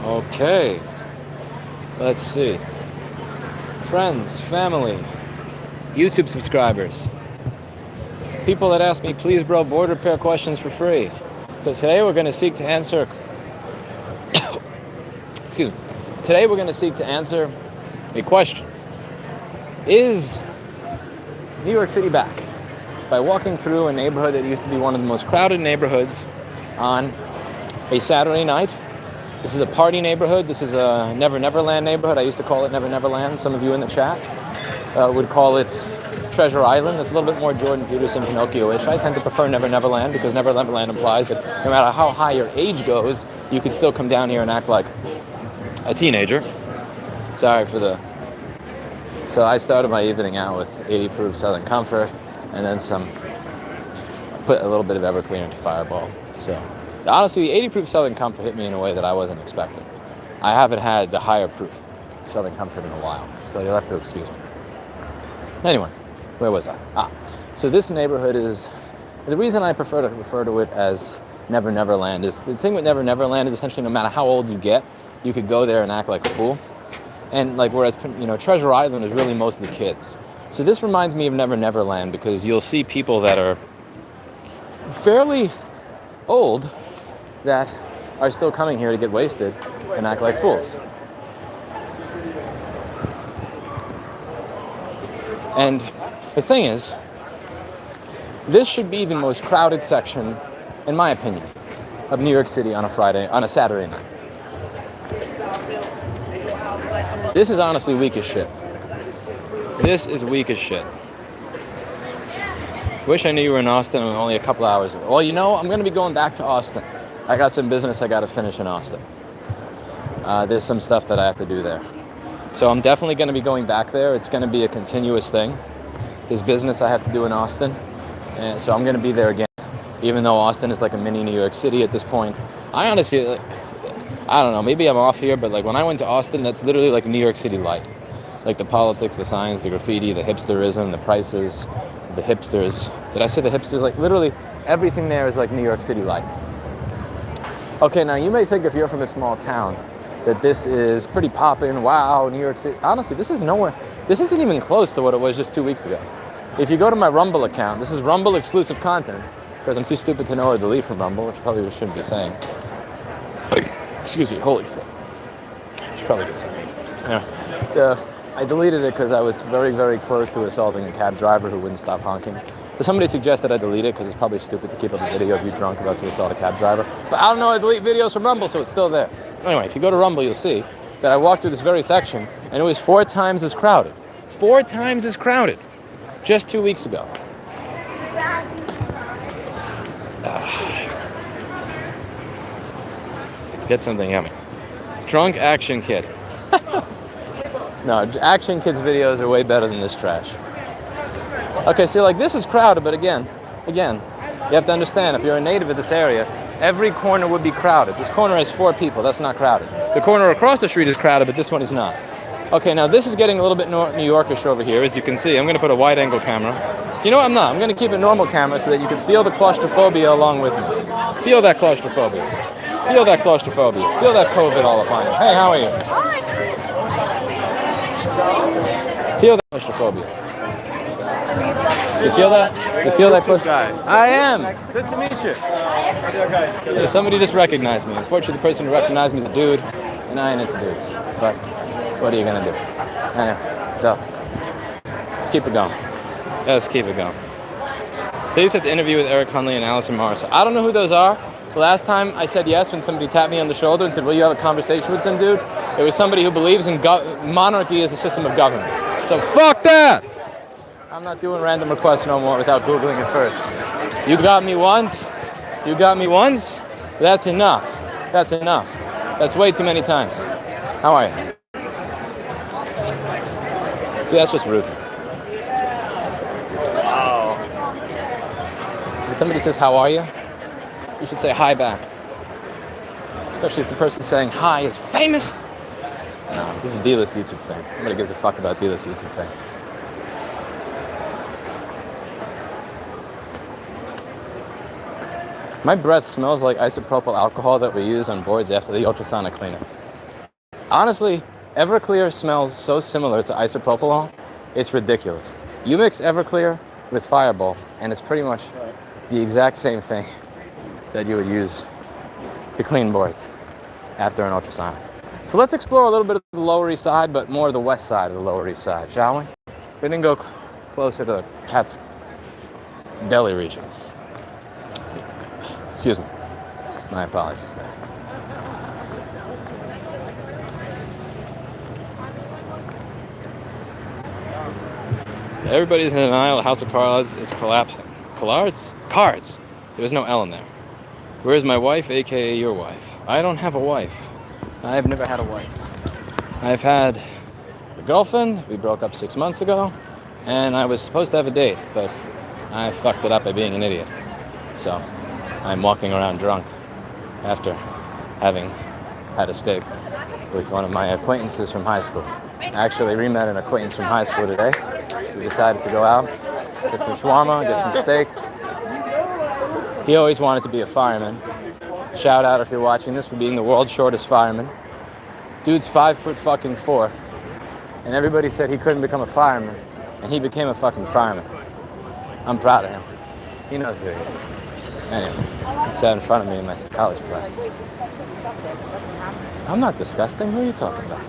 Okay, let's see. Friends, family, YouTube subscribers, people that ask me, please bro, board repair questions for free. So today we're going to seek to answer, excuse me, today we're going to seek to answer a question. Is New York City back? By walking through a neighborhood that used to be one of the most crowded neighborhoods on a Saturday night. This is a party neighborhood. This is a Never Neverland neighborhood. I used to call it Never Neverland. Some of you in the chat would call it Treasure Island. It's a little bit more Jordan Peterson, Pinocchio-ish. I tend to prefer Never Neverland because Never Neverland implies that no matter how high your age goes, you could still come down here and act like a teenager. Sorry for the... So I started my evening out with 80 proof Southern Comfort and then some... Put a little bit of Everclear into Fireball. So... Honestly, the 80 proof Southern Comfort hit me in a way that I wasn't expecting. I haven't had the higher proof Southern Comfort in a while, so you'll have to excuse me. Anyway, where was I? So this neighborhood is, the reason I prefer to refer to it as Never Neverland is, the thing with Never Neverland is essentially no matter how old you get, you could go there and act like a fool. And like, whereas, Treasure Island is really most of the kids. So this reminds me of Never Neverland because you'll see people that are fairly old that are still coming here to get wasted and act like fools. And the thing is, this should be the most crowded section, in my opinion, of New York City on a Saturday night. This is honestly weak as shit. This is weak as shit. Wish I knew you were in Austin only a couple hours ago. Well, I'm going to be going back to Austin. I got some business I got to finish in Austin. There's some stuff that I have to do there. So I'm definitely going to be going back there. It's going to be a continuous thing. There's business I have to do in Austin. And so I'm going to be there again. Even though Austin is like a mini New York City at this point. I honestly, I don't know, maybe I'm off here, but like when I went to Austin, that's literally like New York City light. Like the politics, the signs, the graffiti, the hipsterism, the prices, the hipsters. Did I say the hipsters? Like literally everything there is like New York City light. Okay, now you may think if you're from a small town that this is pretty poppin', wow, New York City. Honestly, this isn't even close to what it was just 2 weeks ago. If you go to my Rumble account, this is Rumble exclusive content, because I'm too stupid to know or delete from Rumble, which probably shouldn't be saying. Excuse me, holy fuck. Should probably be saying. Yeah. I deleted it because I was very, very close to assaulting a cab driver who wouldn't stop honking. Somebody suggested I delete it because it's probably stupid to keep up a video of you drunk about to assault a cab driver. But I don't know, I delete videos from Rumble, so it's still there. Anyway, if you go to Rumble, you'll see that I walked through this very section, and it was 4 times as crowded. 4 times as crowded. Just 2 weeks ago. Get something yummy. Drunk Action Kid. No, Action Kid's videos are way better than this trash. Okay, so like this is crowded, but again, you have to understand, if you're a native of this area, every corner would be crowded. This corner has 4 people, that's not crowded. The corner across the street is crowded, but this one is not. Okay, now this is getting a little bit New Yorkish over here, as you can see. I'm gonna put a wide angle camera. You know what, I'm not. I'm gonna keep a normal camera so that you can feel the claustrophobia along with me. Feel that claustrophobia. Feel that claustrophobia. Feel that COVID all upon you. Hey, how are you? Feel that claustrophobia. You feel that? You feel that claustrophobia? I am. Good to meet you. Yeah, somebody just recognized me. Unfortunately, the person who recognized me is a dude, and I ain't into dudes. But what are you gonna do? Anyway, so let's keep it going. Yeah, let's keep it going. Please have the interview with Eric Hunley and Allison Morris. I don't know who those are. The last time I said yes when somebody tapped me on the shoulder and said, will you have a conversation with some dude? It was somebody who believes in monarchy as a system of government. So fuck that! I'm not doing random requests no more without Googling it first. You got me once? You got me once? That's enough. That's enough. That's way too many times. How are you? See, that's just rude. Wow. When somebody says, how are you? You should say hi back. Especially if the person saying hi is famous. No, this is D-list YouTube fame. Nobody gives a fuck about D-list YouTube fame. My breath smells like isopropyl alcohol that we use on boards after the ultrasonic cleaning. Honestly, Everclear smells so similar to isopropyl, it's ridiculous. You mix Everclear with Fireball, and it's pretty much the exact same thing that you would use to clean boards after an ultrasonic. So let's explore a little bit of the Lower East Side, but more the west side of the Lower East Side, shall we? We didn't go closer to the cat's belly region. Excuse me. My apologies there. Everybody's in denial. The House of Cards is collapsing. Cards. There was no L in there. Where's my wife, aka your wife? I don't have a wife. I've never had a wife. I've had a girlfriend. We broke up 6 months ago, and I was supposed to have a date, but I fucked it up by being an idiot. So I'm walking around drunk after having had a steak with one of my acquaintances from high school. I actually re-met an acquaintance from high school today. We decided to go out, get some shawarma, get some steak. He always wanted to be a fireman. Shout out if you're watching this for being the world's shortest fireman. Dude's 5'4", and everybody said he couldn't become a fireman, and he became a fucking fireman. I'm proud of him. He knows who he is. Anyway, he sat in front of me in my psychology class. I'm not disgusting. Who are you talking about?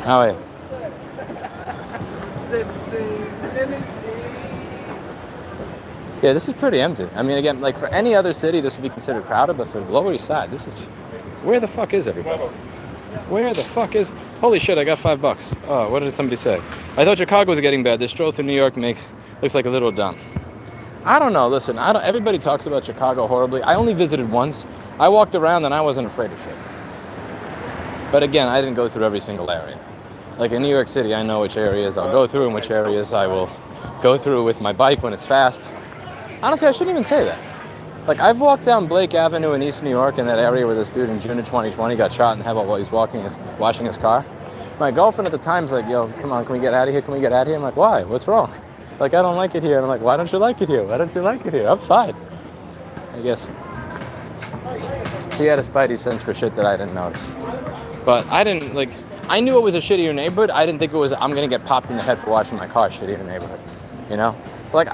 How are you? Yeah, this is pretty empty. I mean, again, like for any other city, this would be considered crowded, but for the Lower East Side, this is... Where the fuck is everybody? Where the fuck is... Holy shit, I got $5. Oh, what did somebody say? I thought Chicago was getting bad. This stroll through New York looks like a little dumb. I don't know. Listen, everybody talks about Chicago horribly. I only visited once. I walked around and I wasn't afraid of shit. But again, I didn't go through every single area. Like in New York City, I know which areas I'll go through and which areas I will go through with my bike when it's fast. Honestly, I shouldn't even say that. Like, I've walked down Blake Avenue in East New York in that area where this dude in June of 2020 got shot in the head while he's washing his car. My girlfriend at the time's like, yo, come on, can we get out of here? Can we get out of here? I'm like, why? What's wrong? Like, I don't like it here. And I'm like, why don't you like it here? Why don't you like it here? I'm fine. I guess he had a spidey sense for shit that I didn't notice. But I didn't, like, I knew it was a shittier neighborhood. I didn't think it was, I'm going to get popped in the head for watching my car, shittier neighborhood. You know? Like,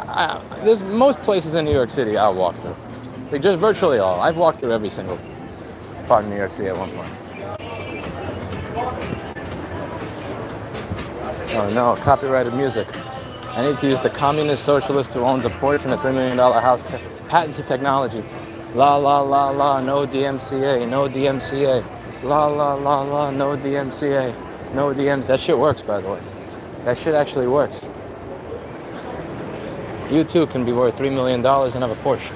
there's most places in New York City I'll walk through. Like, just virtually all. I've walked through every single part of New York City at one point. Oh no, copyrighted music. I need to use the communist socialist who owns a portion of $3 million house patented technology. La la la la, no DMCA, no DMCA. La la la la, no DMCA, no DMCA. That shit works, by the way. That shit actually works. You too can be worth $3 million and have a Porsche.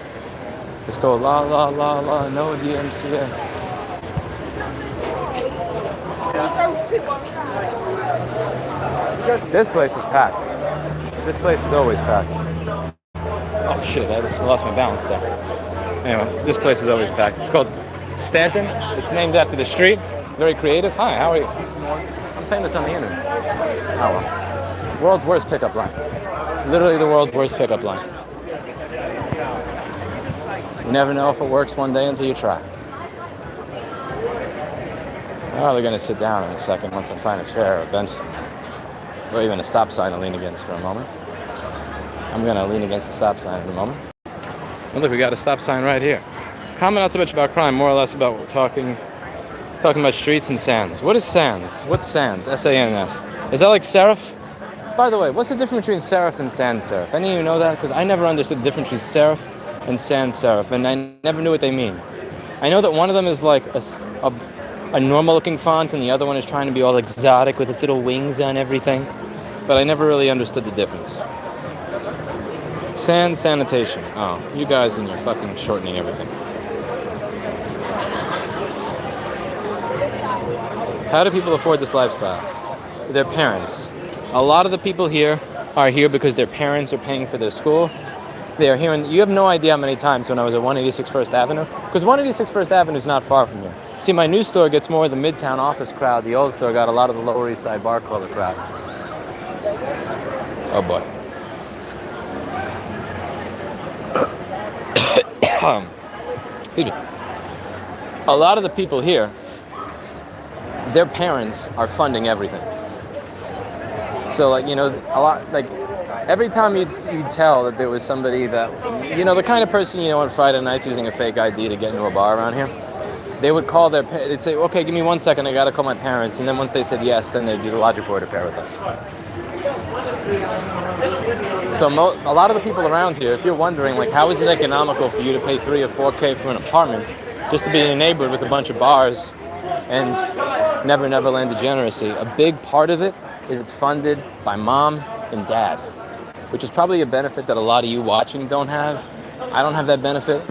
Just go la la la la, no DMCA. This place is packed. This place is always packed. Oh shit, I just lost my balance there. Anyway, this place is always packed. It's called Stanton. It's named after the street. Very creative. Hi, how are you? I'm famous on the internet. Oh well. World's worst pickup line. Literally the world's worst pickup line. You never know if it works one day until you try. I'm probably going to sit down in a second once I find a chair or a bench or even a stop sign to lean against for a moment. I'm going to lean against the stop sign in a moment. And look, we got a stop sign right here. Comment not so much about crime, more or less about talking about streets and sands. What is sands? What's sands? S-A-N-S. Is that like serif? By the way, what's the difference between serif and sans serif? Any of you know that? Because I never understood the difference between serif and sans serif, and I never knew what they mean. I know that one of them is like a normal-looking font, and the other one is trying to be all exotic with its little wings on everything. But I never really understood the difference. Sans sanitation. Oh, you guys and your fucking shortening everything. How do people afford this lifestyle? Their parents. A lot of the people here are here because their parents are paying for their school. They are here, and you have no idea how many times when I was at 186 First Avenue, because 186 First Avenue is not far from here. See, my new store gets more of the Midtown office crowd. The old store got a lot of the Lower East Side bar crawler crowd. Oh boy. Excuse me. A lot of the people here their parents are funding everything. So like, you know, a lot, like every time you'd tell that there was somebody that, you know, the kind of person, you know, on Friday nights using a fake ID to get into a bar around here, they would call they'd say, okay, give me 1 second, I gotta call my parents. And then once they said yes, then they'd do the logic board repair with us. So a lot of the people around here, if you're wondering, like, how is it economical for you to pay 3 or 4K for an apartment just to be in a neighborhood with a bunch of bars and Never Land degeneracy, a big part of it is it's funded by mom and dad, which is probably a benefit that a lot of you watching don't have. I don't have that benefit.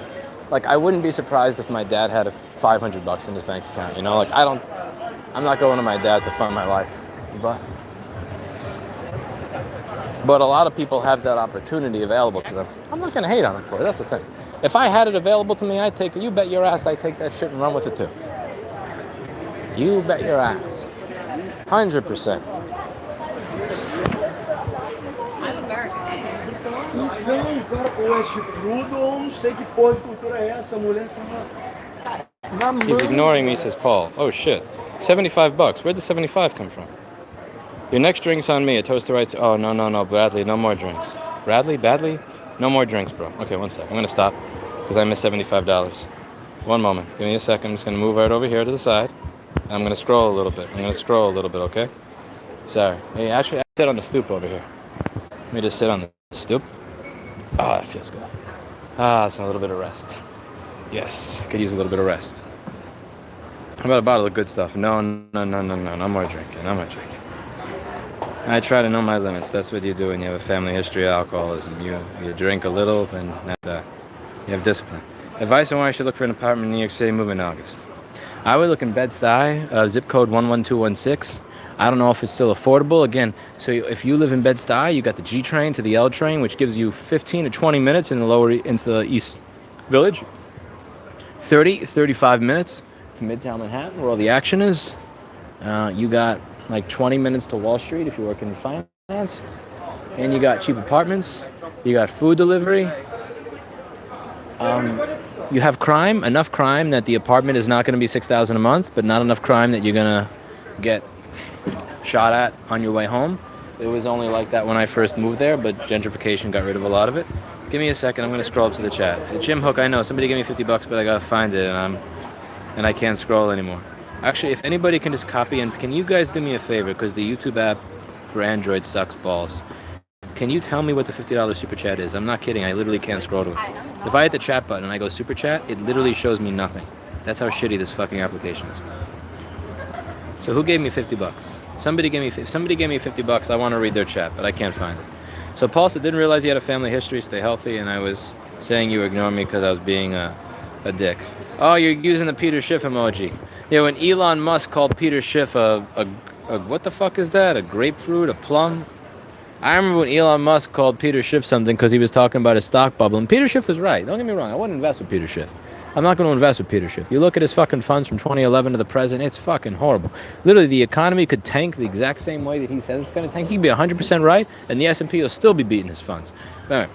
Like, I wouldn't be surprised if my dad had $500 in his bank account, you know? Like, I'm not going to my dad to fund my life. But a lot of people have that opportunity available to them. I'm not going to hate on it for it. That's the thing. If I had it available to me, I'd take it. You bet your ass I'd take that shit and run with it too. You bet your ass. 100%. Não, cara, ou é chifrudo ou não sei que porra de cultura é essa. A mulher tava... He's ignoring me, says Paul. Oh shit. $75. Where'd the 75 come from? Your next drink's on me. A toast to rights. Oh, no, Bradley, no more drinks. Badly? No more drinks, bro. Okay, 1 sec. I'm gonna stop because I missed $75. 1 moment. Give me a second. I'm just gonna move right over here to the side. And I'm gonna scroll a little bit. Okay? Sorry. Hey, actually, I sit on the stoop over here. Let me just sit on the stoop. Oh, that feels good. It's a little bit of rest. Yes, could use a little bit of rest. How about a bottle of good stuff? No more drinking. I try to know my limits. That's what you do when you have a family history of alcoholism. You drink a little, and you have discipline. Advice on why I should look for an apartment in New York City, move in August. I would look in Bed-Stuy, zip code 11216. I don't know if it's still affordable. Again, so if you live in Bed-Stuy, you got the G train to the L train, which gives you 15 to 20 minutes into the East Village. 35 minutes to Midtown Manhattan, where all the action is. You got like 20 minutes to Wall Street if you work in finance. And you got cheap apartments. You got food delivery. You have crime, enough crime that the apartment is not going to be $6,000 a month, but not enough crime that you're going to get shot at on your way home. It was only like that when I first moved there, but gentrification got rid of a lot of it. Give me a second. I'm going to scroll up to the chat. Jim Hook, I know. Somebody gave me $50, but I got to find it, and I can't scroll anymore. Actually, if anybody can just copy, and can you guys do me a favor, because the YouTube app for Android sucks balls. Can you tell me what the $50 super chat is? I'm not kidding. I literally can't scroll to it. If I hit the chat button and I go super chat, it literally shows me nothing. That's how shitty this fucking application is. So who gave me $50? If somebody gave me $50, I want to read their chat, but I can't find it. So Paul said, didn't realize you had a family history, stay healthy, and I was saying you ignored me because I was being a dick. Oh, you're using the Peter Schiff emoji. Yeah, when Elon Musk called Peter Schiff a what the fuck is that? A grapefruit? A plum? I remember when Elon Musk called Peter Schiff something because he was talking about his stock bubble, and Peter Schiff was right. Don't get me wrong, I wouldn't invest with Peter Schiff. I'm not going to invest with Peter Schiff. You look at his fucking funds from 2011 to the present, it's fucking horrible. Literally, the economy could tank the exact same way that he says it's going to tank. He could be 100% right, and the S&P will still be beating his funds. All right.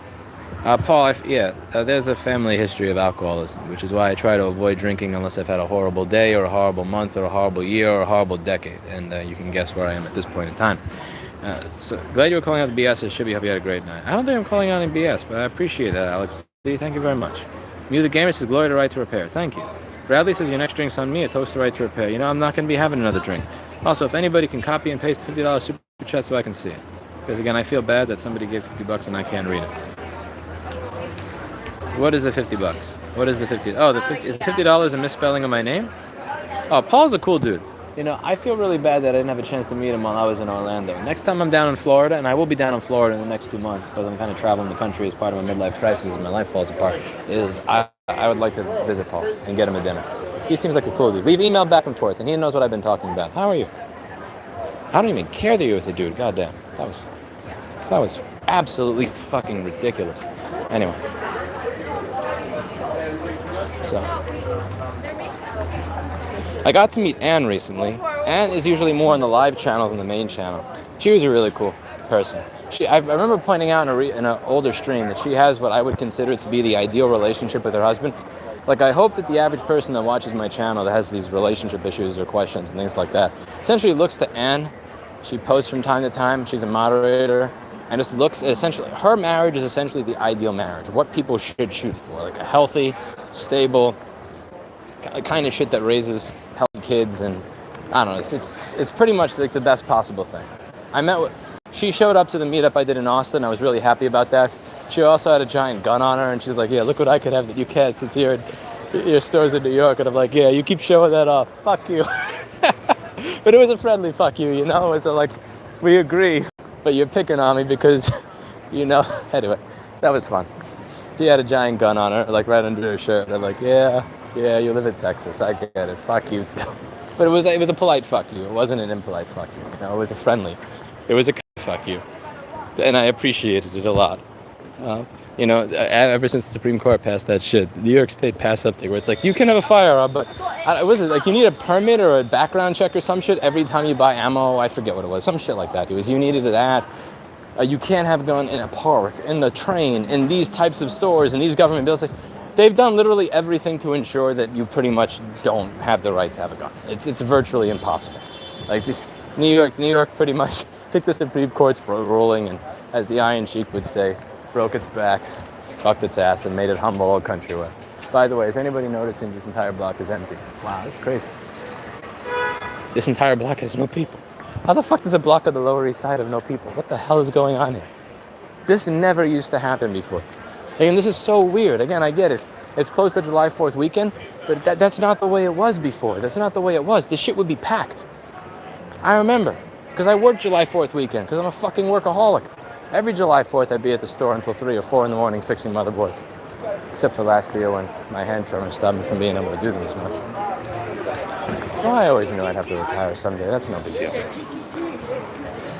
Paul, there's a family history of alcoholism, which is why I try to avoid drinking unless I've had a horrible day or a horrible month or a horrible year or a horrible decade. And you can guess where I am at this point in time. So glad you were calling out the BS. It should be. Hope you had a great night. I don't think I'm calling out any BS, but I appreciate that, Alex. Thank you very much. Music Gamer says, glory to right to repair. Thank you. Bradley says, your next drink's on me. A toast to right to repair. You know, I'm not going to be having another drink. Also, if anybody can copy and paste the $50 super chat so I can see it. Because again, I feel bad that somebody gave $50 and I can't read it. What is the $50? What is the 50? Oh, is $50 a misspelling of my name? Oh, Paul's a cool dude. You know, I feel really bad that I didn't have a chance to meet him while I was in Orlando. Next time I'm down in Florida, and I will be down in Florida in the next 2 months because I'm kind of traveling the country as part of my midlife crisis and my life falls apart, I would like to visit Paul and get him a dinner. He seems like a cool dude. We've emailed back and forth, and he knows what I've been talking about. How are you? I don't even care that you're with the dude. Goddamn. That was absolutely fucking ridiculous. Anyway. So, I got to meet Anne recently. Anne is usually more on the live channel than the main channel. She was a really cool person. I remember pointing out in an older stream that she has what I would consider to be the ideal relationship with her husband. Like, I hope that the average person that watches my channel that has these relationship issues or questions and things like that essentially looks to Anne. She posts from time to time. She's a moderator. And just looks, essentially, her marriage is essentially the ideal marriage. What people should shoot for. Like a healthy, stable, kind of shit that raises healthy kids. And I don't know, it's pretty much like the best possible thing. She showed up to the meetup I did in Austin. I was really happy about that. She also had a giant gun on her, and she's like, yeah, look what I could have that you can't since your store's in New York. And I'm like, yeah, you keep showing that off. Fuck you. But it was a friendly fuck you, you know? It was like, we agree, but you're picking on me because, you know. Anyway, that was fun. She had a giant gun on her, like right under her shirt. I'm like, yeah, you live in Texas. I get it. Fuck you too. But it was a polite fuck you. It wasn't an impolite fuck you. You know, it was a friendly. It was a fuck you. And I appreciated it a lot. You know, ever since the Supreme Court passed that shit, New York State passed something where it's like, you can have a firearm, but was it like you need a permit or a background check or some shit every time you buy ammo? I forget what it was. Some shit like that. It was you needed that. You can't have a gun in a park, in the train, in these types of stores, in these government buildings. They've done literally everything to ensure that you pretty much don't have the right to have a gun. It's virtually impossible. Like New York pretty much took the Supreme Court's ruling and, as the Iron Sheik would say, broke its back, fucked its ass, and made it humble old countryway. By the way, is anybody noticing this entire block is empty? Wow, that's crazy. This entire block has no people. How the fuck does a block on the Lower East Side have no people? What the hell is going on here? This never used to happen before. And this is so weird. Again, I get it. It's close to July 4th weekend, but that's not the way it was before. That's not the way it was. This shit would be packed. I remember, because I worked July 4th weekend, because I'm a fucking workaholic. Every July 4th, I'd be at the store until 3 or 4 in the morning fixing motherboards. Except for last year when my hand tremor stopped me from being able to do them as much. Well, I always knew I'd have to retire someday. That's no big deal.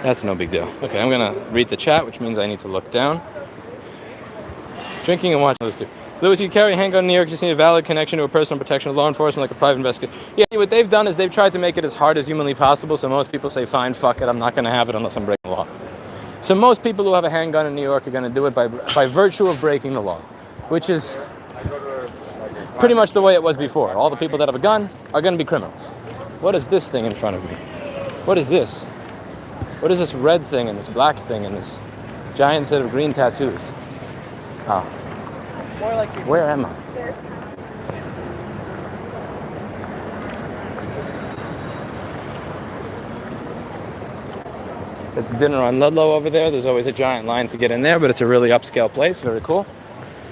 That's no big deal. Okay, I'm going to read the chat, which means I need to look down. Drinking and watching those two. Louis, you carry a handgun in New York, you see a valid connection to a personal protection of law enforcement like a private investigator. Yeah, what they've done is they've tried to make it as hard as humanly possible, so most people say, fine, fuck it, I'm not going to have it unless I'm breaking the law. So most people who have a handgun in New York are going to do it by virtue of breaking the law, which is pretty much the way it was before. All the people that have a gun are going to be criminals. What is this thing in front of me? What is this? What is this red thing and this black thing and this giant set of green tattoos? Oh. More like Where am I? It's dinner on Ludlow over there. There's always a giant line to get in there, but it's a really upscale place. Very cool.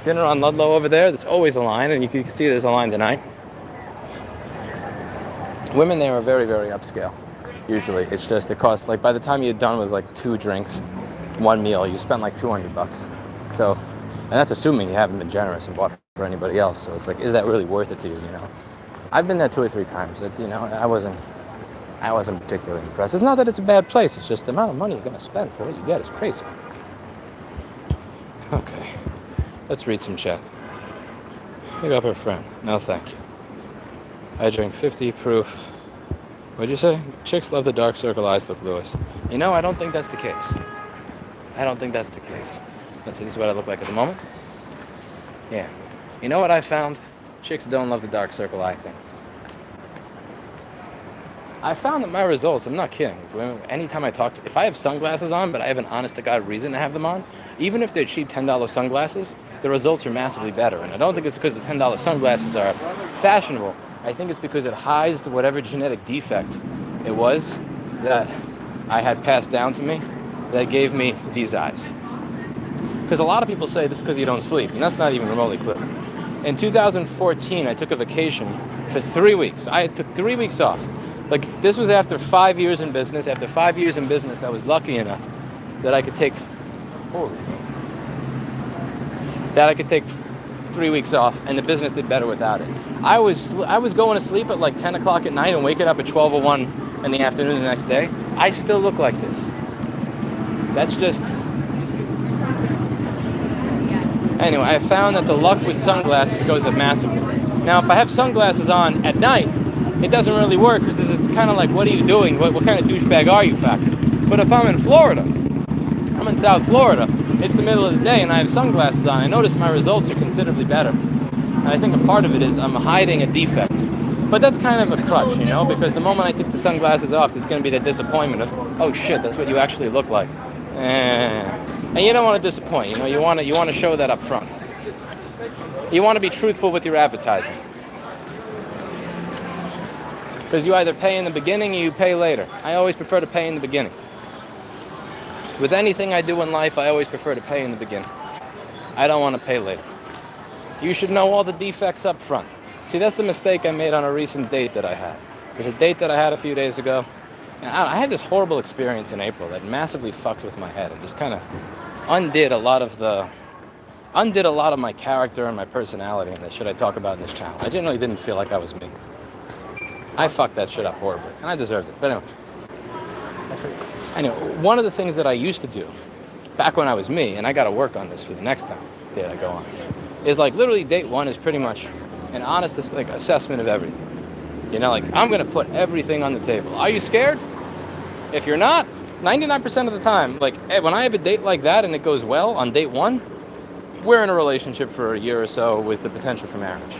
Dinner on Ludlow over there. There's always a line, and you can see there's a line tonight. Women there are very, very upscale. Usually, it's just it costs like by the time you're done with like 2 drinks, 1 meal, you spend like $200. So, and that's assuming you haven't been generous and bought for anybody else. So it's like, is that really worth it to you? You know, I've been there 2 or 3 times. It's I wasn't particularly impressed. It's not that it's a bad place. It's just the amount of money you're going to spend for what you get is crazy. Okay. Let's read some chat. Pick up her friend. No, thank you. I drink 50 proof. What'd you say? Chicks love the dark circle eyes look, Lewis. You know, I don't think that's the case. I don't think that's the case. Let's see, this is what I look like at the moment. Yeah. You know what I found? Chicks don't love the dark circle eye thing. I found that my results, I'm not kidding, anytime I talk to, if I have sunglasses on, but I have an honest-to-God reason to have them on, even if they're cheap $10 sunglasses, the results are massively better. And I don't think it's because the $10 sunglasses are fashionable. I think it's because it hides whatever genetic defect it was that I had passed down to me that gave me these eyes. Because a lot of people say this is because you don't sleep, and that's not even remotely clear. In 2014, I took a vacation for 3 weeks. I took 3 weeks off. Like, this was after 5 years in business. After 5 years in business, I was lucky enough that I could take 3 weeks off, and the business did better without it. I was going to sleep at like 10 o'clock at night and waking up at 12:01 in the afternoon the next day. I still look like this. That's just... Anyway, I found that the luck with sunglasses goes up massively. Now, if I have sunglasses on at night, it doesn't really work because this is kind of like, what are you doing? What kind of douchebag are you factor? But if I'm in Florida, I'm in South Florida, it's the middle of the day and I have sunglasses on, I notice my results are considerably better. And I think a part of it is I'm hiding a defect. But that's kind of a crutch, you know, because the moment I take the sunglasses off, there's going to be the disappointment of, oh shit, that's what you actually look like. And you don't want to disappoint, you know, you want to show that up front. You want to be truthful with your advertising. Because you either pay in the beginning or you pay later. I always prefer to pay in the beginning. With anything I do in life, I always prefer to pay in the beginning. I don't want to pay later. You should know all the defects up front. See, that's the mistake I made on a recent date that I had. There's a date that I had a few days ago. And I had this horrible experience in April that massively fucked with my head. It just kind of undid a lot of my character and my personality and the shit I talk about in this channel. I generally didn't feel like I was me. I fucked that shit up horribly, and I deserved it. But anyway, one of the things that I used to do back when I was me, and I got to work on this for the next time that I go on, is like literally date one is pretty much an honest like assessment of everything. You know, like I'm gonna put everything on the table. Are you scared? If you're not, 99% of the time, like when I have a date like that and it goes well on date one, we're in a relationship for a year or so with the potential for marriage.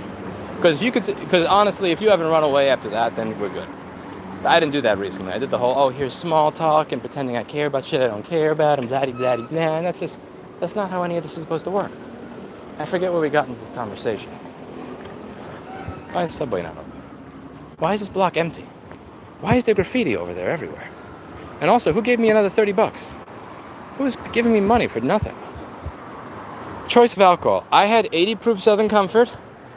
Because honestly, if you haven't run away after that, then we're good. I didn't do that recently. I did the whole, oh, here's small talk and pretending I care about shit I don't care about and blah-de-blah-de. Nah, and that's not how any of this is supposed to work. I forget where we got into this conversation. Why is Subway not open? Why is this block empty? Why is there graffiti over there everywhere? And also, who gave me another $30? Who's giving me money for nothing? Choice of alcohol. I had 80 proof Southern Comfort,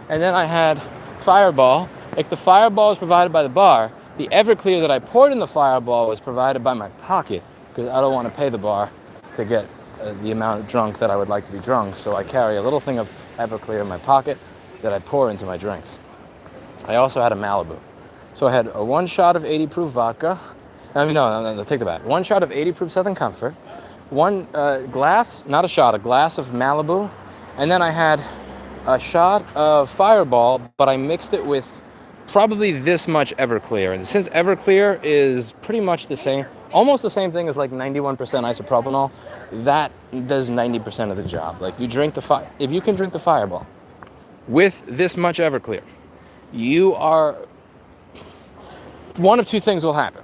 and then I had Fireball. Like the Fireball was provided by the bar. The Everclear that I poured in the Fireball was provided by my pocket, because I don't want to pay the bar to get the amount of drunk that I would like to be drunk. So I carry a little thing of Everclear in my pocket that I pour into my drinks. I also had a Malibu. So I had a 1 shot of 80 proof vodka. No, take that back. 1 shot of 80 proof Southern Comfort. One glass, not a shot, a glass of Malibu. And then I had a shot of Fireball, but I mixed it with probably this much Everclear. And since Everclear is pretty much the same, almost the same thing as like 91% isopropanol, that does 90% of the job. Like you drink if you can drink the Fireball with this much Everclear, you are, one of two things will happen.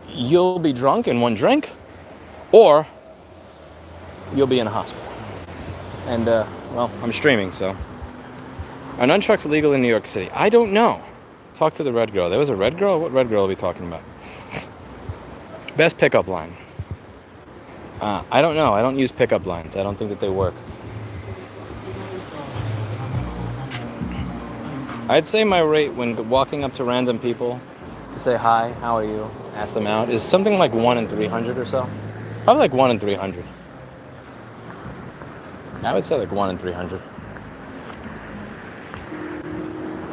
You'll be drunk in one drink, or you'll be in a hospital. And, well, I'm streaming, so. Are nunchucks illegal in New York City? I don't know. Talk to the red girl. There was a red girl? What red girl are we talking about? Best pickup line. I don't know. I don't use pickup lines. I don't think that they work. I'd say my rate when walking up to random people to say hi, how are you, ask them out, is something like 1 in 300 or so. Probably like 1 in 300. I would say like 1 in 300.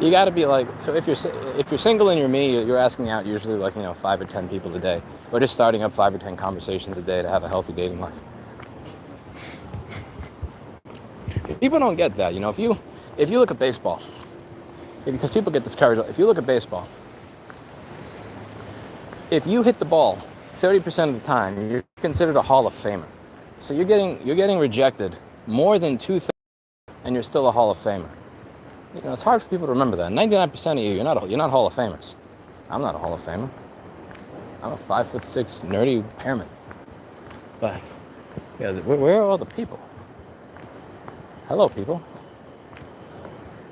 You got to be like, so if you're single and you're me, you're asking out usually like 5 or 10 people a day, or just starting up 5 or 10 conversations a day to have a healthy dating life. People don't get that, if you look at baseball, because people get discouraged. If you look at baseball, if you hit the ball 30% of the time, you're considered a Hall of Famer. So you're getting rejected more than 2/3, and you're still a Hall of Famer. It's hard for people to remember that. 99% of you're not Hall of Famers. I'm not a Hall of Famer. I'm a 5'6" nerdy airman. But yeah, where are all the people? Hello, people.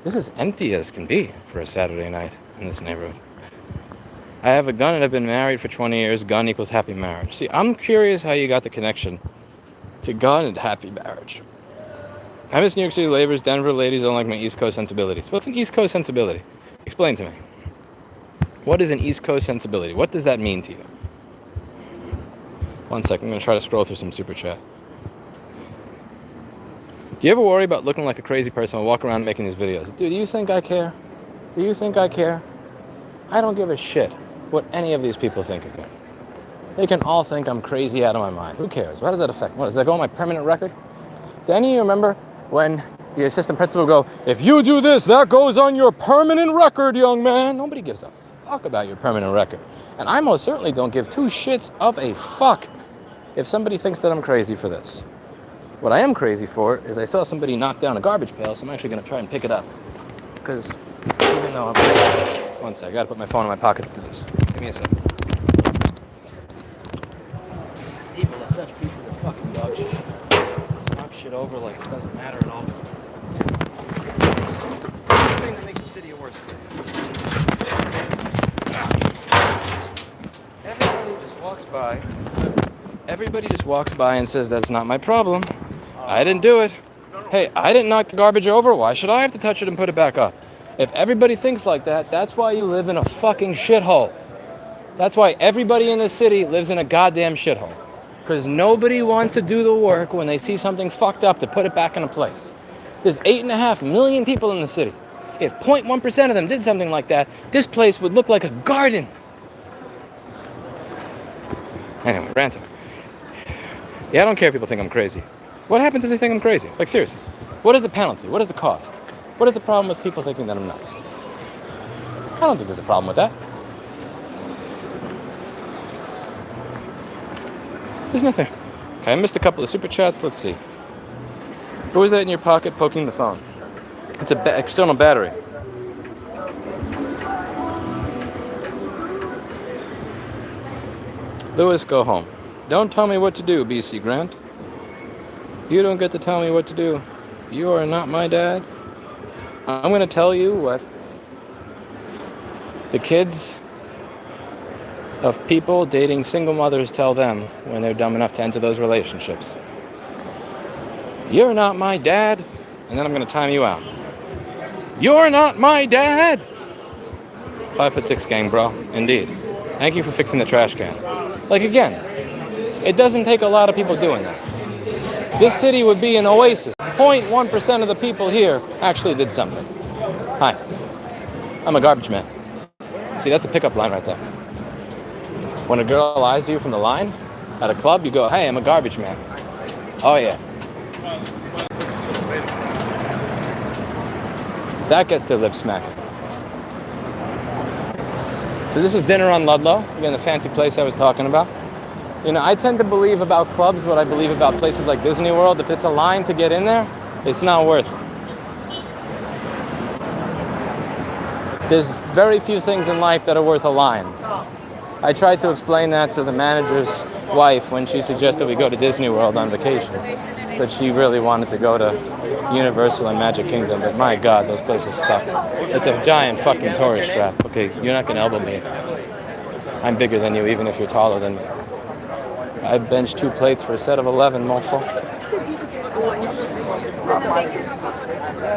This is empty as can be for a Saturday night in this neighborhood. I have a gun and I've been married for 20 years. Gun equals happy marriage. See, I'm curious how you got the connection to gun and happy marriage. I miss New York City labors. Denver ladies don't like my East Coast sensibilities. What's an East Coast sensibility? Explain to me. What is an East Coast sensibility? What does that mean to you? One second, I'm going to try to scroll through some super chat. Do you ever worry about looking like a crazy person while walking around making these videos? Dude, do you think I care? Do you think I care? I don't give a shit what any of these people think of me. They can all think I'm crazy out of my mind. Who cares? What does that affect? What, does that go on my permanent record? Do any of you remember when the assistant principal would go, if you do this, that goes on your permanent record, young man? Nobody gives a fuck about your permanent record. And I most certainly don't give two shits of a fuck if somebody thinks that I'm crazy for this. What I am crazy for is I saw somebody knock down a garbage pail, so I'm actually going to try and pick it up. Because even though I'm... One sec, I got to put my phone in my pocket to do this. Give me a second. People are such pieces of fucking dog shit. Just knock shit over like it doesn't matter at all. The thing that makes the city a worse place. Everybody just walks by and says, that's not my problem. I didn't do it. Hey, I didn't knock the garbage over. Why should I have to touch it and put it back up? If everybody thinks like that, that's why you live in a fucking shithole. That's why everybody in this city lives in a goddamn shithole. Because nobody wants to do the work when they see something fucked up to put it back into place. There's 8.5 million people in the city. If 0.1% of them did something like that, this place would look like a garden. Anyway, ranting. Yeah, I don't care if people think I'm crazy. What happens if they think I'm crazy? Like, seriously. What is the penalty? What is the cost? What is the problem with people thinking that I'm nuts? I don't think there's a problem with that. There's nothing. Okay, I missed a couple of super chats. Let's see. Who is that in your pocket poking the phone? It's an external battery. Lewis, go home. Don't tell me what to do, BC Grant. You don't get to tell me what to do. You are not my dad. I'm going to tell you what the kids of people dating single mothers tell them when they're dumb enough to enter those relationships. You're not my dad. And then I'm going to time you out. You're not my dad. 5'6" gang, bro. Indeed. Thank you for fixing the trash can. Like, again, it doesn't take a lot of people doing that. This city would be an oasis. 0.1% of the people here actually did something. Hi. I'm a garbage man. See, that's a pickup line right there. When a girl eyes you from the line at a club, you go, hey, I'm a garbage man. Oh, yeah. That gets their lips smacking. So this is dinner on Ludlow, again, the fancy place I was talking about. You know, I tend to believe about clubs what I believe about places like Disney World. If it's a line to get in there, it's not worth it. There's very few things in life that are worth a line. I tried to explain that to the manager's wife when she suggested we go to Disney World on vacation. But she really wanted to go to Universal and Magic Kingdom. But my God, those places suck. It's a giant fucking tourist trap. Okay, you're not going to elbow me. I'm bigger than you, even if you're taller than me. I bench 2 plates for a set of 11, mofo.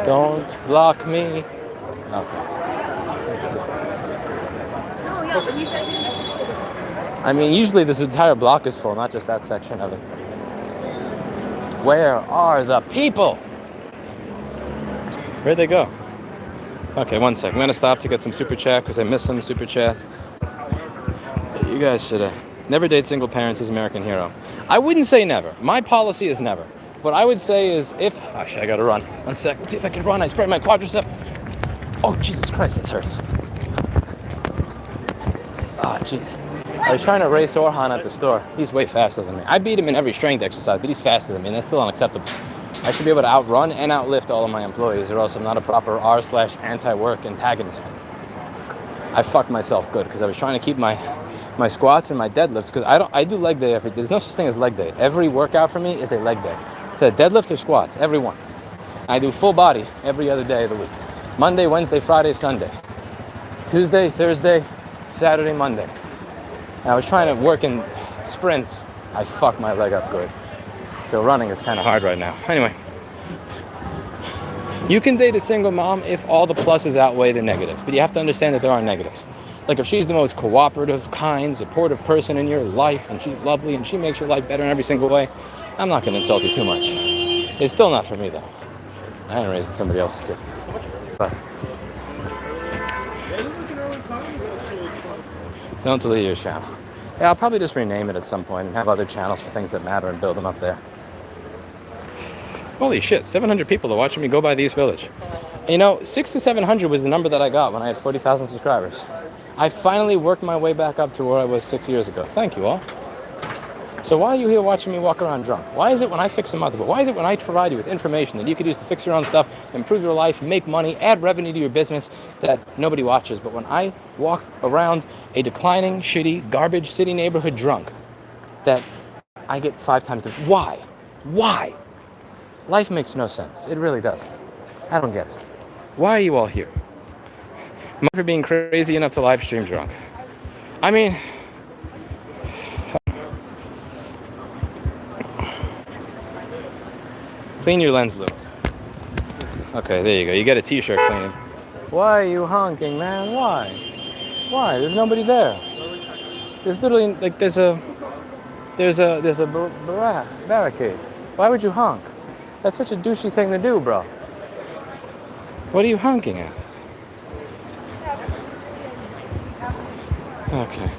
Don't block me. Okay. I mean, usually this entire block is full, not just that section of it. Where are the people? Where'd they go? Okay, one sec. I'm going to stop to get some super chat because I missed some super chat. You guys should never date single parents as American hero. I wouldn't say never. My policy is never. What I would say is if... Actually, I got to run. One sec. Let's see if I can run. I sprained my quadricep. Oh, Jesus Christ, this hurts. Oh, jeez. I was trying to race Orhan at the store. He's way faster than me. I beat him in every strength exercise, but he's faster than me, and that's still unacceptable. I should be able to outrun and outlift all of my employees, or else I'm not a proper R/anti-work antagonist. I fucked myself good, because I was trying to keep my squats and my deadlifts, because I do leg day every day. There's no such thing as leg day. Every workout for me is a leg day. So deadlift or squats, every one. I do full body every other day of the week. Monday, Wednesday, Friday, Sunday. Tuesday, Thursday, Saturday, Monday. And I was trying to work in sprints. I fucked my leg up good. So running is kind of hard right now. Anyway. You can date a single mom if all the pluses outweigh the negatives. But you have to understand that there are negatives. Like if she's the most cooperative, kind, supportive person in your life, and she's lovely, and she makes your life better in every single way, I'm not going to insult you too much. It's still not for me, though. I ain't raising somebody else's kid. But don't delete your channel. Yeah, I'll probably just rename it at some point and have other channels for things that matter and build them up there. Holy shit, 700 people are watching me go by the East Village. You know, 600 to 700 was the number that I got when I had 40,000 subscribers. I finally worked my way back up to where I was 6 years ago. Thank you all. So why are you here watching me walk around drunk? Why is it when I fix a motherboard? Why is it when I provide you with information that you could use to fix your own stuff, improve your life, make money, add revenue to your business that nobody watches? But when I walk around a declining, shitty, garbage city neighborhood drunk, that I get 5 times the... Why? Why? Life makes no sense. It really doesn't. I don't get it. Why are you all here? Am I for being crazy enough to live stream drunk? I mean... Clean your lens, Lewis. Okay, there you go. You get a t-shirt cleaning. Why are you honking, man? Why? Why? There's nobody there. There's literally, like, there's a barricade. Why would you honk? That's such a douchey thing to do, bro. What are you honking at? Okay.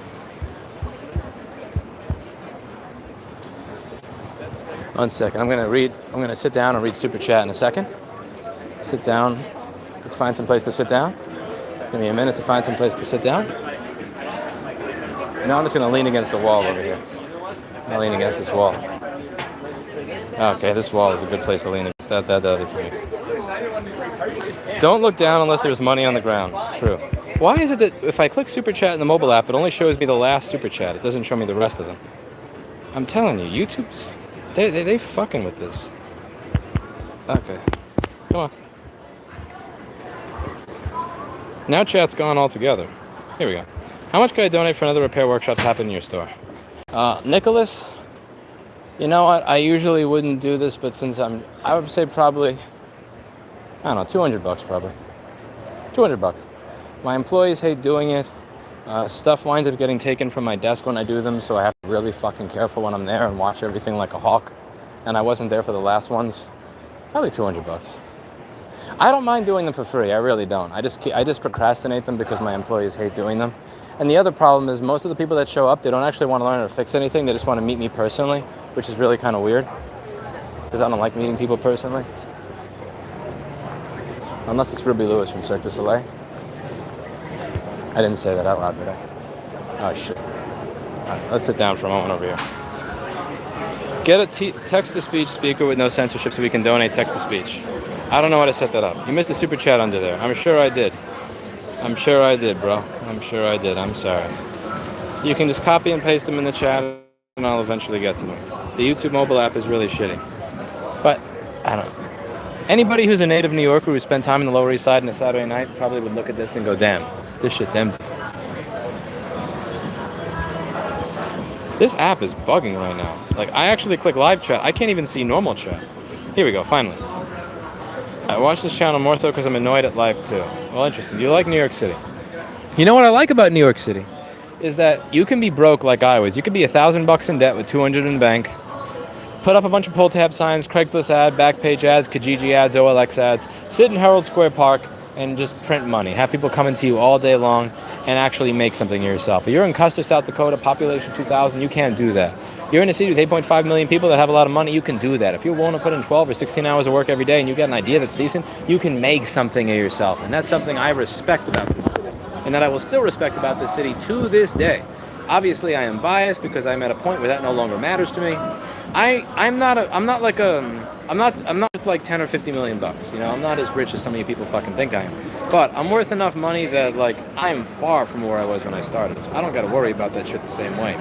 One second. I'm gonna sit down and read Super Chat in a second. Sit down. Let's find some place to sit down. Give me a minute to find some place to sit down. Now I'm just gonna lean against the wall over here. I'm gonna lean against this wall. Okay, this wall is a good place to lean against. That does it for me. Don't look down unless there's money on the ground. True. Why is it that if I click Super Chat in the mobile app, it only shows me the last Super Chat? It doesn't show me the rest of them. I'm telling you, YouTube's... They fucking with this. Okay. Come on. Now chat's gone altogether. Here we go. How much can I donate for another repair workshop to happen in your store? Nicholas, you know what? I usually wouldn't do this, but since I would say probably, I don't know, $200 probably. $200. My employees hate doing it. Stuff winds up getting taken from my desk when I do them, so I have to be really fucking careful when I'm there and watch everything like a hawk. And I wasn't there for the last ones. Probably $200. I don't mind doing them for free. I really don't. I just procrastinate them because my employees hate doing them. And the other problem is most of the people that show up, they don't actually want to learn how to fix anything. They just want to meet me personally, which is really kind of weird because I don't like meeting people personally. Unless it's Ruby Lewis from Cirque du Soleil. I didn't say that out loud, did I? Oh, shit. All right, let's sit down for a moment over here. Get a text-to-speech speaker with no censorship so we can donate text-to-speech. I don't know how to set that up. You missed a super chat under there. I'm sure I did. I'm sure I did, bro. I'm sure I did. I'm sorry. You can just copy and paste them in the chat, and I'll eventually get to them. The YouTube mobile app is really shitty. But, I don't know. Anybody who's a native New Yorker who spent time in the Lower East Side on a Saturday night probably would look at this and go, damn, this shit's empty. This app is bugging right now. Like, I actually click live chat. I can't even see normal chat. Here we go, finally. I watch this channel more so because I'm annoyed at life too. Well, interesting. Do you like New York City? You know what I like about New York City? Is that you can be broke like I was. You could be $1,000 in debt with $200 in the bank. Put up a bunch of pull tab signs, Craigslist ad, Backpage ads, Kijiji ads, OLX ads. Sit in Herald Square Park and just print money. Have people coming to you all day long and actually make something of yourself. If you're in Custer, South Dakota, population 2,000, you can't do that. You're in a city with 8.5 million people that have a lot of money, you can do that. If you're willing to put in 12 or 16 hours of work every day and you get an idea that's decent, you can make something of yourself. And that's something I respect about this city. And that I will still respect about this city to this day. Obviously, I am biased because I'm at a point where that no longer matters to me. I'm not worth like 10 or 50 million bucks. You know, I'm not as rich as some of you people fucking think I am. But I'm worth enough money that, like, I'm far from where I was when I started. So I don't got to worry about that shit the same way.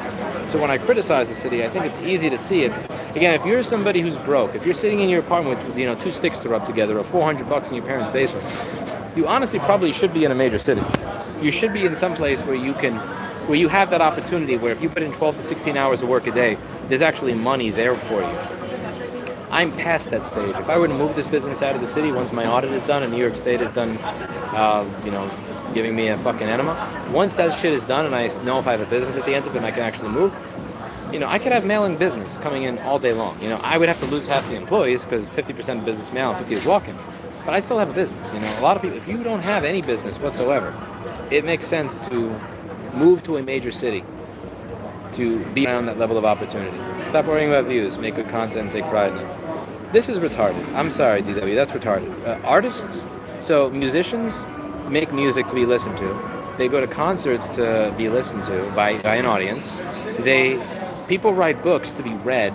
So when I criticize the city, I think it's easy to see it. Again, if you're somebody who's broke, if you're sitting in your apartment with, you know, 2 sticks to rub together or $400 in your parents' basement, you honestly probably should be in a major city. You should be in some place where you have that opportunity where if you put in 12 to 16 hours of work a day, there's actually money there for you. I'm past that stage. If I were to move this business out of the city once my audit is done and New York State is done, giving me a fucking enema, once that shit is done and I know if I have a business at the end of it and I can actually move, you know, I could have mailing business coming in all day long. You know, I would have to lose half the employees because 50% of business mail and 50 is walk-in. But I still have a business. You know, a lot of people, if you don't have any business whatsoever, it makes sense to move to a major city to be around that level of opportunity. Stop worrying about views, make good content, and take pride in it. This is retarded. I'm sorry, DW, that's retarded. Artists, so musicians make music to be listened to. They go to concerts to be listened to by an audience. They People write books to be read.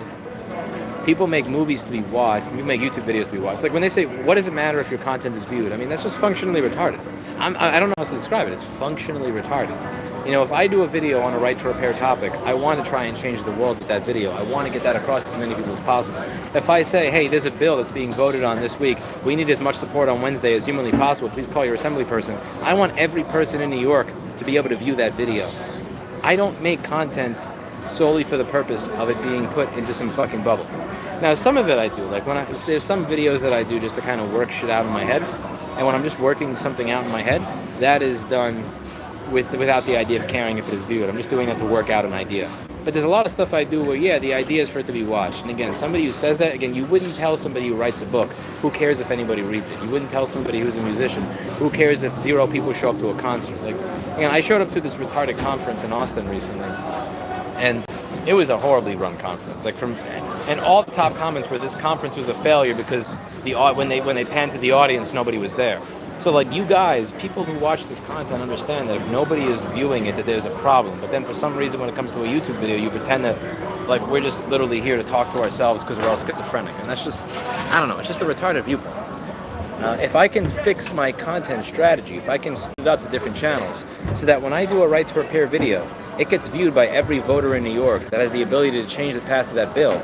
People make movies to be watched. People make YouTube videos to be watched. Like when they say, what does it matter if your content is viewed? I mean, that's just functionally retarded. I don't know how else to describe it. It's functionally retarded. You know, if I do a video on a right to repair topic, I want to try and change the world with that video. I want to get that across to as many people as possible. If I say, hey, there's a bill that's being voted on this week, we need as much support on Wednesday as humanly possible, please call your assembly person. I want every person in New York to be able to view that video. I don't make content solely for the purpose of it being put into some fucking bubble. Now, some of it I do. Like there's some videos that I do just to kind of work shit out in my head. And when I'm just working something out in my head, that is done without the idea of caring if it is viewed. I'm just doing that to work out an idea. But there's a lot of stuff I do where, yeah, the idea is for it to be watched. And again, somebody who says that, again, you wouldn't tell somebody who writes a book, who cares if anybody reads it? You wouldn't tell somebody who's a musician, who cares if 0 people show up to a concert? Like, you know, I showed up to this retarded conference in Austin recently, and it was a horribly run conference. Like and all the top comments were this conference was a failure because when they panned to the audience, nobody was there. So like you guys, people who watch this content understand that if nobody is viewing it, that there's a problem. But then for some reason when it comes to a YouTube video, you pretend that like we're just literally here to talk to ourselves because we're all schizophrenic. And that's just, I don't know, it's just a retarded viewpoint. If I can fix my content strategy, if I can split out the different channels so that when I do a right to repair video, it gets viewed by every voter in New York that has the ability to change the path of that bill,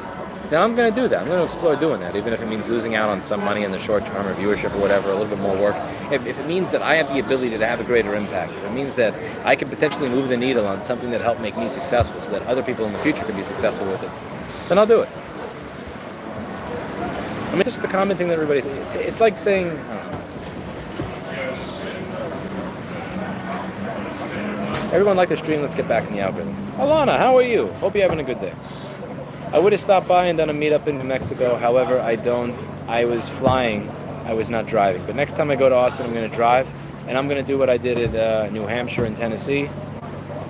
then I'm going to do that. I'm going to explore doing that, even if it means losing out on some money in the short term or viewership or whatever, a little bit more work. If it means that I have the ability to have a greater impact, if it means that I can potentially move the needle on something that helped make me successful so that other people in the future can be successful with it, then I'll do it. I mean, it's just the common thing that everybody says. It's like saying, I don't know. Everyone liked the stream, let's get back in the algorithm. Alana, how are you? Hope you're having a good day. I would have stopped by and done a meetup in New Mexico, however, I was flying, I was not driving. But next time I go to Austin, I'm going to drive, and I'm going to do what I did at New Hampshire and Tennessee,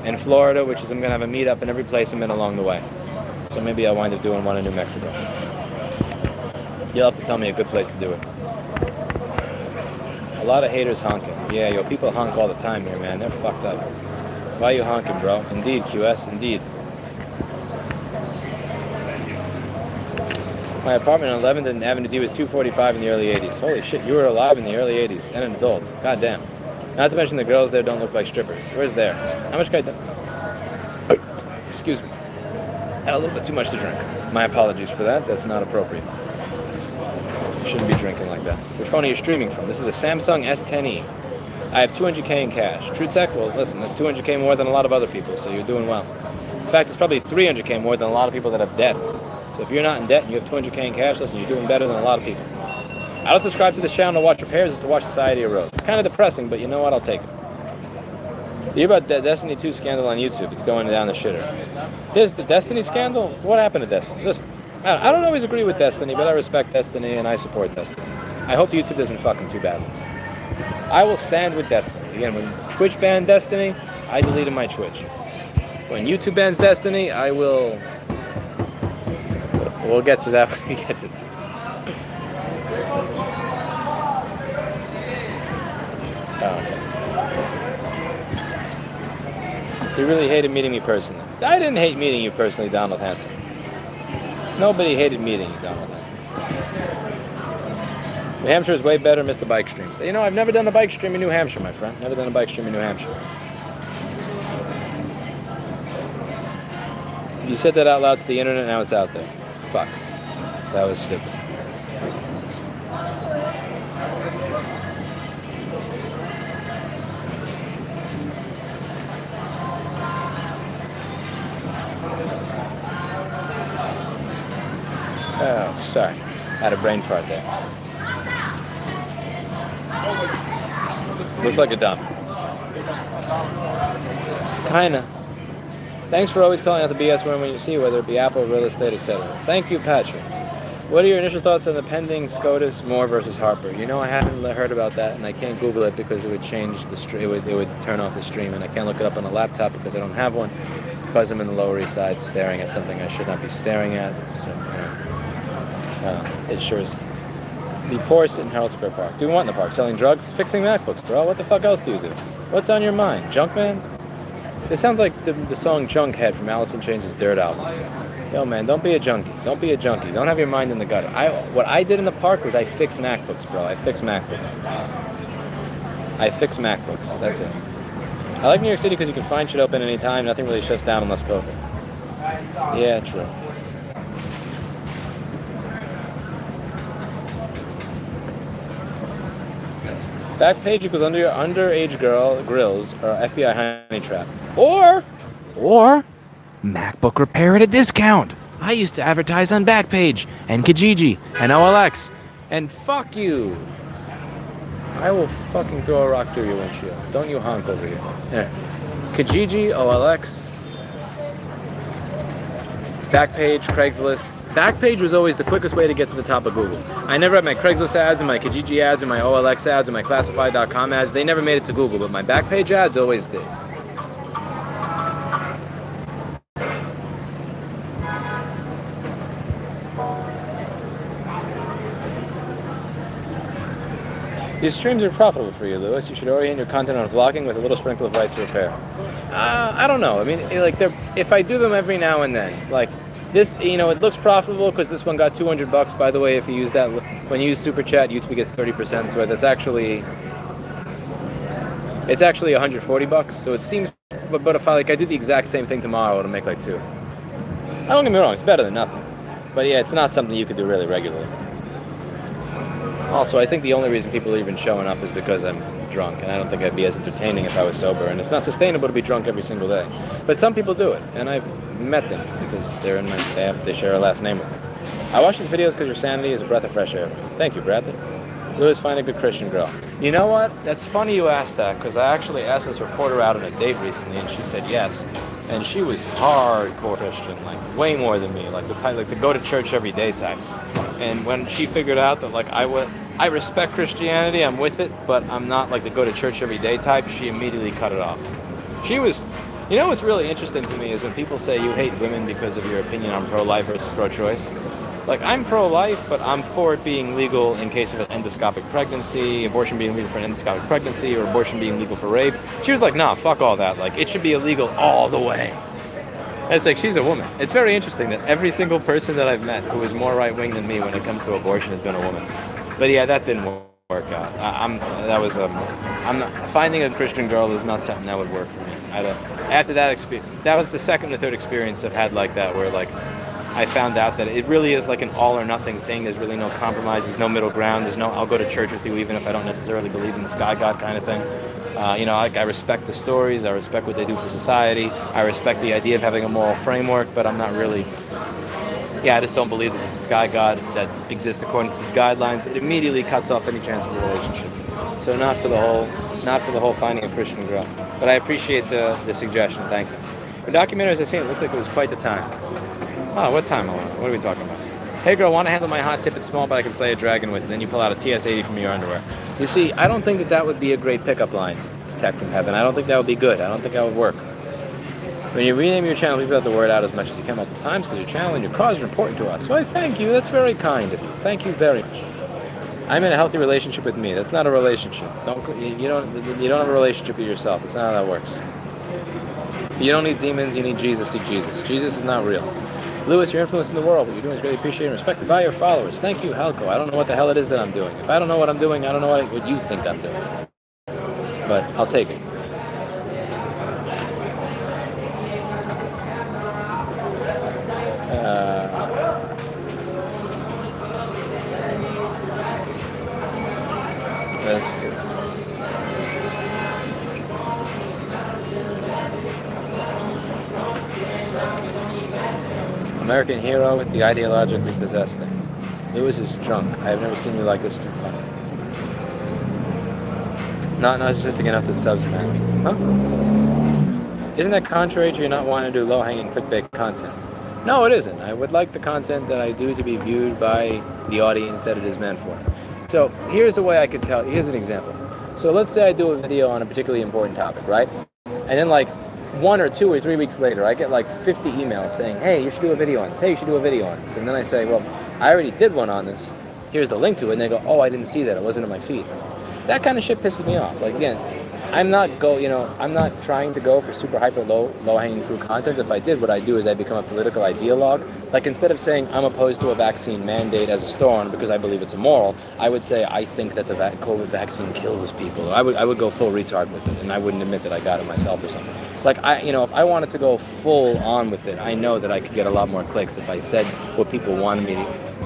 and Florida, which is I'm going to have a meetup in every place I'm in along the way. So maybe I'll wind up doing one in New Mexico. You'll have to tell me a good place to do it. A lot of haters honking. Yeah, yo, people honk all the time here, man. They're fucked up. Why are you honking, bro? Indeed, QS, indeed. My apartment on 11th and Avenue D was $245 in the early 80s. Holy shit, you were alive in the early 80s and an adult. God damn. Not to mention the girls there don't look like strippers. Where's there? How much can I Excuse me. Had a little bit too much to drink. My apologies for that. That's not appropriate. You shouldn't be drinking like that. Which phone are you streaming from? This is a Samsung S10e. I have 200K in cash. True Tech? Well, listen, that's 200K more than a lot of other people, so you're doing well. In fact, it's probably 300K more than a lot of people that have debt. So if you're not in debt and you have 200K in cash, listen, you're doing better than a lot of people. I don't subscribe to this channel to watch repairs, it's to watch society erode. It's kind of depressing, but you know what? I'll take it. You hear about the Destiny 2 scandal on YouTube? It's going down the shitter. There's the Destiny scandal? What happened to Destiny? Listen, I don't always agree with Destiny, but I respect Destiny and I support Destiny. I hope YouTube doesn't fuck him too badly. I will stand with Destiny. Again, when Twitch banned Destiny, I deleted my Twitch. When YouTube bans Destiny, I will... We'll get to that when we get to that. Oh, okay. You really hated meeting me personally. I didn't hate meeting you personally, Donald Hanson. Nobody hated meeting you, Donald Hanson. New Hampshire is way better, missed the bike streams. You know, I've never done a bike stream in New Hampshire, my friend. Never done a bike stream in New Hampshire. You said that out loud to the internet, now it's out there. Fuck. That was stupid. Oh, sorry. I had a brain fart there. Looks like a dump. Kinda. Thanks for always calling out the BS when you see, whether it be Apple, real estate, etc. Thank you, Patrick. What are your initial thoughts on the pending SCOTUS Moore versus Harper? You know, I haven't heard about that, and I can't Google it because it would change the stream. It would turn off the stream, and I can't look it up on a laptop because I don't have one. Because I'm in the Lower East Side, staring at something I should not be staring at. So, it sure is. The poorest in Herald Square Park. Doing what in the park? Selling drugs? Fixing MacBooks, bro. What the fuck else do you do? What's on your mind? Junkman? This sounds like the song Junkhead from Alice in Chains' Dirt album. Yo, man, don't be a junkie. Don't be a junkie. Don't have your mind in the gutter. What I did in the park was I fixed MacBooks, bro. I fixed MacBooks. That's it. I like New York City because you can find shit open anytime. Nothing really shuts down unless COVID. Yeah, true. Backpage equals underage grills or FBI honey trap. Or MacBook repair at a discount. I used to advertise on Backpage and Kijiji and OLX. And fuck you. I will fucking throw a rock through your windshield. Don't you honk over here. Here. Kijiji, OLX, Backpage, Craigslist. Backpage was always the quickest way to get to the top of Google. I never had my Craigslist ads and my Kijiji ads and my OLX ads and my Classified.com ads. They never made it to Google, but my Backpage ads always did. These streams are profitable for you, Lewis. You should orient your content on vlogging with a little sprinkle of right to repair. I don't know. I mean, like, if I do them every now and then, like this, you know, it looks profitable because this one got $200. By the way, if you use that, when you use Super Chat, YouTube gets 30%. So that's actually, it's actually $140. So it seems, but if I do the exact same thing tomorrow, it'll make like $2. Don't get me wrong, it's better than nothing. But yeah, it's not something you could do really regularly. Also, I think the only reason people are even showing up is because I'm drunk, and I don't think I'd be as entertaining if I was sober, and it's not sustainable to be drunk every single day. But some people do it, and I've met them because they're in my staff, they share a last name with me. I watch these videos because your sanity is a breath of fresh air. Thank you, Bradley. Lewis, find a good Christian girl. You know what? That's funny you asked that, because I actually asked this reporter out on a date recently, and she said yes. And she was hardcore Christian, like way more than me, like the type, like the go to church every day type. And when she figured out that like I respect Christianity, I'm with it, but I'm not like the go to church every day type, she immediately cut it off. She was, you know what's really interesting to me is when people say you hate women because of your opinion on pro-life versus pro-choice. Like, I'm pro-life, but I'm for it being legal in case of an endoscopic pregnancy, abortion being legal for an endoscopic pregnancy, or abortion being legal for rape. She was like, nah, fuck all that. Like, it should be illegal all the way. And it's like, she's a woman. It's very interesting that every single person that I've met who is more right-wing than me when it comes to abortion has been a woman. But yeah, that didn't work out. I'm not, finding a Christian girl is not something that would work for me. After that experience, that was the second or third experience I've had like that, where like, I found out that it really is like an all or nothing thing. There's really no compromise. There's no middle ground. There's no, I'll go to church with you even if I don't necessarily believe in the sky god kind of thing. You know, like, I respect the stories. I respect what they do for society. I respect the idea of having a moral framework, but I'm not really, I just don't believe that there's a sky god that exists according to these guidelines. It immediately cuts off any chance of a relationship. So not for the whole finding a Christian girl. But I appreciate the suggestion. Thank you. The documentaries I've seen, it looks like it was quite the time. Oh, what time, Alana? What are we talking about? Hey girl, want to handle my hot tip? It's small, but I can slay a dragon with it. Then you pull out a TS-80 from your underwear. You see, I don't think that would be a great pickup line, tech from heaven. I don't think that would be good. I don't think that would work. When you rename your channel, please let the word out as much as you can multiple times, because your channel and your cause are important to us. So I thank you. That's very kind of you. Thank you very much. I'm in a healthy relationship with me. That's not a relationship. You don't have a relationship with yourself. That's not how that works. You don't need demons. You need Jesus. Seek Jesus. Jesus is not real. Lewis, your influence in the world, what you're doing is greatly appreciated and respected by your followers. Thank you, HAKKO. I don't know what the hell it is that I'm doing. If I don't know what I'm doing, I don't know what you think I'm doing. But I'll take it. That's good. American hero with the ideologically possessed thing. Lewis is drunk. I have never seen you like this too funny. Not narcissistic enough to subs, man. Huh? Isn't that contrary to you not wanting to do low-hanging clickbait content? No, it isn't. I would like the content that I do to be viewed by the audience that it is meant for. So here's a way I could tell. Here's an example. So let's say I do a video on a particularly important topic, right? And then like 1 or 2 or 3 weeks later, I get like 50 emails saying, hey, you should do a video on this. Hey, you should do a video on this. And then I say, well, I already did one on this. Here's the link to it. And they go, oh, I didn't see that. It wasn't in my feed. That kind of shit pisses me off. Like, again, I'm not trying to go for super hyper low-hanging fruit content. If I did, what I do is I become a political ideologue. Like, instead of saying I'm opposed to a vaccine mandate as a store owner because I believe it's immoral, I would say I think that the COVID vaccine kills people. I would go full retard with it, and I wouldn't admit that I got it myself or something. Like, if I wanted to go full on with it, I know that I could get a lot more clicks if I said what people wanted me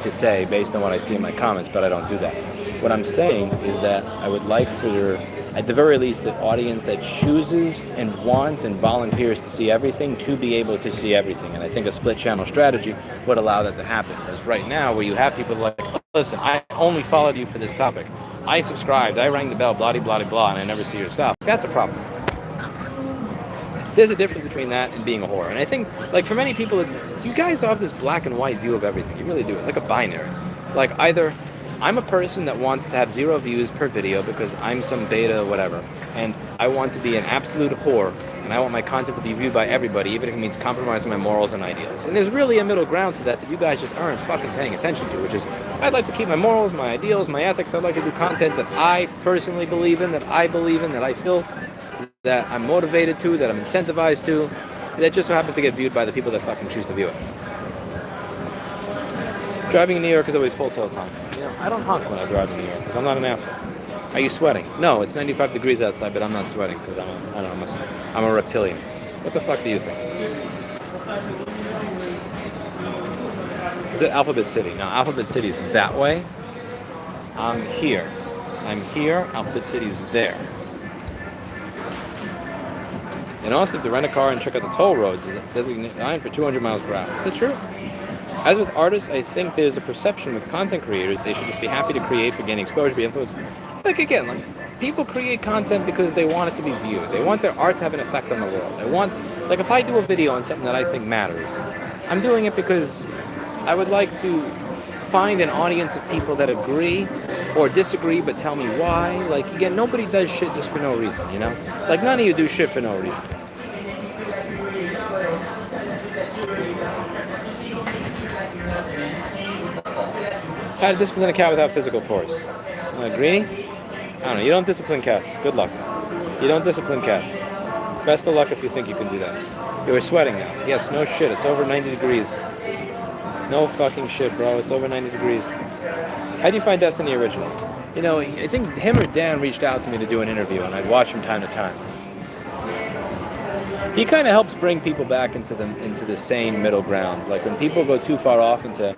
to say based on what I see in my comments, but I don't do that. What I'm saying is that I would like for at the very least, the audience that chooses and wants and volunteers to see everything to be able to see everything. And I think a split channel strategy would allow that to happen. Because right now, where you have people like, oh, listen, I only followed you for this topic. I subscribed, I rang the bell, blah, blah, blah, and I never see your stuff. That's a problem. There's a difference between that and being a whore. And I think, like, for many people, you guys have this black and white view of everything. You really do. It's like a binary. Like, either I'm a person that wants to have 0 views per video because I'm some beta whatever, and I want to be an absolute whore, and I want my content to be viewed by everybody, even if it means compromising my morals and ideals. And there's really a middle ground to that you guys just aren't fucking paying attention to, which is, I'd like to keep my morals, my ideals, my ethics. I'd like to do content that I personally believe in, that I feel that I'm motivated to, that I'm incentivized to, that just so happens to get viewed by the people that fucking choose to view it. Driving in New York is always full tilt honk. I don't honk when I drive in New York because I'm not an asshole. Are you sweating? No, it's 95 degrees outside, but I'm not sweating because I'm a reptilian. What the fuck do you think? Is it Alphabet City? No, Alphabet City's that way. I'm here. Alphabet City's there. In Austin, to rent a car and check out the toll roads is designed for 200 miles per hour. Is that true? As with artists, I think there's a perception with content creators they should just be happy to create for gaining exposure, be influenced. Like, again, people create content because they want it to be viewed. They want their art to have an effect on the world. If I do a video on something that I think matters, I'm doing it because I would like to find an audience of people that agree or disagree but tell me why. Like, again, nobody does shit just for no reason, Like, none of you do shit for no reason. How to discipline a cat without physical force. Greenie? I don't know. You don't discipline cats. Good luck. You don't discipline cats. Best of luck if you think you can do that. You were sweating now. Yes, no shit. It's over 90 degrees. No fucking shit, bro. It's over 90 degrees. How do you find Destiny original? I think him or Dan reached out to me to do an interview, and I'd watch from time to time. He kind of helps bring people back into the same middle ground. Like, when people go too far off into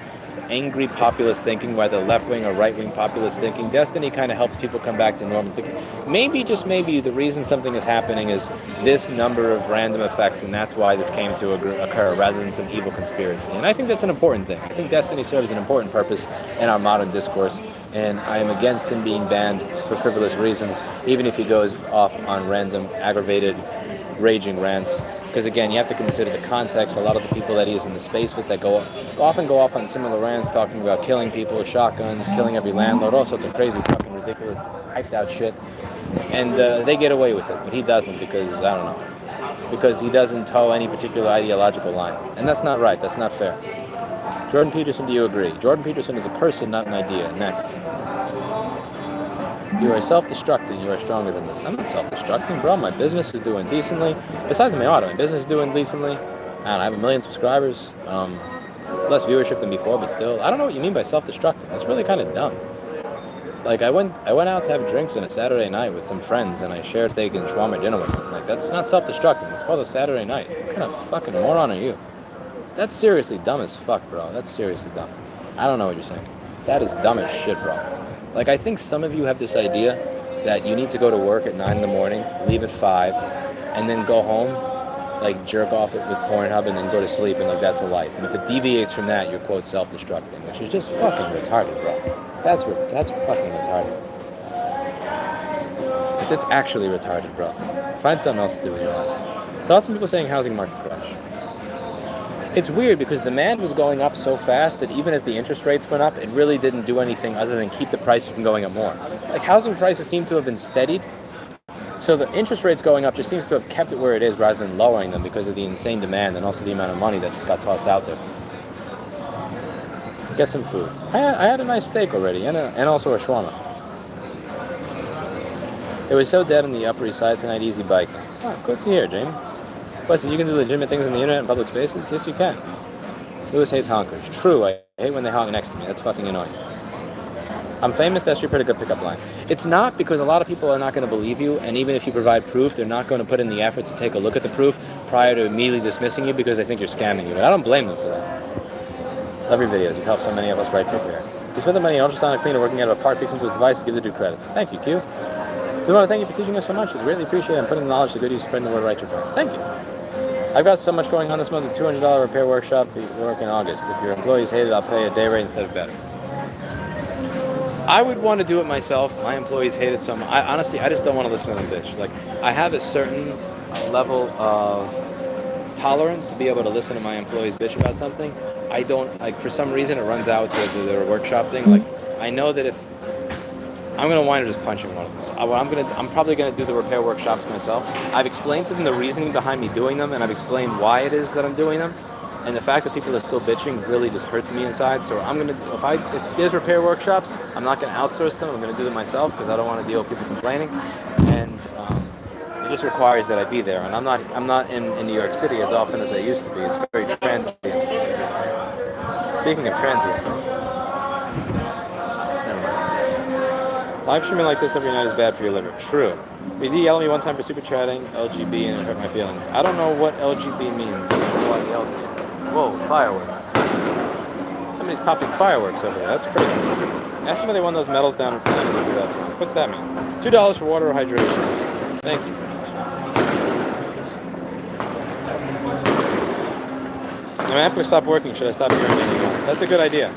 angry populist thinking, whether left-wing or right-wing populist thinking, Destiny kind of helps people come back to normal thinking. Maybe, just maybe, the reason something is happening is this number of random effects, and that's why this came to occur, rather than some evil conspiracy. And I think that's an important thing. I think Destiny serves an important purpose in our modern discourse, and I am against him being banned for frivolous reasons, even if he goes off on random, aggravated, raging rants. Because, again, you have to consider the context. A lot of the people that he is in the space with that often go off on similar rants, talking about killing people with shotguns, killing every landlord, all sorts of crazy, fucking ridiculous, hyped out shit. And they get away with it, but he doesn't because, I don't know, because he doesn't toe any particular ideological line. And that's not right. That's not fair. Jordan Peterson, do you agree? Jordan Peterson is a person, not an idea. Next. You are self-destructing. You are stronger than this. I'm not self-destructing, bro. My business is doing decently. Besides my auto, my business is doing decently. And I have 1 million subscribers. Less viewership than before, but still. I don't know what you mean by self-destructing. That's really kind of dumb. Like, I went out to have drinks on a Saturday night with some friends, and I shared steak and shawarma dinner with them. Like, that's not self-destructing. It's called a Saturday night. What kind of fucking moron are you? That's seriously dumb as fuck, bro. That's seriously dumb. I don't know what you're saying. That is dumb as shit, bro. Like, I think some of you have this idea that you need to go to work at 9 in the morning, leave at 5, and then go home, like, jerk off it with Pornhub, and then go to sleep, and, like, that's a life. And if it deviates from that, you're, quote, self-destructing, which is just fucking retarded, bro. That's fucking retarded. But that's actually retarded, bro. Find something else to do with your life. Thoughts on people saying housing market crash? It's weird because demand was going up so fast that even as the interest rates went up, it really didn't do anything other than keep the price from going up more. Like, housing prices seem to have been steadied, so the interest rates going up just seems to have kept it where it is rather than lowering them because of the insane demand and also the amount of money that just got tossed out there. Get some food. I had a nice steak already and also a shawarma. It was so dead on the Upper East Side tonight, easy biking. Oh, good to hear, Jamie. Plus, you can do legitimate things on the internet and public spaces? Yes, you can. Lewis hates honkers. True, I hate when they honk next to me. That's fucking annoying. I'm famous, that's your pretty good pickup line. It's not, because a lot of people are not going to believe you, and even if you provide proof, they're not going to put in the effort to take a look at the proof prior to immediately dismissing you because they think you're scamming you. And I don't blame them for that. Love your videos. You've helped so many of us write paper. You spent the money on Ultrasonic Cleaner working out of a part fixing to his device to give the dude credits. Thank you, Q. We want to thank you for teaching us so much. It's greatly appreciated and putting the knowledge to good use, spreading the word right to God. Thank you. I've got so much going on this month, a $200 repair workshop work in August. If your employees hate it, I'll pay a day rate instead of better. I would want to do it myself. My employees hate it so much. Honestly, I just don't want to listen to them bitch. Like, I have a certain level of tolerance to be able to listen to my employees bitch about something. I don't, like, for some reason it runs out to their workshop thing. Like, I know that if I'm going to wind up just punching one of them. So I'm probably going to do the repair workshops myself. I've explained to them the reasoning behind me doing them, and I've explained why it is that I'm doing them. And the fact that people are still bitching really just hurts me inside. So I'm gonna, if there's repair workshops, I'm not gonna outsource them. I'm gonna do them myself because I don't want to deal with people complaining. And it just requires that I be there. And I'm not in New York City as often as I used to be. It's very transient. Speaking of transient, never mind. Live streaming like this every night is bad for your liver. True. They did yell at me one time for super chatting LGB and it hurt my feelings. I don't know what LGB means. I don't know why they yelled at me. Whoa, fireworks. Somebody's popping fireworks over there. That's crazy. Ask them if they won those medals down in Flanders if you're that drunk. What's that mean? $2 for water or hydration. Thank you. My app will stop working. Should I stop hearing it anymore? That's a good idea.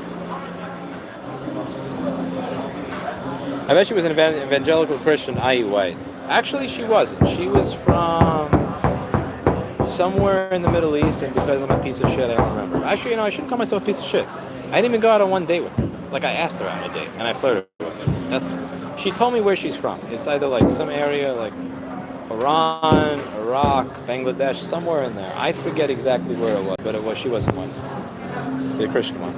I bet she was an evangelical Christian, i.e. white. Actually, she wasn't. She was from somewhere in the Middle East, and because I'm a piece of shit, I don't remember. Actually, I shouldn't call myself a piece of shit. I didn't even go out on one date with her. Like, I asked her out on a date, and I flirted with her. She told me where she's from. It's either, like, some area, like, Iran, Iraq, Bangladesh, somewhere in there. I forget exactly where it was, but she wasn't one. The Christian one.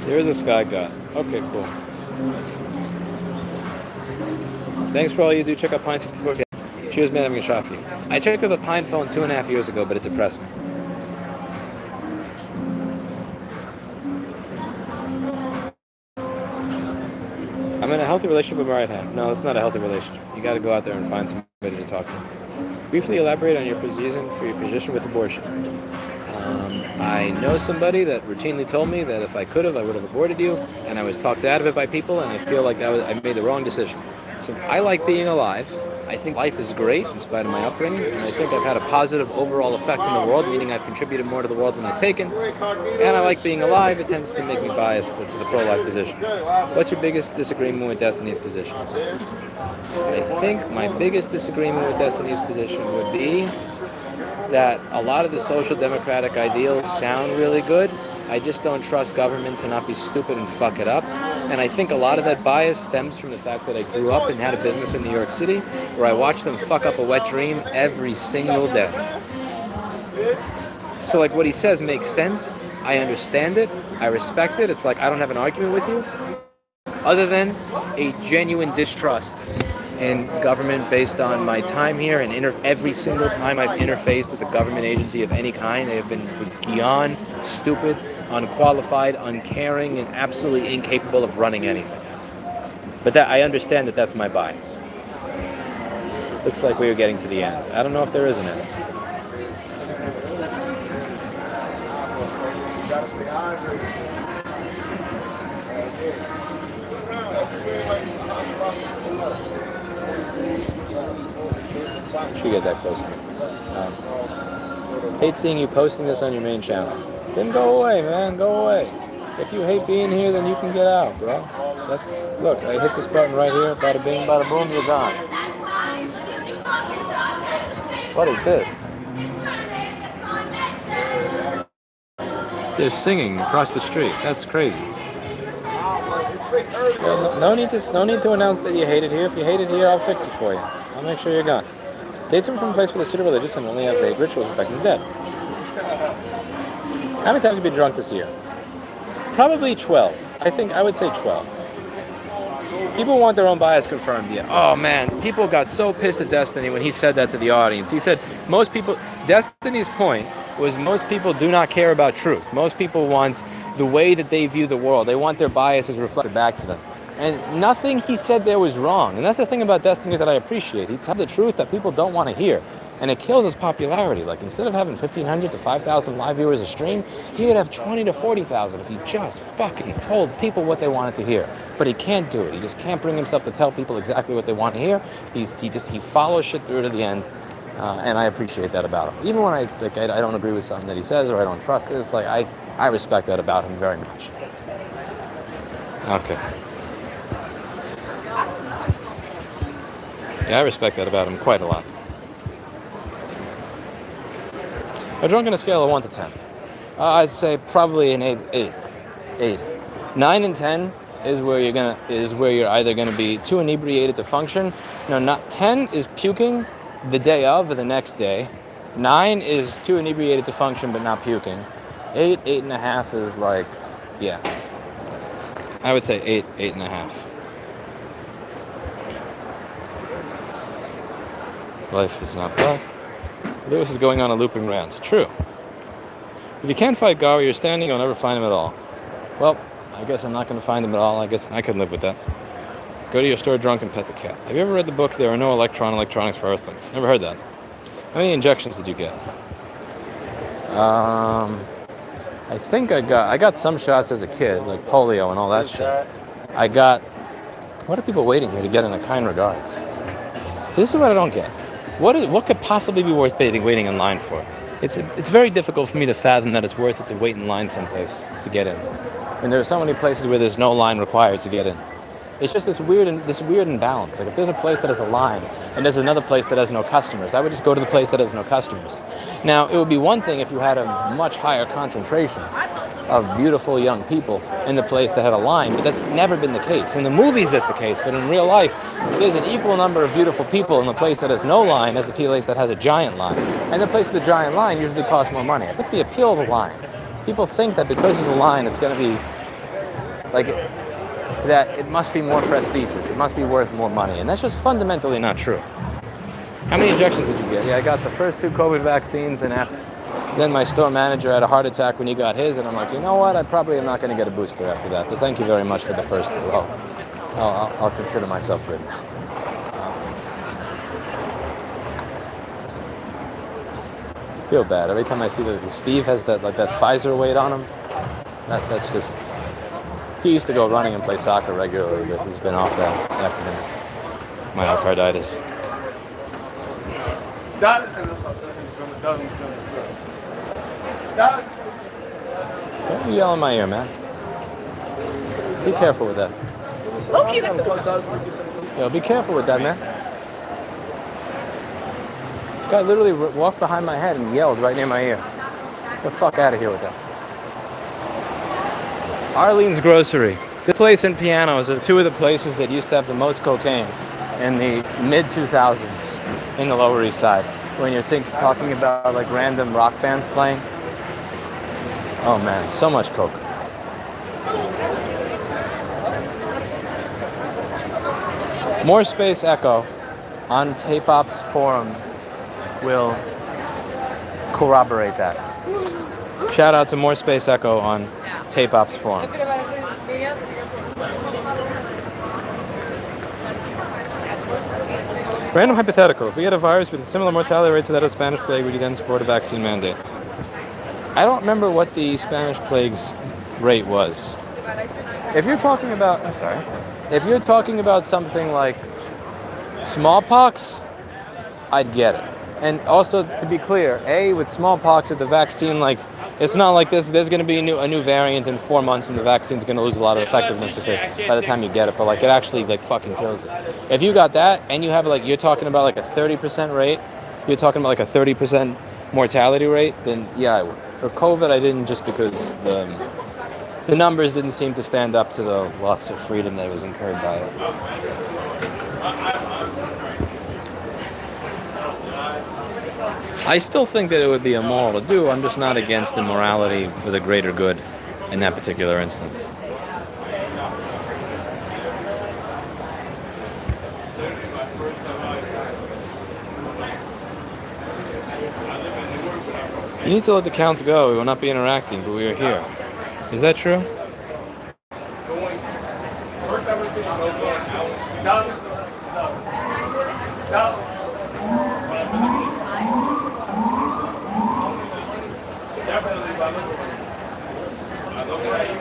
There's a sky god. Okay, cool. Thanks for all you do. Check out Pine 64. Cheers, man. Having a shot for you. I checked out the Pine phone 2.5 years ago, but it depressed me. I'm in a healthy relationship with my right hand. No, it's not a healthy relationship. You got to go out there and find somebody to talk to. Briefly elaborate on your reason for your position with abortion. I know somebody that routinely told me that if I could have, I would have aborted you, and I was talked out of it by people, and I feel like I made the wrong decision. Since I like being alive, I think life is great in spite of my upbringing, and I think I've had a positive overall effect in the world, meaning I've contributed more to the world than I've taken, and I like being alive. It tends to make me biased to the pro-life position. What's your biggest disagreement with Destiny's positions? I think my biggest disagreement with Destiny's position would be that a lot of the social democratic ideals sound really good. I just don't trust government to not be stupid and fuck it up. And I think a lot of that bias stems from the fact that I grew up and had a business in New York City where I watched them fuck up a wet dream every single day. So like what he says makes sense. I understand it. I respect it. It's like I don't have an argument with you other than a genuine distrust in government based on my time here, and every single time I've interfaced with a government agency of any kind, they have been beyond stupid, unqualified, uncaring, and absolutely incapable of running anything. But I understand that that's my bias. Looks like we are getting to the end. I don't know if there is an end. Should get that close to me. Hate seeing you posting this on your main channel. Then go away, man. Go away. If you hate being here, then you can get out, bro. Look, I hit this button right here. Bada bing, bada boom, you're gone. What is this? They're singing across the street. That's crazy. No need to announce that you hate it here. If you hate it here, I'll fix it for you. I'll make sure you're gone. Dates him from a place where they're super religious and only have vague rituals affecting the dead. How many times have you been drunk this year? Probably 12. I would say 12. People want their own bias confirmed. Yeah. Oh man, people got so pissed at Destiny when he said that to the audience. He said Destiny's point was most people do not care about truth. Most people want the way that they view the world. They want their biases reflected back to them. And nothing he said there was wrong. And that's the thing about Destiny that I appreciate. He tells the truth that people don't want to hear. And it kills his popularity. Like, instead of having 1,500 to 5,000 live viewers a stream, he would have 20 to 40,000 if he just fucking told people what they wanted to hear. But he can't do it. He just can't bring himself to tell people exactly what they want to hear. He follows shit through to the end. And I appreciate that about him. Even when I don't agree with something that he says or I don't trust it, it's like I respect that about him very much. Okay. Yeah, I respect that about him quite a lot. I'm drunk on a scale of 1 to 10. I'd say probably an 8. 9 and 10 is where you're either gonna be too inebriated to function. No, not 10 is puking the day of or the next day. 9 is too inebriated to function but not puking. 8.5 is like, yeah. I would say 8.5. Life is not black. Lewis is going on a looping rant. True. If you can't fight God where you're standing, you'll never find him at all. Well, I guess I'm not going to find him at all. I guess I could live with that. Go to your store drunk and pet the cat. Have you ever read the book, There Are No Electronics for Earthlings? Never heard that. How many injections did you get? I think I got some shots as a kid, like polio and all that shit. What are people waiting here to get in a kind regards? This is what I don't get. What could possibly be worth waiting in line for? It's very difficult for me to fathom that it's worth it to wait in line someplace to get in. And there are so many places where there's no line required to get in. It's just this weird imbalance. Like, if there's a place that has a line and there's another place that has no customers, I would just go to the place that has no customers. Now, it would be one thing if you had a much higher concentration of beautiful young people in the place that had a line, but that's never been the case. In the movies, that's the case, but in real life, there's an equal number of beautiful people in the place that has no line as the place that has a giant line. And the place with the giant line usually costs more money. That's the appeal of the line. People think that because there's a line, it's going to be like that it must be more prestigious, it must be worth more money, and that's just fundamentally not true. How many injections did you get? Yeah, I got the first 2 COVID vaccines, and then my store manager had a heart attack when he got his, and I'm like, you know what, I probably am not going to get a booster after that, but thank you very much for the first 2. I'll consider myself good. I feel bad. Every time I see that Steve has that Pfizer weight on him, that's just... He used to go running and play soccer regularly, but he's been off that after the myocarditis. Don't yell in my ear, man. Be careful with that. Yo, be careful with that, man. Guy literally walked behind my head and yelled right near my ear. Get the fuck out of here with that. Arlene's Grocery. This place and Pianos are 2 of the places that used to have the most cocaine in the mid-2000s in the Lower East Side. When you're talking about like random rock bands playing. Oh man, so much coke. More Space Echo on Tape-Op's forum will corroborate that. Shout out to More Space Echo on Tape-Op's forum. Random hypothetical. If we had a virus with a similar mortality rate to that of Spanish plague, would you then support a vaccine mandate? I don't remember what the Spanish plague's rate was. If you're talking about, if you're talking about something like smallpox, I'd get it. And also, to be clear, with smallpox, at the vaccine, like, it's not like there's going to be a new variant in 4 months and the vaccine's going to lose a lot of effectiveness with it by the time you get it, but like it actually like fucking kills it. If you got that and you have like, you're talking about like a 30% rate, you're talking about like a 30% mortality rate, then yeah, I would. For COVID, I didn't, just because the numbers didn't seem to stand up to the loss of freedom that was incurred by it. I still think that it would be immoral to do. I'm just not against immorality for the greater good in that particular instance. You need to let the counts go. We will not be interacting, but we are here. Is that true?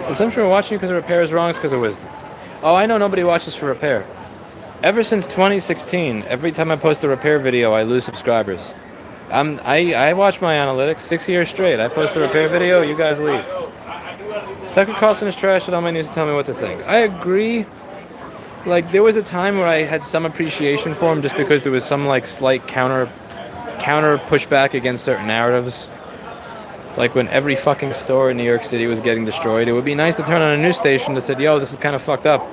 The assumption we're watching you because of repair is wrong is because of wisdom. Oh, I know nobody watches for repair. Ever since 2016, every time I post a repair video, I lose subscribers. I watch my analytics 6 years straight. I post a repair video, you guys leave. Tucker Carlson is trash, and all my news to tell me what to think. I agree. Like, there was a time where I had some appreciation for him just because there was some, like, slight counter pushback against certain narratives. Like, when every fucking store in New York City was getting destroyed, it would be nice to turn on a news station that said, yo, this is kind of fucked up.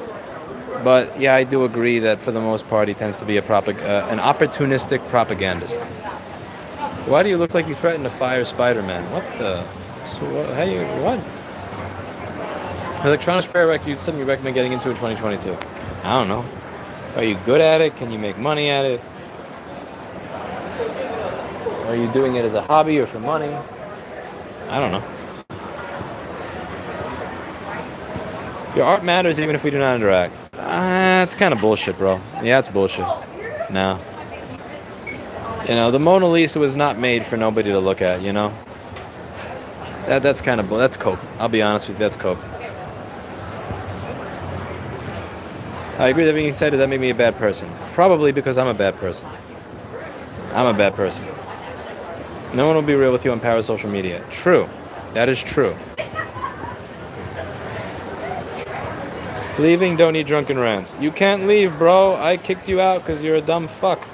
But, yeah, I do agree that for the most part, he tends to be an opportunistic propagandist. Why do you look like you threatened to fire Spider-Man? What the... What? Electronic repair record, something you recommend getting into in 2022? I don't know. Are you good at it? Can you make money at it? Are you doing it as a hobby or for money? I don't know. Your art matters even if we do not interact. It's kind of bullshit, bro. Yeah, it's bullshit. No. You know, the Mona Lisa was not made for nobody to look at, you know? That's kind of... That's cope. I'll be honest with you, that's cope. I agree that being excited, that made me a bad person. Probably because I'm a bad person. I'm a bad person. No one will be real with you on power social media. True. That is true. Leaving, don't need drunken rants. You can't leave, bro. I kicked you out because you're a dumb fuck.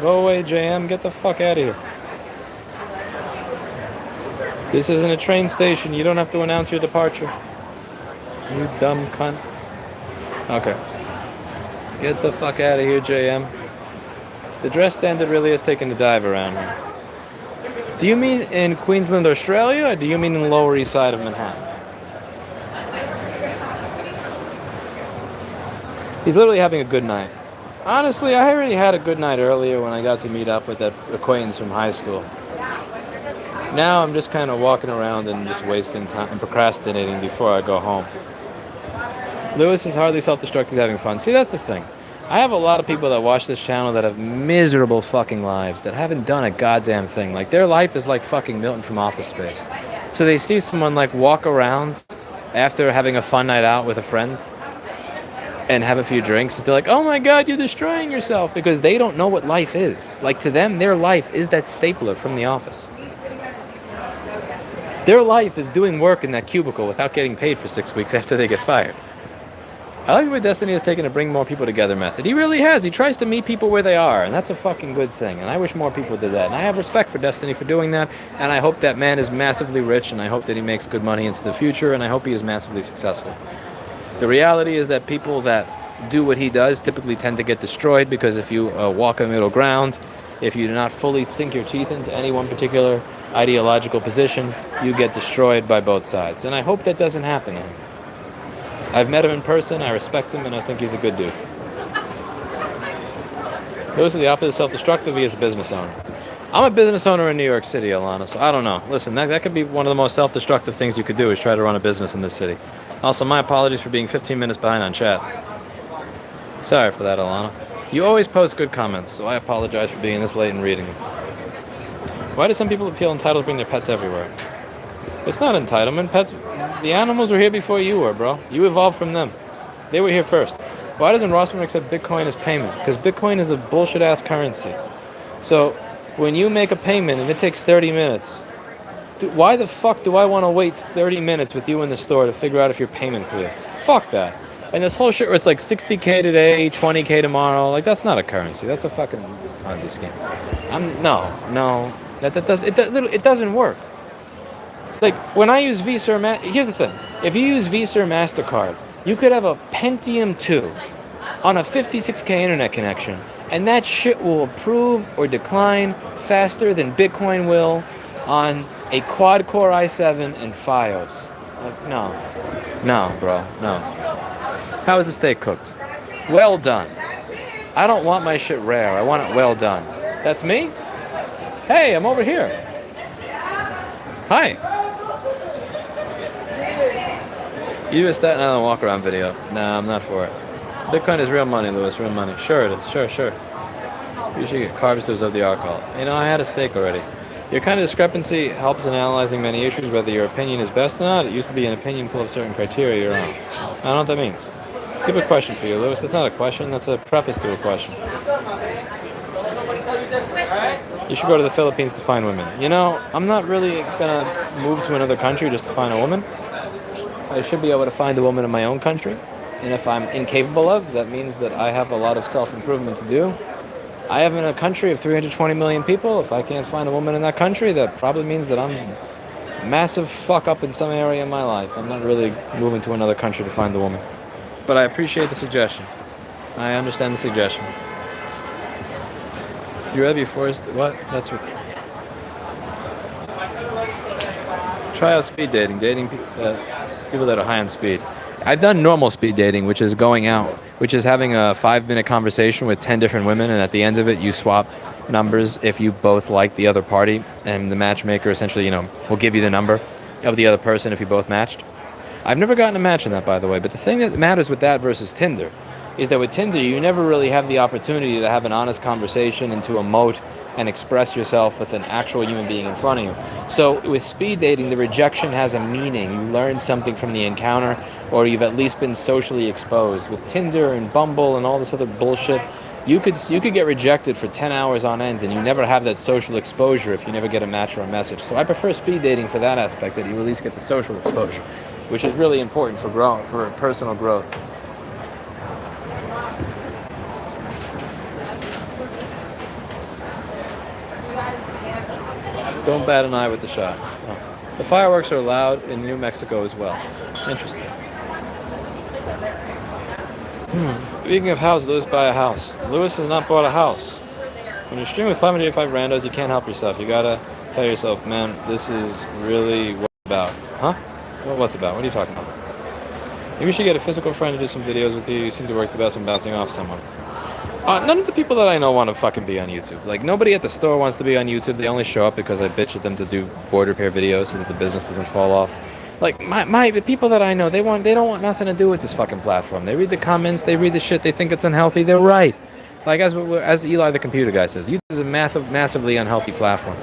Go away, JM. Get the fuck out of here. This isn't a train station. You don't have to announce your departure. You dumb cunt. Okay. Get the fuck out of here, JM. The dress standard really has taken a dive around here. Do you mean in Queensland, Australia, or do you mean in the Lower East Side of Manhattan? He's literally having a good night. Honestly, I already had a good night earlier when I got to meet up with that acquaintance from high school. Now I'm just kind of walking around and just wasting time and procrastinating before I go home. Lewis is hardly self-destructive, having fun. See, that's the thing. I have a lot of people that watch this channel that have miserable fucking lives, that haven't done a goddamn thing. Like, their life is like fucking Milton from Office Space. So they see someone, like, walk around after having a fun night out with a friend and have a few drinks. They're like, oh my God, you're destroying yourself. Because they don't know what life is. Like, to them, their life is that stapler from The Office. Their life is doing work in that cubicle without getting paid for 6 weeks after they get fired. I like the way Destiny has taken to bring more people together method. He really has. He tries to meet people where they are, and that's a fucking good thing. And I wish more people did that. And I have respect for Destiny for doing that, and I hope that man is massively rich, and I hope that he makes good money into the future, and I hope he is massively successful. The reality is that people that do what he does typically tend to get destroyed, because if you walk a middle ground, if you do not fully sink your teeth into any one particular ideological position, you get destroyed by both sides. And I hope that doesn't happen to him. I've met him in person, I respect him, and I think he's a good dude. Those are the opposite of self-destructive. He is a business owner. I'm a business owner in New York City, Alana, so I don't know. Listen, that could be one of the most self-destructive things you could do, is try to run a business in this city. Also, my apologies for being 15 minutes behind on chat. Sorry for that, Alana. You always post good comments, so I apologize for being this late and reading them. Why do some people feel entitled to bring their pets everywhere? It's not entitlement. Pets, the animals were here before you were, bro. You evolved from them. They were here first. Why doesn't Rossman accept Bitcoin as payment? Because Bitcoin is a bullshit-ass currency. So, when you make a payment and it takes 30 minutes, why the fuck do I want to wait 30 minutes with you in the store to figure out if your payment clear? Fuck that. And this whole shit where it's like 60K today, 20K tomorrow, like, that's not a currency. That's a fucking Ponzi scheme. No. It doesn't work. Like, when I use Visa or here's the thing. If you use Visa or MasterCard, you could have a Pentium 2 on a 56K internet connection, and that shit will approve or decline faster than Bitcoin will on a quad-core i7 and FiOS. Like, no, bro, no. How is the steak cooked? Well done. I don't want my shit rare. I want it well done. That's me? Hey, I'm over here. Hi. You a Staten Island walk-around video. Nah, I'm not for it. Bitcoin is real money, Lewis, real money. Sure it is, sure. You should get carbs to absorb the alcohol. You know, I had a steak already. Your kind of discrepancy helps in analyzing many issues, whether your opinion is best or not. It used to be an opinion full of certain criteria you're on. I don't know what that means. Stupid question for you, Lewis. That's not a question, that's a preface to a question. You should go to the Philippines to find women. You know, I'm not really gonna move to another country just to find a woman. I should be able to find a woman in my own country. And if I'm incapable of, that means that I have a lot of self-improvement to do. I have in a country of 320 million people. If I can't find a woman in that country, that probably means that I'm a massive fuck up in some area in my life. I'm not really moving to another country to find a woman. But I appreciate the suggestion. I understand the suggestion. You'd rather be forced? What? That's what. Try out speed dating. Dating people that are high on speed. I've done normal speed dating, which is going out, which is having a 5-minute conversation with 10 different women, and at the end of it, you swap numbers if you both like the other party, and the matchmaker essentially, will give you the number of the other person if you both matched. I've never gotten a match in that, by the way, but the thing that matters with that versus Tinder is that with Tinder, you never really have the opportunity to have an honest conversation and to emote and express yourself with an actual human being in front of you. So with speed dating, the rejection has a meaning. You learn something from the encounter, or you've at least been socially exposed. With Tinder and Bumble and all this other bullshit, you could get rejected for 10 hours on end, and you never have that social exposure if you never get a match or a message. So I prefer speed dating for that aspect, that you at least get the social exposure, which is really important for personal growth. Don't bat an eye with the shots. Oh. The fireworks are allowed in New Mexico as well. Interesting. Speaking of house, Lewis buy a house. Lewis has not bought a house. When you're streaming with 585 randos, you can't help yourself. You gotta tell yourself, man, this is really what it's about. Huh? What's about? What are you talking about? Maybe you should get a physical friend to do some videos with you. You seem to work the best when bouncing off someone. None of the people that I know want to fucking be on YouTube. Like, nobody at the store wants to be on YouTube. They only show up because I bitch at them to do board repair videos so that the business doesn't fall off. Like, the people that I know, they don't want nothing to do with this fucking platform. They read the comments, they read the shit, they think it's unhealthy. They're right. Like, as Eli the computer guy says, YouTube is a massively unhealthy platform.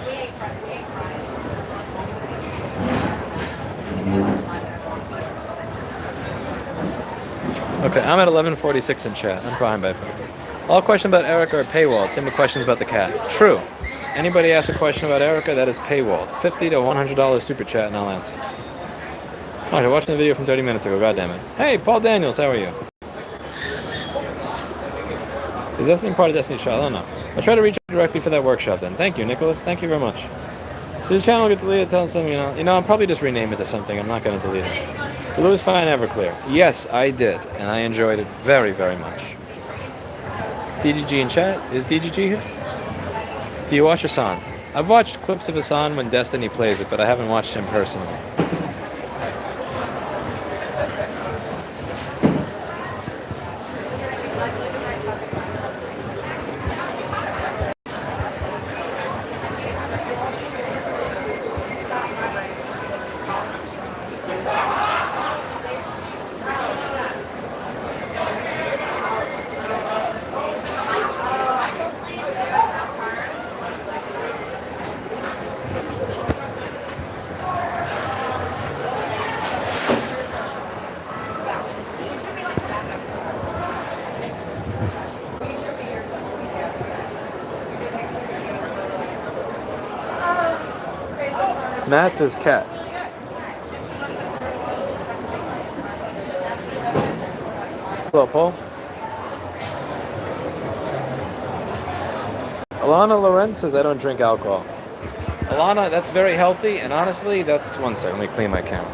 Okay, I'm at 11:46 in chat. I'm behind by a All questions about Erica are paywalled. Same with questions about the cat. True. Anybody asks a question about Erica, that is paywalled. $50 to $100 super chat and I'll answer. Alright, you're watching the video from 30 minutes ago. God damn it. Hey, Paul Daniels, how are you? Is Destiny part of Destiny's Child? I don't know. I'll try to reach out directly for that workshop then. Thank you, Nicholas. Thank you very much. So this channel will get deleted. Tell them, I'll probably just rename it to something. I'm not going to delete it. Lewis Fine Everclear. Yes, I did. And I enjoyed it very, very much. DGG in chat? Is DGG here? Do you watch Hassan? I've watched clips of Hassan when Destiny plays it, but I haven't watched him personally. Matt says cat. Hello, Paul. Alana Lorenz says I don't drink alcohol. Alana, that's very healthy, and honestly, that's... One second, let me clean my camera.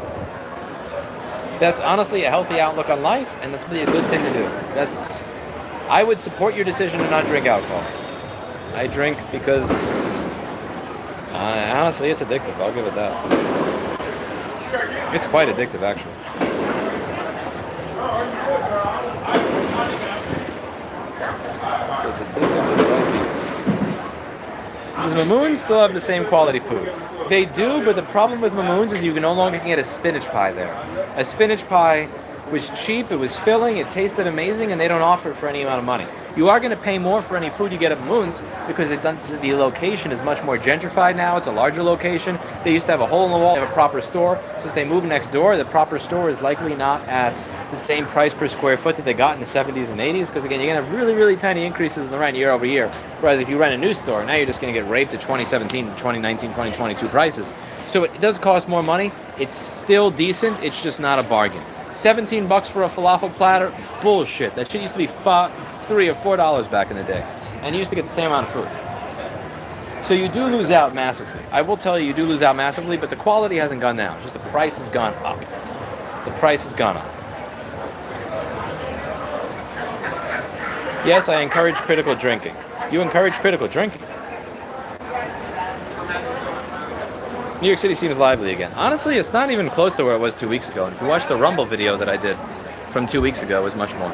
That's honestly a healthy outlook on life, and that's really a good thing to do. I would support your decision to not drink alcohol. I drink because, honestly, it's addictive. I'll give it that. It's quite addictive, actually. It's addictive to the right people. Does Mamoons still have the same quality food? They do, but the problem with Mamoons is you can no longer get a spinach pie there. A spinach pie was cheap, it was filling, it tasted amazing, and they don't offer it for any amount of money. You are going to pay more for any food you get at Mamoons because the location is much more gentrified now. It's a larger location. They used to have a hole in the wall, they have a proper store. Since they moved next door, the proper store is likely not at the same price per square foot that they got in the 70s and 80s, because again, you're going to have really, really tiny increases in the rent year over year. Whereas if you rent a new store, now you're just going to get raped at 2017, 2019, 2022 prices. So it does cost more money. It's still decent. It's just not a bargain. $17 for a falafel platter? Bullshit. That shit used to be $3 or $4 back in the day. And you used to get the same amount of food. So you do lose out massively. I will tell you do lose out massively, but the quality hasn't gone down. Just the price has gone up. The price has gone up. Yes, I encourage critical drinking. You encourage critical drinking. New York City seems lively again. Honestly, it's not even close to where it was 2 weeks ago. And if you watch the Rumble video that I did from 2 weeks ago, it was much more.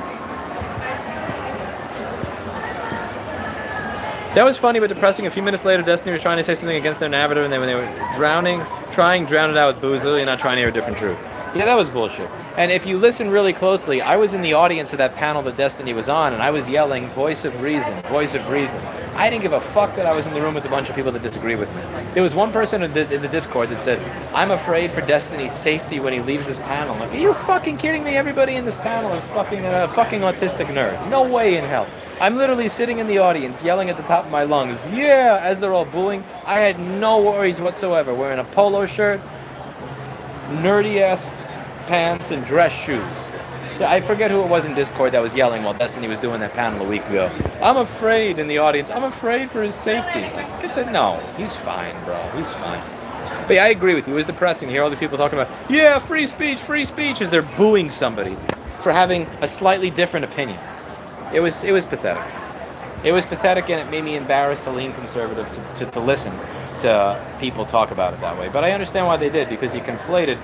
That was funny but depressing. A few minutes later, Destiny were trying to say something against their narrative, and when they were drown it out with booze, literally not trying to hear a different truth. Yeah, that was bullshit. And if you listen really closely, I was in the audience of that panel that Destiny was on, and I was yelling, voice of reason, voice of reason. I didn't give a fuck that I was in the room with a bunch of people that disagree with me. There was one person in the Discord that said, I'm afraid for Destiny's safety when he leaves this panel. I'm like, are you fucking kidding me? Everybody in this panel is fucking autistic nerd. No way in hell. I'm literally sitting in the audience yelling at the top of my lungs, yeah, as they're all booing. I had no worries whatsoever. Wearing a polo shirt, nerdy-ass pants, and dress shoes. Yeah, I forget who it was in Discord that was yelling while Destiny was doing that panel a week ago. I'm afraid in the audience. I'm afraid for his safety. Like, get that? No, he's fine, bro. He's fine. But yeah, I agree with you. It was depressing to hear all these people talking about, yeah, free speech, as they're booing somebody for having a slightly different opinion. It was pathetic. It was pathetic, and it made me embarrassed to lean conservative to listen to people talk about it that way. But I understand why they did, because you conflated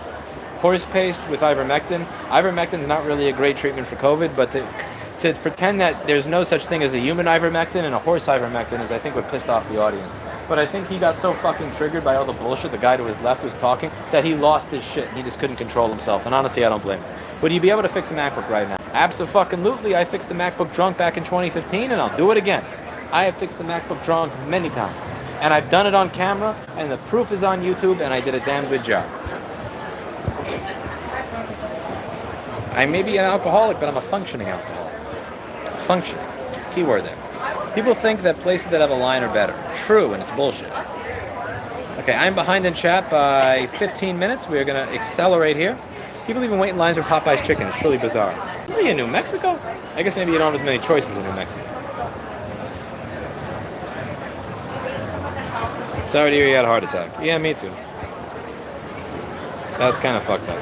horse paste with ivermectin. Ivermectin's not really a great treatment for COVID, but to pretend that there's no such thing as a human ivermectin and a horse ivermectin is, I think, what pissed off the audience. But I think he got so fucking triggered by all the bullshit the guy to his left was talking that he lost his shit and he just couldn't control himself. And honestly, I don't blame him. Would you be able to fix a MacBook right now? Abso-fucking-lutely. I fixed the MacBook drunk back in 2015, and I'll do it again. I have fixed the MacBook drunk many times. And I've done it on camera, and the proof is on YouTube, and I did a damn good job. I may be an alcoholic, but I'm a functioning alcoholic. Functioning. Keyword there. People think that places that have a line are better. True, and it's bullshit. Okay, I'm behind in chat by 15 minutes. We are going to accelerate here. People even wait in lines for Popeye's chicken. It's truly bizarre. Are you in New Mexico? I guess maybe you don't have as many choices in New Mexico. Sorry to hear you had a heart attack. Yeah, me too. That's kind of fucked up.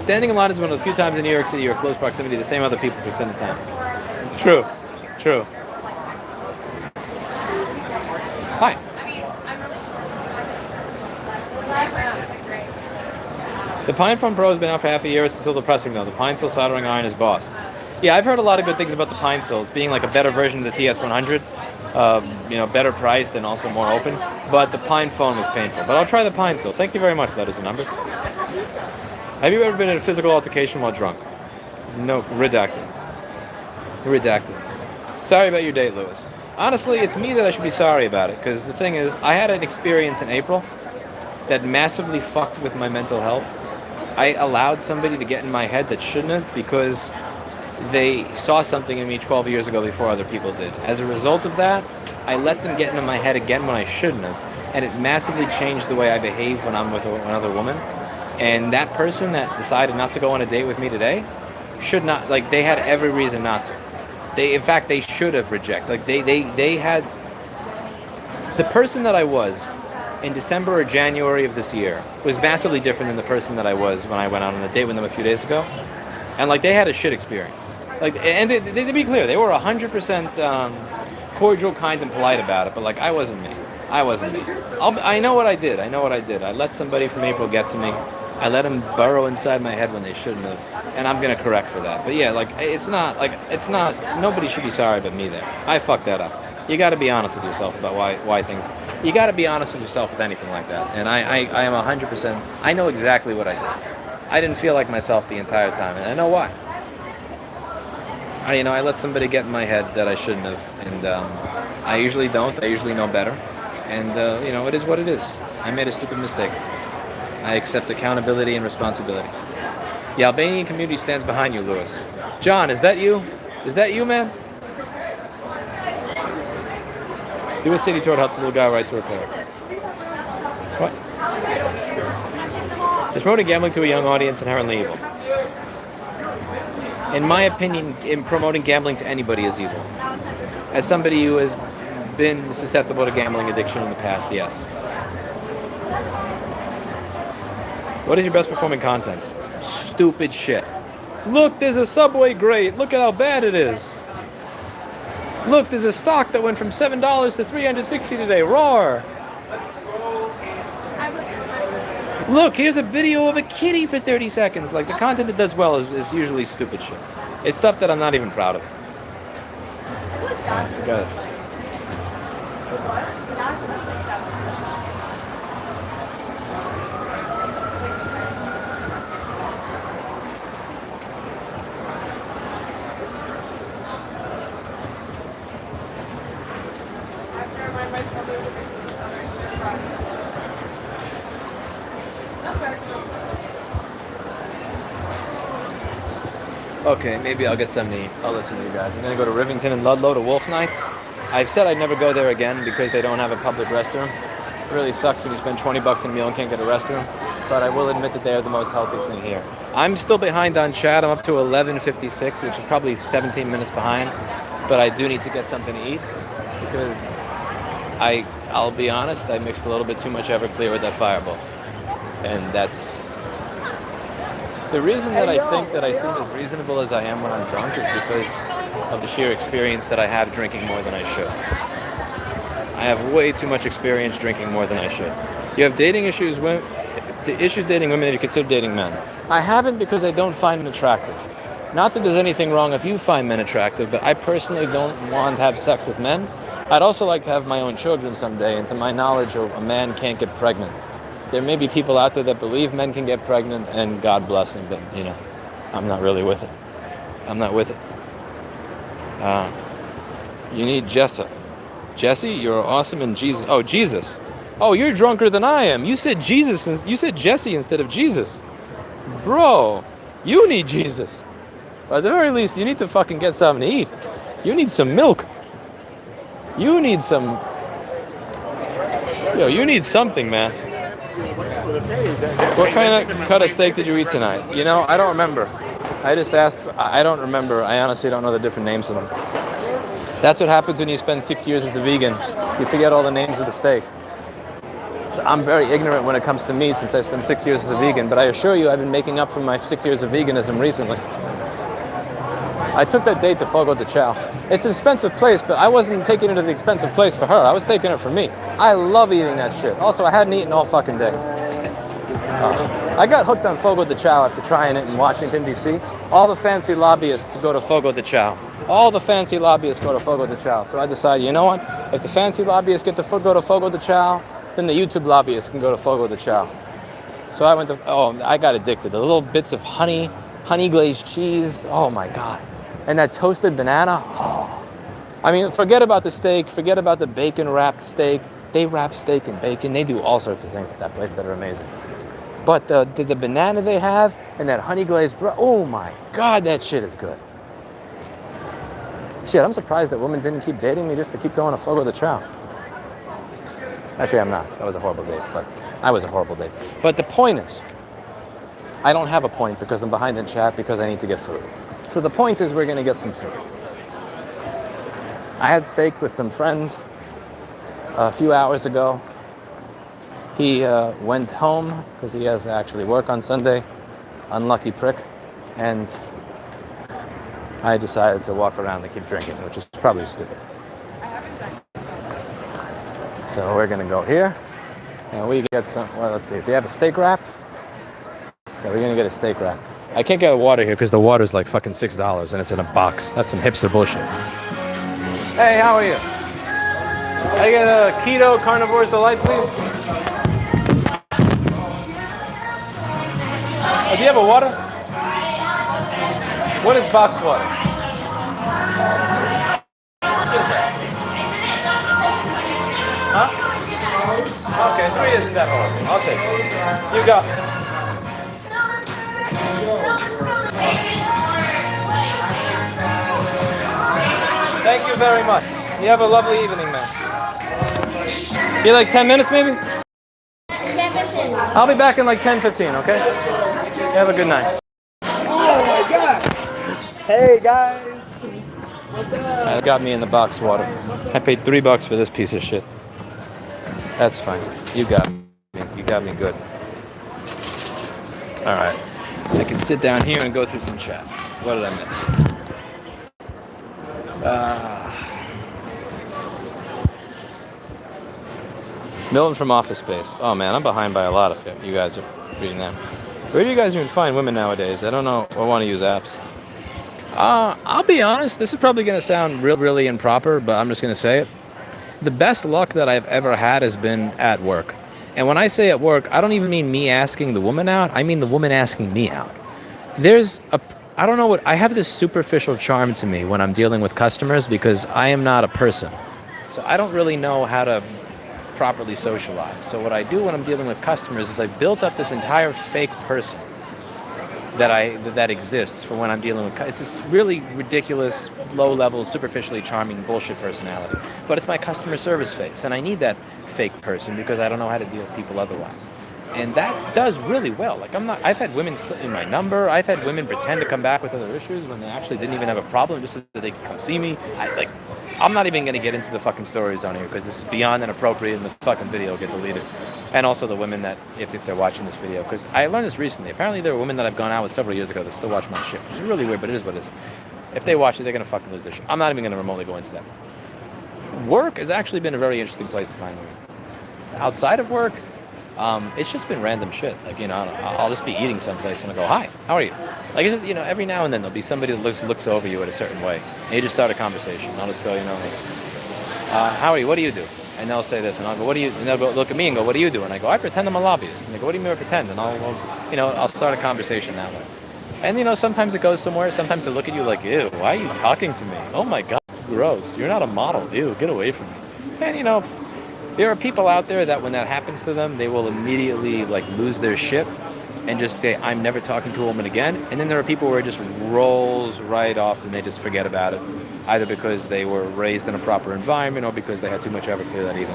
Standing in line is one of the few times in New York City you're in close proximity to the same other people for extended time. True. True. Hi. The Pine Phone Pro has been out for half a year. It's still depressing though. The Pine Sol soldering iron is boss. Yeah, I've heard a lot of good things about the Pine Sols, being like a better version of the TS100. Better priced and also more open. But the Pine Phone was painful. But I'll try the Pine Sol. Thank you very much, letters and numbers. Have you ever been in a physical altercation while drunk? No, redacted. Redacted. Sorry about your date, Lewis. Honestly, it's me that I should be sorry about it, because the thing is, I had an experience in April that massively fucked with my mental health. I allowed somebody to get in my head that shouldn't have, because they saw something in me 12 years ago before other people did. As a result of that, I let them get into my head again when I shouldn't have, and it massively changed the way I behave when I'm with another woman. And that person that decided not to go on a date with me today should not, like, they had every reason not to. In fact, they should have rejected. Like, they had, the person that I was in December or January of this year was massively different than the person that I was when I went out on a date with them a few days ago. And like they had a shit experience. Like, and to be clear, they were 100% cordial, kind, and polite about it. But like, I wasn't me. I wasn't me. I know what I did. I know what I did. I let somebody from April get to me. I let them burrow inside my head when they shouldn't have, and I'm gonna correct for that. But yeah, like it's not. Nobody should be sorry but me there. I fucked that up. You got to be honest with yourself about why things. You got to be honest with yourself with anything like that. And I am 100%. I know exactly what I did. I didn't feel like myself the entire time, and I know why. I let somebody get in my head that I shouldn't have, and I usually don't. I usually know better, and it is what it is. I made a stupid mistake. I accept accountability and responsibility. The Albanian community stands behind you, Lewis. John, is that you? Is that you, man? Do a city tour to help the little guy right to repair. What? Is promoting gambling to a young audience inherently evil? In my opinion, in promoting gambling to anybody is evil. As somebody who has been susceptible to gambling addiction in the past, yes. What is your best performing content? Stupid shit. Look, there's a Subway grate. Look at how bad it is. Look, there's a stock that went from $7 to $360 today. Roar. Look, here's a video of a kitty for 30 seconds. Like, the content that does well is usually stupid shit. It's stuff that I'm not even proud of. Got it. Okay, maybe I'll get something to eat. I'll listen to you guys. I'm going to go to Rivington and Ludlow to Wolf Nights. I've said I'd never go there again because they don't have a public restroom. It really sucks when you spend $20 a meal and can't get a restroom. But I will admit that they are the most healthy thing here. I'm still behind on chat. I'm up to 11:56, which is probably 17 minutes behind. But I do need to get something to eat because I'll be honest, I mixed a little bit too much Everclear with that Fireball. And that's... The reason that I think that I seem as reasonable as I am when I'm drunk is because of the sheer experience that I have drinking more than I should. I have way too much experience drinking more than I should. You have dating issues dating women, and you consider dating men. I haven't because I don't find them attractive. Not that there's anything wrong if you find men attractive, but I personally don't want to have sex with men. I'd also like to have my own children someday, and to my knowledge, a man can't get pregnant. There may be people out there that believe men can get pregnant, and God bless them, but, I'm not really with it. I'm not with it. You need Jessa. Jesse, you're awesome in Jesus. Oh, Jesus. Oh, you're drunker than I am. You said Jesus. You said Jesse instead of Jesus. Bro, you need Jesus. Or at the very least, you need to fucking get something to eat. You need some milk. You need some... you need something, man. What kind of cut of steak did you eat tonight? I don't remember. I just asked. I don't remember. I honestly don't know the different names of them. That's what happens when you spend 6 years as a vegan. You forget all the names of the steak. So I'm very ignorant when it comes to meat since I spent 6 years as a vegan, but I assure you I've been making up for my 6 years of veganism recently. I took that date to Fogo de Chao. It's an expensive place, but I wasn't taking it to the expensive place for her. I was taking it for me. I love eating that shit. Also, I hadn't eaten all fucking day. I got hooked on Fogo de Chao after trying it in Washington, D.C. All the fancy lobbyists go to Fogo de Chao. All the fancy lobbyists go to Fogo de Chao. So I decided, you know what? If the fancy lobbyists get to go to Fogo de Chao, then the YouTube lobbyists can go to Fogo de Chao. So I went to, I got addicted. The little bits of honey glazed cheese, oh my God. And that toasted banana, I mean, forget about the steak, forget about the bacon wrapped steak. They wrap steak in bacon. They do all sorts of things at that place that are amazing. But the banana they have and that honey glazed bread, oh my God, that shit is good. Shit, I'm surprised that women didn't keep dating me just to keep going to Fogo de Chao. Actually, I'm not. That was a horrible date, but I was a horrible date. But the point is, I don't have a point because I'm behind in chat because I need to get food. So the point is we're going to get some food. I had steak with some friends a few hours ago. He went home because he has to actually work on Sunday. Unlucky prick. And I decided to walk around and keep drinking, which is probably stupid. So we're gonna go here, and we get some, well, let's see, do you have a steak wrap? Yeah, we're gonna get a steak wrap. I can't get water here because the water's like fucking $6 and it's in a box. That's some hipster bullshit. Hey, how are you? I get a keto carnivore's delight, please. Do you have a water? What is box water? Huh? Okay, 3 isn't that horrible. I'll take it. You got it. Thank you very much. You have a lovely evening, man. You like 10 minutes maybe? 17. I'll be back in like 10-15, okay? Have a good night. Oh my god! Hey guys! What's up? That got me in the box water. I paid $3 for this piece of shit. That's fine. You got me. You got me good. All right. I can sit down here and go through some chat. What did I miss? Milton from Office Space. Oh man, I'm behind by a lot of it. You guys are reading that. Where do you guys even find women nowadays? I don't know. I want to use apps. I'll be honest. This is probably going to sound really improper, but I'm just going to say it. The best luck that I've ever had has been at work. And when I say at work, I don't even mean me asking the woman out. I mean the woman asking me out. I don't know what, I have this superficial charm to me when I'm dealing with customers because I am not a person. So I don't really know how to properly socialize. So what I do when I'm dealing with customers is I've built up this entire fake person that exists for when I'm dealing with it's this really ridiculous, low-level, superficially charming bullshit personality. But it's my customer service face, and I need that fake person because I don't know how to deal with people otherwise. And that does really well. Like I've had women slip in my number. I've had women pretend to come back with other issues when they actually didn't even have a problem, just so that they could come see me. I'm not even going to get into the fucking stories on here because it's beyond inappropriate and the fucking video will get deleted. And also the women that, if they're watching this video, because I learned this recently. Apparently there are women that I've gone out with several years ago that still watch my shit, which is really weird, but it is what it is. If they watch it, they're going to fucking lose their shit. I'm not even going to remotely go into that. Work has actually been a very interesting place to find women. Outside of work, it's just been random shit. Like, I'll just be eating someplace and I'll go, hi, how are you? Like, it's just, every now and then there'll be somebody that looks over you in a certain way. And you just start a conversation. I'll just go, how are you? What do you do? And they'll say this, and I'll go, what do you? And they'll go look at me and go, what do you do? And I go, I pretend I'm a lobbyist. And they go, what do you mean I pretend? And I'll start a conversation that way. And sometimes it goes somewhere. Sometimes they look at you like, ew, why are you talking to me? Oh my God, it's gross. You're not a model. Ew, get away from me. And there are people out there that when that happens to them, they will immediately lose their shit and just say, I'm never talking to a woman again. And then there are people where it just rolls right off and they just forget about it, either because they were raised in a proper environment or because they had too much effort to do that either.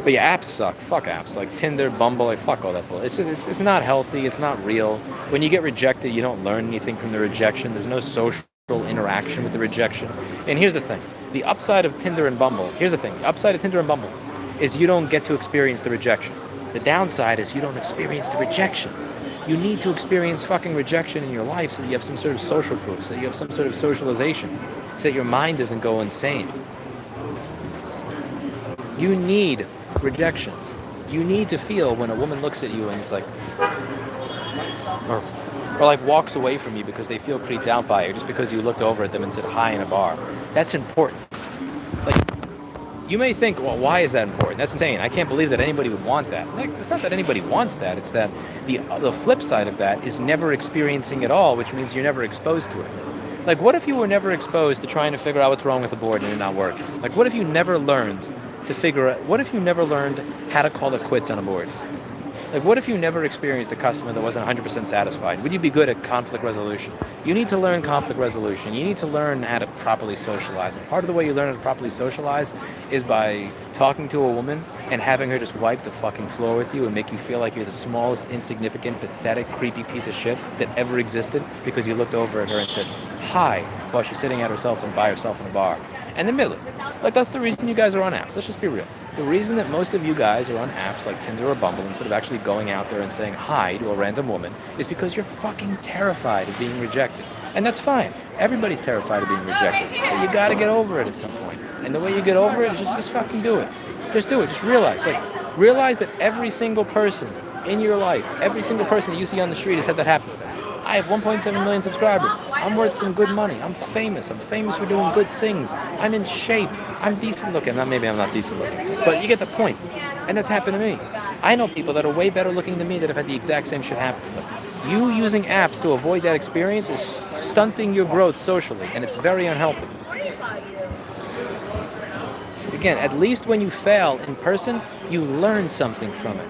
But yeah, apps suck. Fuck apps. Like Tinder, Bumble, fuck all that bull. It's not healthy. It's not real. When you get rejected, you don't learn anything from the rejection. There's no social interaction with the rejection. And here's the thing. The upside of Tinder and Bumble, here's the thing. The upside of Tinder and Bumble is you don't get to experience the rejection. The downside is you don't experience the rejection. You need to experience fucking rejection in your life so that you have some sort of social proof, so that you have some sort of socialization, so that your mind doesn't go insane. You need rejection. You need to feel when a woman looks at you and it's like, or walks away from you because they feel creeped out by you, just because you looked over at them and said hi in a bar. That's important. You may think, well, why is that important? That's insane. I can't believe that anybody would want that. It's not that anybody wants that. It's that the flip side of that is never experiencing it all, which means you're never exposed to it. What if you were never exposed to trying to figure out what's wrong with the board and it not working? What if you never learned what if you never learned how to call it quits on a board? What if you never experienced a customer that wasn't 100% satisfied? Would you be good at conflict resolution? You need to learn conflict resolution. You need to learn how to properly socialize. And part of the way you learn how to properly socialize is by talking to a woman and having her just wipe the fucking floor with you and make you feel like you're the smallest, insignificant, pathetic, creepy piece of shit that ever existed because you looked over at her and said, hi, while she's sitting by herself in a bar. And then middle. That's the reason you guys are on apps. Let's just be real. The reason that most of you guys are on apps like Tinder or Bumble instead of actually going out there and saying hi to a random woman is because you're fucking terrified of being rejected. And that's fine. Everybody's terrified of being rejected. But you gotta get over it at some point. And the way you get over it is just fucking do it. Just do it. Just realize that every single person in your life, every single person that you see on the street has had that happen to them. I have 1.7 million subscribers. I'm worth some good money. I'm famous for doing good things. I'm in shape. I'm decent looking. Maybe I'm not decent looking, but you get the point. And that's happened to me. I know people that are way better looking than me that have had the exact same shit happen to them. You using apps to avoid that experience is stunting your growth socially, and it's very unhealthy. Again, at least when you fail in person, you learn something from it.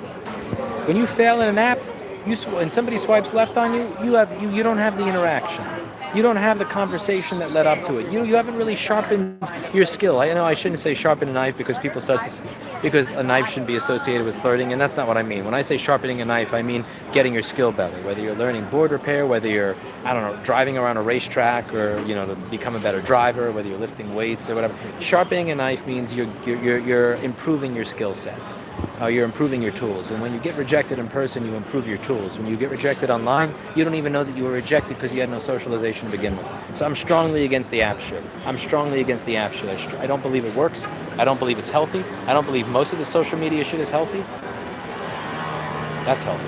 When you fail in an app, and somebody swipes left on you, you don't have the interaction. You don't have the conversation that led up to it. You haven't really sharpened your skill. I know I shouldn't say sharpen a knife because because a knife shouldn't be associated with flirting, and that's not what I mean. When I say sharpening a knife, I mean getting your skill better. Whether you're learning board repair, whether you're, driving around a racetrack or, to become a better driver, whether you're lifting weights or whatever. Sharpening a knife means you're improving your skill set. You're improving your tools. And when you get rejected in person, you improve your tools. When you get rejected online, you don't even know that you were rejected because you had no socialization to begin with. So I'm strongly against the app shit. I don't believe it works. I don't believe it's healthy. I don't believe most of the social media shit is healthy. That's healthy.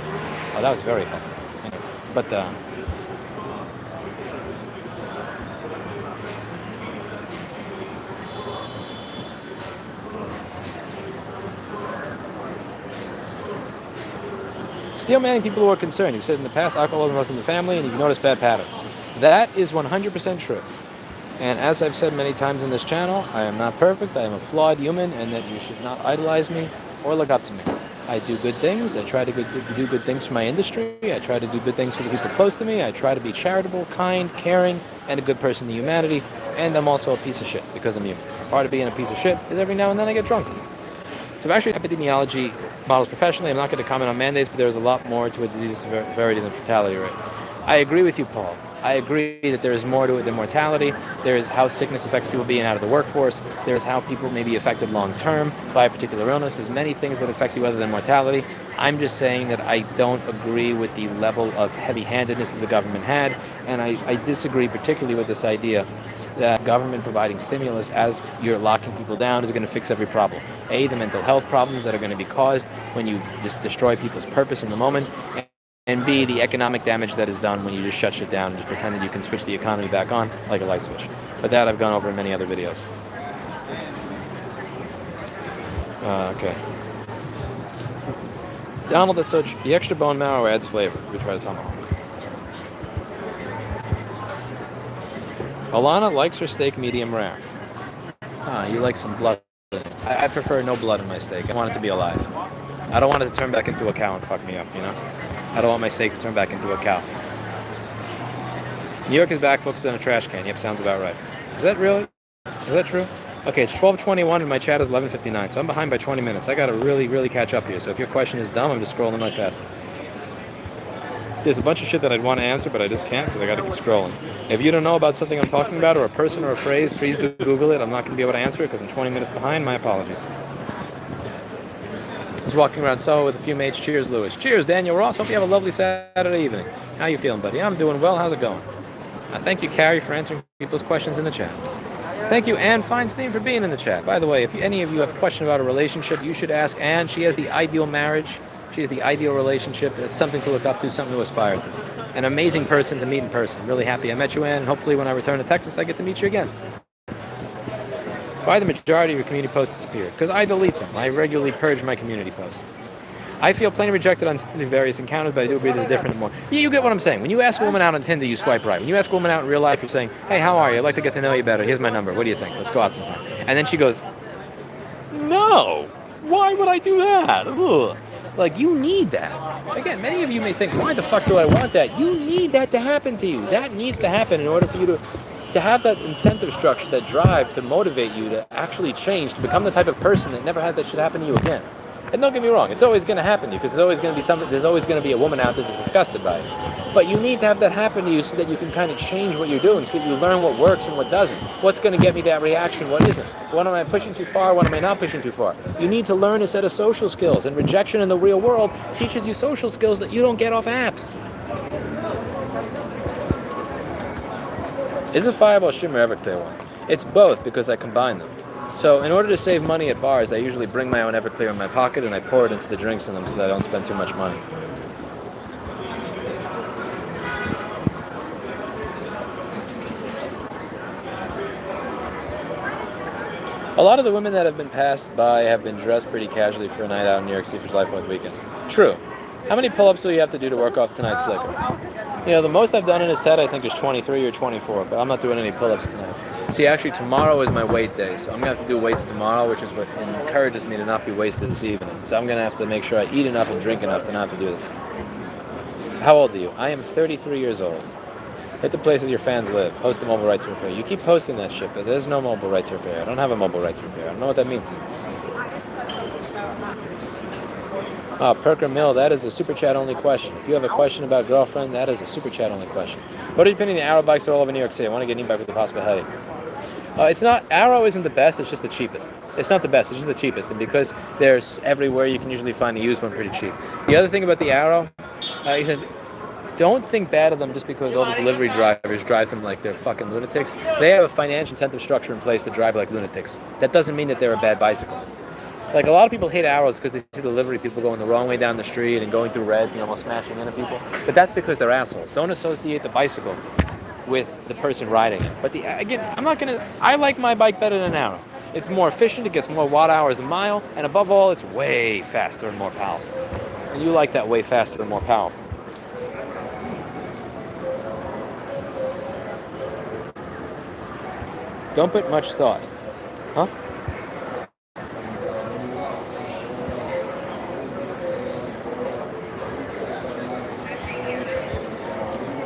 Oh, that was very healthy. But steel manning people who are concerned. You've said in the past, alcoholism runs in the family, and you've noticed bad patterns. That is 100% true. And as I've said many times in this channel, I am not perfect, I am a flawed human, and that you should not idolize me or look up to me. I do good things, I try to do good things for my industry, I try to do good things for the people close to me, I try to be charitable, kind, caring, and a good person to humanity, and I'm also a piece of shit because I'm human. Part of being a piece of shit is every now and then I get drunk. So actually, epidemiology models professionally. I'm not going to comment on mandates, but there's a lot more to a disease severity than fatality rate. I agree with you, Paul. I agree that there is more to it than mortality. There is how sickness affects people being out of the workforce. There's how people may be affected long-term by a particular illness. There's many things that affect you other than mortality. I'm just saying that I don't agree with the level of heavy-handedness that the government had, and I disagree particularly with this idea that government providing stimulus as you're locking people down is going to fix every problem. A, the mental health problems that are going to be caused when you just destroy people's purpose in the moment, and B, the economic damage that is done when you just shut shit down and just pretend that you can switch the economy back on like a light switch. But that I've gone over in many other videos. Okay. Donald, that's such the extra bone marrow adds flavor. We try to tomahawk. Alana likes her steak medium rare. You like some blood. I prefer no blood in my steak. I want it to be alive. I don't want it to turn back into a cow and fuck me up, I don't want my steak to turn back into a cow. New York is back, focused on a trash can. Yep, sounds about right. Is that really? Is that true? Okay, it's 12:21 and my chat is 11:59, so I'm behind by 20 minutes. I gotta really, really catch up here. So if your question is dumb, I'm just scrolling right past it. There's a bunch of shit that I'd want to answer, but I just can't because I got to keep scrolling. If you don't know about something I'm talking about, or a person or a phrase, please do Google it. I'm not going to be able to answer it because I'm 20 minutes behind. My apologies. Just walking around Soho with a few mates. Cheers, Lewis. Cheers, Daniel Ross. Hope you have a lovely Saturday evening. How you feeling, buddy? I'm doing well. How's it going? Thank you, Carrie, for answering people's questions in the chat. Thank you, Anne Feinstein, for being in the chat. By the way, if any of you have a question about a relationship, you should ask Anne. She has the ideal marriage. She has the ideal relationship. It's something to look up to, something to aspire to. An amazing person to meet in person. Really happy I met you, Anne, and hopefully when I return to Texas, I get to meet you again. Why the majority of your community posts disappear? Because I delete them. I regularly purge my community posts. I feel plainly rejected on various encounters, but I do agree there's a different more. You get what I'm saying. When you ask a woman out on Tinder, you swipe right. When you ask a woman out in real life, you're saying, hey, how are you? I'd like to get to know you better. Here's my number. What do you think? Let's go out sometime. And then she goes, no. Why would I do that? Ugh. Like, you need that. Again, many of you may think, why the fuck do I want that? You need that to happen to you. That needs to happen in order for you to have that incentive structure, that drive to motivate you to actually change, to become the type of person that never has that shit happen to you again. And don't get me wrong, it's always going to happen to you because there's always going to be something. There's always going to be a woman out there that's disgusted by it. But you need to have that happen to you so that you can kind of change what you're doing, so that you learn what works and what doesn't. What's going to get me that reaction? What isn't? What am I pushing too far? What am I not pushing too far? You need to learn a set of social skills, and rejection in the real world teaches you social skills that you don't get off apps. Is a Fireball streamer ever clear one? It's both because I combine them. So in order to save money at bars, I usually bring my own Everclear in my pocket and I pour it into the drinks in them so that I don't spend too much money. A lot of the women that have been passed by have been dressed pretty casually for a night out in New York City for Life Month weekend. True. How many pull-ups will you have to do to work off tonight's liquor? You know, the most I've done in a set I think is 23 or 24, but I'm not doing any pull-ups tonight. See, actually tomorrow is my weight day, so I'm going to have to do weights tomorrow, which is what encourages me to not be wasted this evening. So I'm going to have to make sure I eat enough and drink enough to not have to do this. How old are you? I am 33 years old. Hit the places your fans live. Host a mobile right to repair. You keep posting that shit, but there's no mobile right to repair. I don't have a mobile right to repair. I don't know what that means. Perker Mill, that is a super chat only question. If you have a question about girlfriend, that is a super chat only question. What are you pinning the Arrow bikes all over New York City? I want to get an e-bike with a possible headache. It's not, Arrow isn't the best, it's just the cheapest. It's not the best, it's just the cheapest. And because there's everywhere, you can usually find a used one pretty cheap. The other thing about the Arrow, don't think bad of them just because all the delivery drivers drive them like they're fucking lunatics. They have a financial incentive structure in place to drive like lunatics. That doesn't mean that they're a bad bicycle. Like, a lot of people hate Arrows because they see delivery people going the wrong way down the street and going through reds and almost smashing into people. But that's because they're assholes. Don't associate the bicycle with the person riding it. But I like my bike better than an Arrow. It's more efficient, it gets more watt hours a mile, and above all, it's way faster and more powerful. And you like that way faster and more powerful. Don't put much thought. Huh?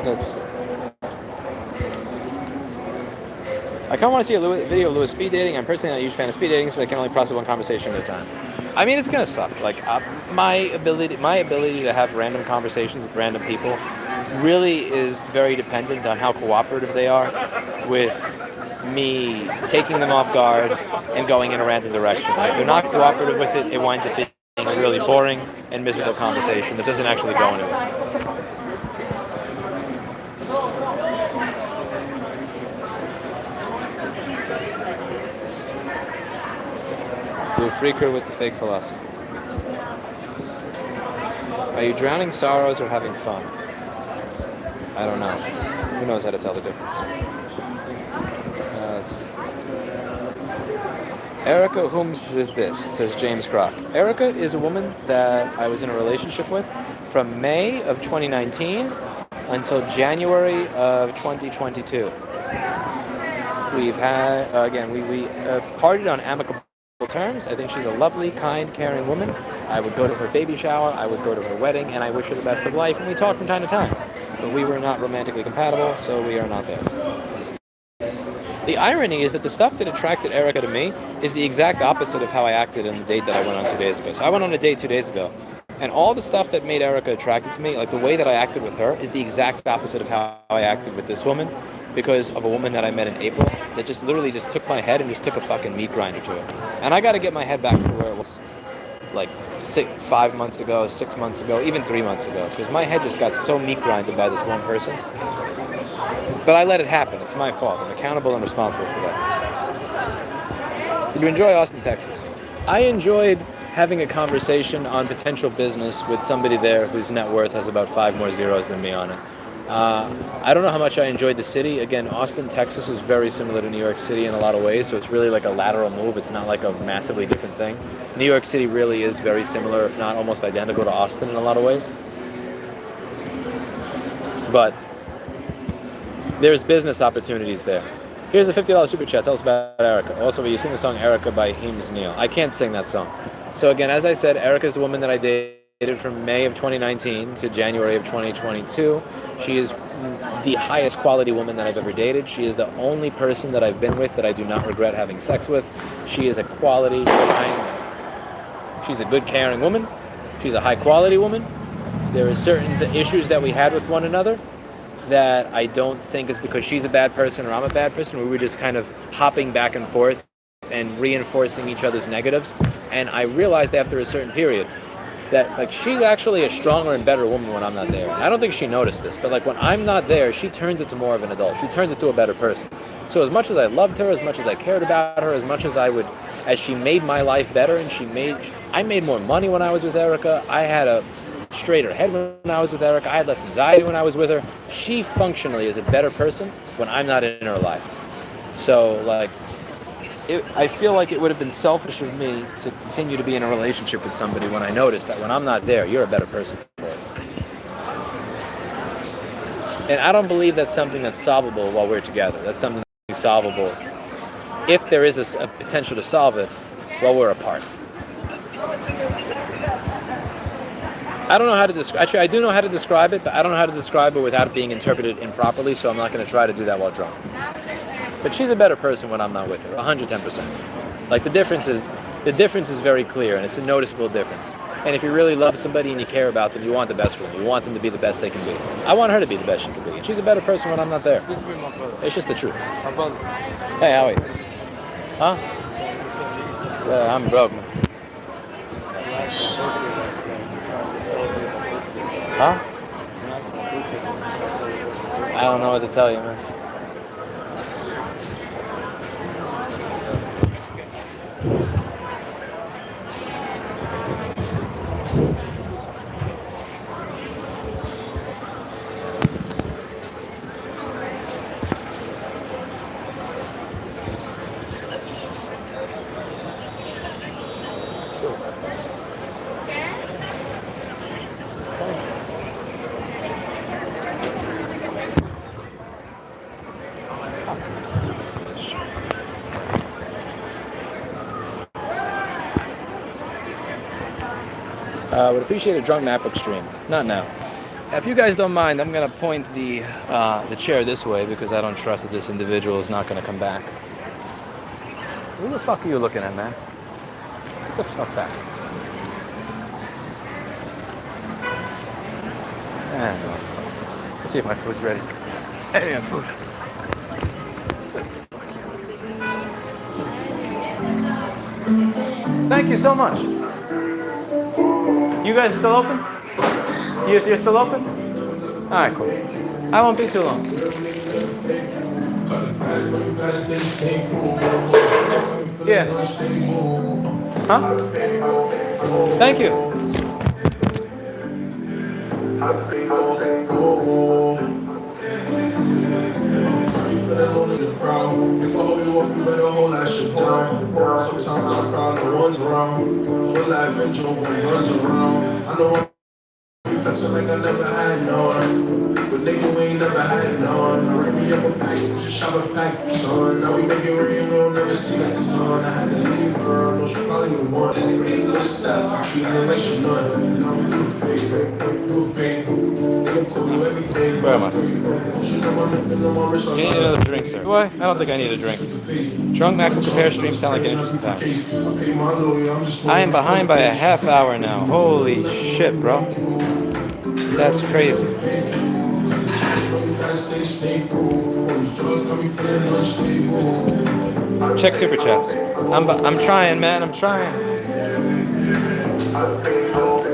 Let's see. I kind of want to see a video of Lewis speed dating. I'm personally not a huge fan of speed dating, so I can only process one conversation at a time. I mean, it's gonna suck. Like, my ability to have random conversations with random people really is very dependent on how cooperative they are with me taking them off guard and going in a random direction. If they're not cooperative with it, it winds up being a really boring and miserable conversation that doesn't actually go anywhere. Blue Freaker with the fake philosophy. Are you drowning sorrows or having fun? I don't know. Who knows how to tell the difference? Let's see. Erica, whom's is this? Says James Crock. Erica is a woman that I was in a relationship with from May of 2019 until January of 2022. We've had, we partied on amicable terms. I think she's a lovely, kind, caring woman. I would go to her baby shower, I would go to her wedding, and I wish her the best of life, and we talk from time to time. But we were not romantically compatible, so we are not there. The irony is that the stuff that attracted Erica to me is the exact opposite of how I acted on the date that I went on 2 days ago. So I went on a date 2 days ago, and all the stuff that made Erica attracted to me, like the way that I acted with her, is the exact opposite of how I acted with this woman, because of a woman that I met in April that just literally just took my head and just took a fucking meat grinder to it. And I got to get my head back to where it was like 5 months ago, 6 months ago, even 3 months ago, because my head just got so meat grinded by this one person. But I let it happen. It's my fault. I'm accountable and responsible for that. Did you enjoy Austin, Texas? I enjoyed having a conversation on potential business with somebody there whose net worth has about 5 more zeros than me on it. I don't know how much I enjoyed the city. Again, Austin, Texas is very similar to New York City in a lot of ways, so it's really like a lateral move. It's not like a massively different thing. New York City really is very similar, if not almost identical to Austin in a lot of ways. But there's business opportunities there. Here's a $50 super chat. Tell us about Erica. Also, will you sing the song Erica by Heems Neal? I can't sing that song. So again, as I said, Erica is the woman that I dated from May of 2019 to January of 2022. She is the highest quality woman that I've ever dated. She is the only person that I've been with that I do not regret having sex with. She is a quality, kind. She's a good, caring woman. She's a high-quality woman. There are certain issues that we had with one another that I don't think is because she's a bad person or I'm a bad person. We were just kind of hopping back and forth and reinforcing each other's negatives. And I realized after a certain period that like she's actually a stronger and better woman when I'm not there. And I don't think she noticed this, but like when I'm not there, she turns into more of an adult. She turns into a better person. So as much as I loved her, as much as I cared about her, as much as she made my life better, and I made more money when I was with Erica. I had a straighter head when I was with Erica. I had less anxiety when I was with her. She functionally is a better person when I'm not in her life. So like, I feel like it would have been selfish of me to continue to be in a relationship with somebody when I noticed that when I'm not there, you're a better person for it. And I don't believe that's something that's solvable while we're together. That's something that's solvable if there is a potential to solve it while we're apart. I don't know how to describe. Actually, I do know how to describe it, but I don't know how to describe it without it being interpreted improperly. So I'm not going to try to do that while drunk. But she's a better person when I'm not with her, 110%. Like the difference is very clear, and it's a noticeable difference. And if you really love somebody and you care about them, you want the best for them. You want them to be the best they can be. I want her to be the best she can be, and she's a better person when I'm not there. It's just the truth. Hey, how are you? Huh? I'm broke, man. Huh? I don't know what to tell you, man. Would appreciate a drunk MacBook stream. Not now. If you guys don't mind, I'm gonna point the chair this way because I don't trust that this individual is not gonna come back. Who the fuck are you looking at, man? Get the fuck back. Let's see if my food's ready. Hey, I have food. Thank you so much. You guys still open? You're still open? Alright, cool. I won't be too long. Yeah. Huh? Thank you. If I hold you up, you better hold that shit down. Sometimes I cry, no one's around. But life ain't joke when runs around. I know I'm flexing like I never had none. But nigga, we ain't never had none. Ring me up a pack, just shop a pack, son. Now we make it rain, we'll never see like the sun. I had to leave her, no, she probably the one. Little step, treat her like she none. Now we do fake, do pain. Nigga, call you everything. Where am I? You need another drink, sir. Do I? I don't think I need a drink. Drunk MacBook Repair stream sound like an interesting time. I am behind by a half hour now. Holy shit, bro. That's crazy. Check super chats. I'm trying, man. I'm trying.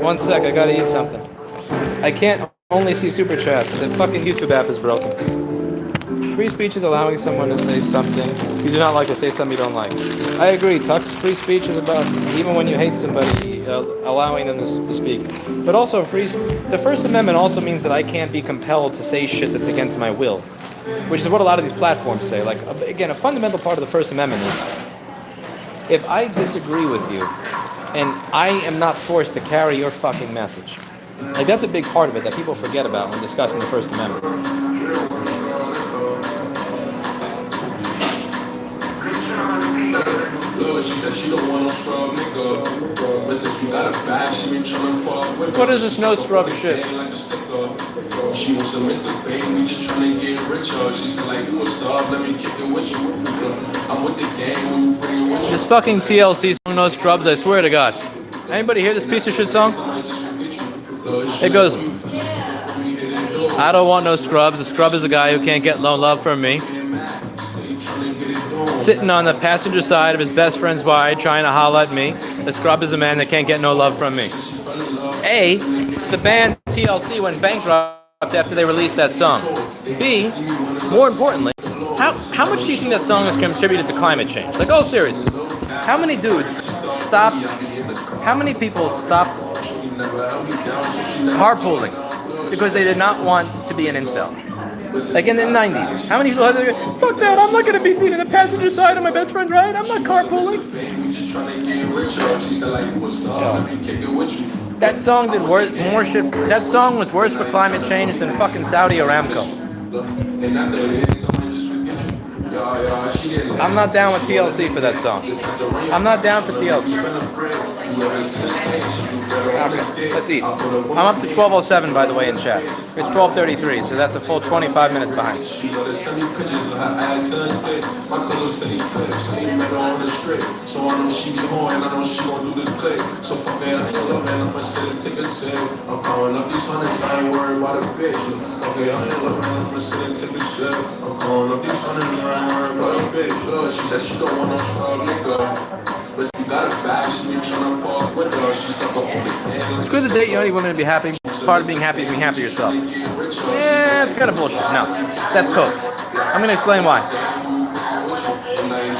1 sec. I gotta eat something. I can't only see super chats. The fucking YouTube app is broken. Free speech is allowing someone to say something you do not like to say something you don't like. I agree, Tux. Free speech is about, even when you hate somebody, allowing them to speak. But also, the First Amendment also means that I can't be compelled to say shit that's against my will, which is what a lot of these platforms say. Like, again, a fundamental part of the First Amendment is, if I disagree with you, and I am not forced to carry your fucking message. Like, that's a big part of it that people forget about when discussing the First Amendment. She said she don't want no scrub nigga. But since you got a bag, she been trying to fuck with. What is this no scrub shit? She wants a Mr. Fame, we just trying to get richer. She's like, you what's up? Let me kick it with you. I'm with the game when you bring it with you. This fucking TLC song, No Scrubs, I swear to God. Anybody hear this piece of shit song? It goes, I don't want no scrubs. A scrub is a guy who can't get no love from me. Sitting on the passenger side of his best friend's ride trying to holler at me. A scrub is a man that can't get no love from me. A, the band TLC went bankrupt after they released that song. B, more importantly, how much do you think that song has contributed to climate change? Like, all seriousness, how many people stopped carpooling because they did not want to be an incel? Like in the 90s, how many people had to go, fuck that, I'm not going to be sitting in the passenger side of my best friend's ride, I'm not carpooling. That song did more shit. That song was worse for climate change than fucking Saudi Aramco. I'm not down with TLC for that song. I'm not down for TLC. Okay, let's eat. I'm up to 12:07 by the way in chat. It's 12:33, so that's a full 25 minutes behind. It's good to date the only women to be happy. Part of being happy is being happy yourself. Yeah, it's kind of bullshit. No, that's code. I'm going to explain why.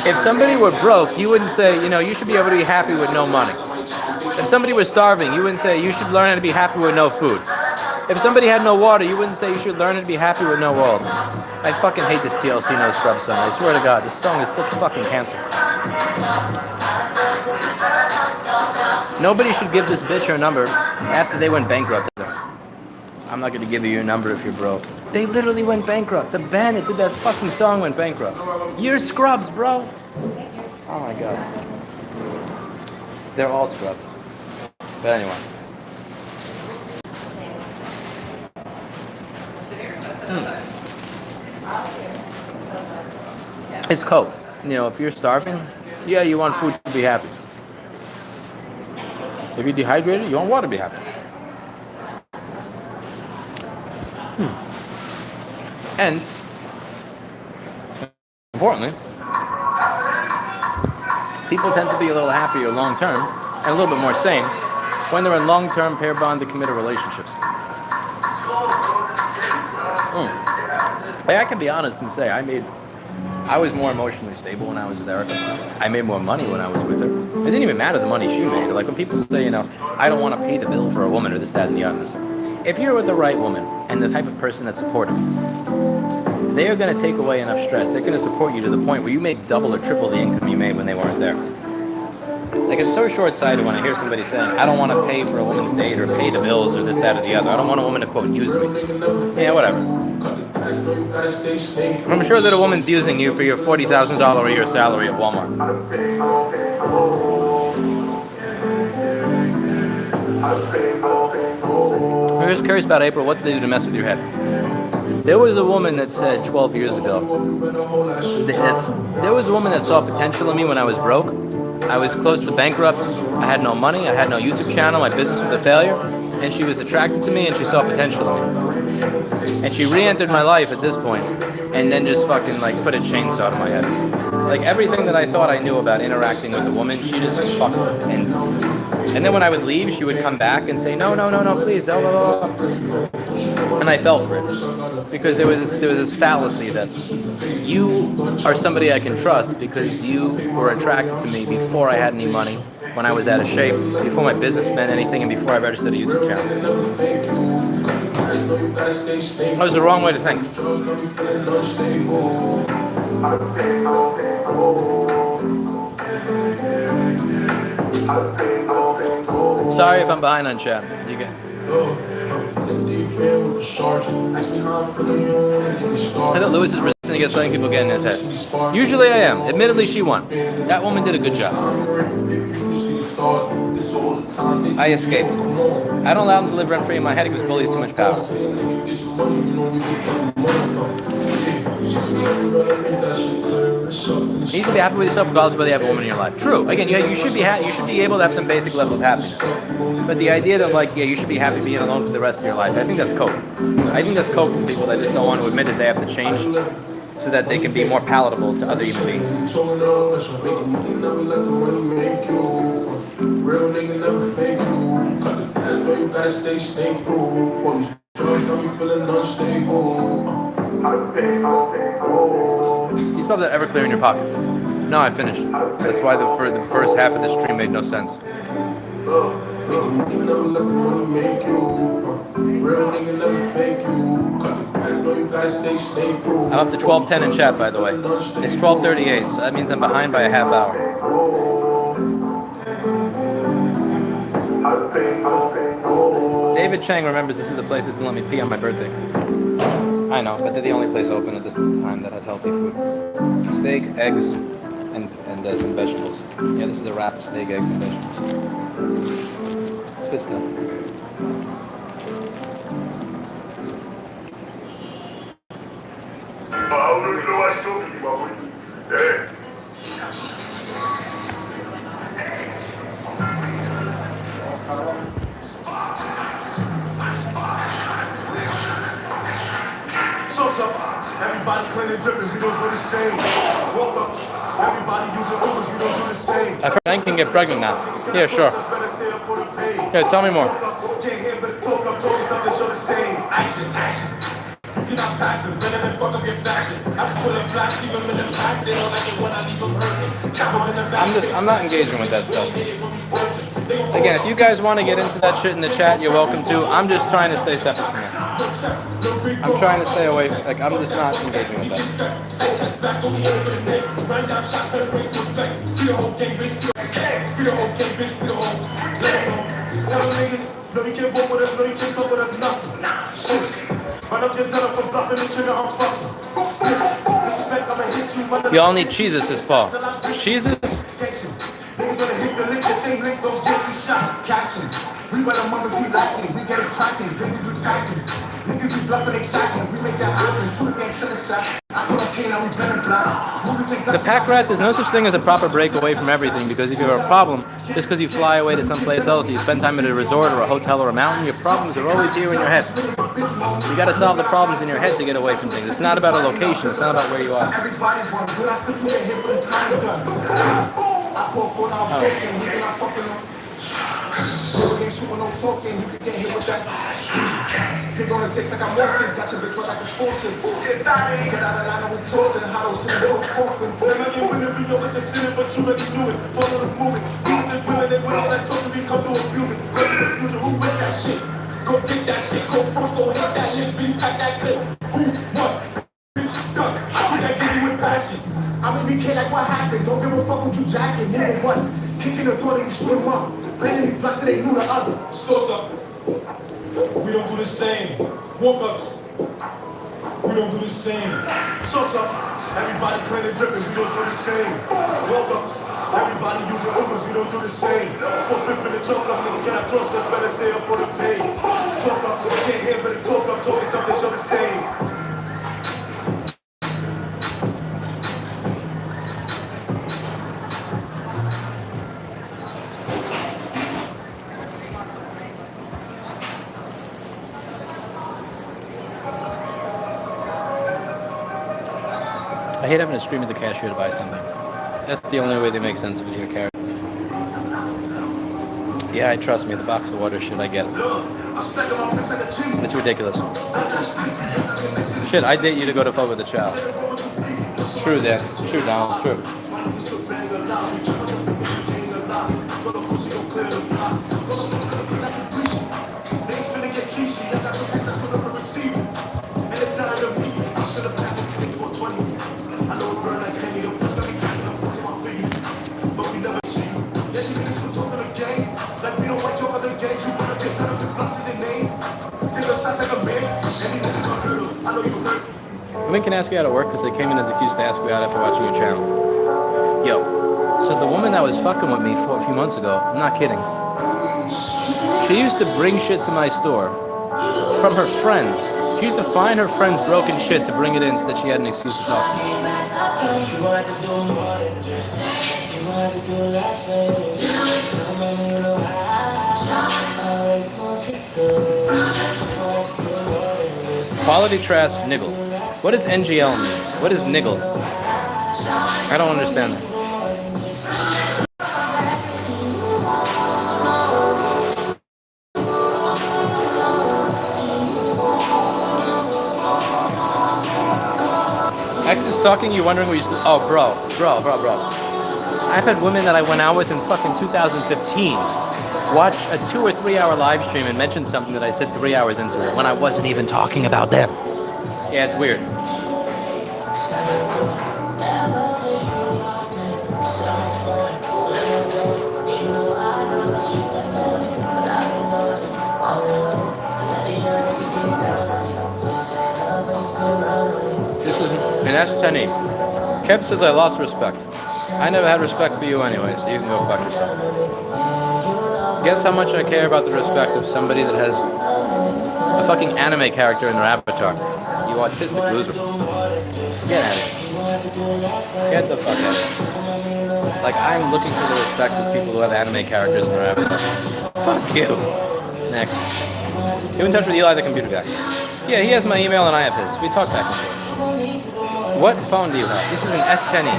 If somebody were broke, you wouldn't say, you should be able to be happy with no money. If somebody was starving, you wouldn't say you should learn how to be happy with no food. If somebody had no water, you wouldn't say you should learn how to be happy with no water. I fucking hate this TLC No Scrub song. I swear to God, this song is such fucking cancer. Nobody should give this bitch her number after they went bankrupt. I'm not going to give you your number if you're broke. They literally went bankrupt. The band that did that fucking song went bankrupt. You're scrubs, bro. Oh my God. They're all scrubs. But anyway. It's coke. If you're starving, yeah, you want food to be happy. If you're dehydrated, you want water to be happy. And, importantly, people tend to be a little happier long term and a little bit more sane when they're in long-term pair bonded committed relationships. I can be honest and say I was more emotionally stable when I was with Erica. I made more money when I was with her. It didn't even matter the money she made. Like when people say, I don't want to pay the bill for a woman or this, that, and the other. If you're with the right woman and the type of person that's supportive, they are going to take away enough stress. They're going to support you to the point where you make double or triple the income you made when they weren't there. Like it's so short-sighted when I hear somebody saying, I don't want to pay for a woman's date or pay the bills or this, that, or the other. I don't want a woman to, quote, use me. Yeah, whatever. I'm sure that a woman's using you for your $40,000 a year salary at Walmart. I'm just curious about April. What did they do to mess with your head? There was a woman that said 12 years ago, there was a woman that saw potential in me when I was broke. I was close to bankrupt. I had no money. I had no YouTube channel. My business was a failure. And she was attracted to me and she saw potential in me. And she re-entered my life at this point and then just fucking like put a chainsaw to my head. Like everything that I thought I knew about interacting with a woman, she just fucked with. And then when I would leave, she would come back and say, no, please, blah, blah, blah. And I fell for it because there was this fallacy that you are somebody I can trust because you were attracted to me before I had any money, when I was out of shape, before my business meant anything, and before I registered a YouTube channel. That was the wrong way to think. Sorry if I'm behind on chat. You get. I thought Lewis is resistant against letting people get in his head. Usually I am. Admittedly, she won. That woman did a good job. I escaped. I don't allow him to live rent-free in my head because bully has too much power. You need to be happy with yourself regardless of whether you have a woman in your life. True. Again, you should be you should be able to have some basic level of happiness. But the idea that like, yeah, you should be happy being alone for the rest of your life, I think that's cope. I think that's cope for people that just don't want to admit that they have to change so that they can be more palatable to other human beings. Real nigga never fake you. Cut the gas, but you gotta stay stable. For these drugs, got me feeling unstable. You still have that Everclear in your pocket. No, I finished. That's why the first half of the stream made no sense. I'm up to 12:10 in chat, by the way. It's 12:38, so that means I'm behind by a half hour. David Chang remembers this is the place that didn't let me pee on my birthday. I know, but they're the only place open at this time that has healthy food. Steak, eggs, and some vegetables. Yeah, this is a wrap of steak, eggs, and vegetables. It's good stuff. Everybody cleaning drippers, we don't do the same. Woke up, everybody using Ubers, we don't do the same. I can get pregnant now. Yeah, sure. Yeah, tell me more. Can't hear but talk, I'm talking something show the same. Action, action. You cannot pass it, better than fuck up your fashion. I just pull a blast, leave them in the past. They don't like it when I leave them hurting. I'm not engaging with that stuff. Again, if you guys want to get into that shit in the chat, you're welcome to. I'm just trying to stay separate from it. I'm trying to stay away. Like, I'm just not engaging with that. Y'all need cheeses, says Paul. Cheeses? Niggas wanna hit the lick, the same lick, don't get you shot. Cashing. We wear the money, we lacking. We get it cracking, things we packing. Niggas be bluffing, they sacking. We make that happen, shoot gangs to the sack. I put on cane, now we better black. The pack rat, there's no such thing as a proper break away from everything, because if you have a problem, just because you fly away to someplace else, or you spend time at a resort or a hotel or a mountain, your problems are always here in your head. You gotta solve the problems in your head to get away from things. It's not about a location, it's not about where you are. Everybody want good, I simply get hit with a time gun. I pour for now, I'm chasing, we cannot fucking them. You ain't shooting, no talking, you can get hit with that. They gonna take like I'm off this, got your bitch like a sportsman. Get out of line, we tossing, how those in the post coffin. Never get winning, we know what they're sinning, but you already knew it. Follow the movement, beat the drilling, they went all that talking, we come to abuse it. Go to the future, who with that shit? Go get that shit, go first, go hit that lip, beat, pack that clip. Who, what? Bitch, gun, I see that busy with passion. I'm in BK like what happened, don't give a fuck what you jacking, moving what? Kicking the door, they shoot him up. Planning these blocks, they knew the other. Source up. We don't do the same. Woke-ups. We don't do the same. Source up. Everybody cleaning dripping, we don't do the same. Woke-ups. Everybody using Ubers, we don't do the same. For flipping the talk up, niggas get our process, better stay up on the page. Talk up, can't hear but talk up, talking something show the same. I hate having to scream at the cashier to buy something. That's the only way they make sense of it here, Karen. Yeah, trust me, the box of water shit, I get it. It's ridiculous. Shit, I date you to go to pub with the chow. True that. True, Donald. True. Women can ask you out at work because they came in as accused to ask you out after watching your channel. Yo, so the woman that was fucking with me a few months ago, I'm not kidding. She used to bring shit to my store from her friends. She used to find her friends' broken shit to bring it in so that she had an excuse to talk to them. Quality trash niggle. What does NGL mean? What is niggle? I don't understand that. Ex is stalking you, wondering what you still. Oh, bro. I've had women that I went out with in fucking 2015 watch a 2 or 3 hour live stream and mention something that I said 3 hours into it when I wasn't even talking about them. Yeah, it's weird. This was an S10E. Kev says I lost respect. I never had respect for you anyway, so you can go fuck yourself. Guess how much I care about the respect of somebody that has a fucking anime character in their avatar. You autistic loser. Get out of here. Get the fuck out of here. Like, I'm looking for the respect of people who have anime characters in their avatar. Fuck you. Next. Get in touch with Eli, the computer guy. Yeah, he has my email and I have his. We talk back and forth. What phone do you have? This is an S10E.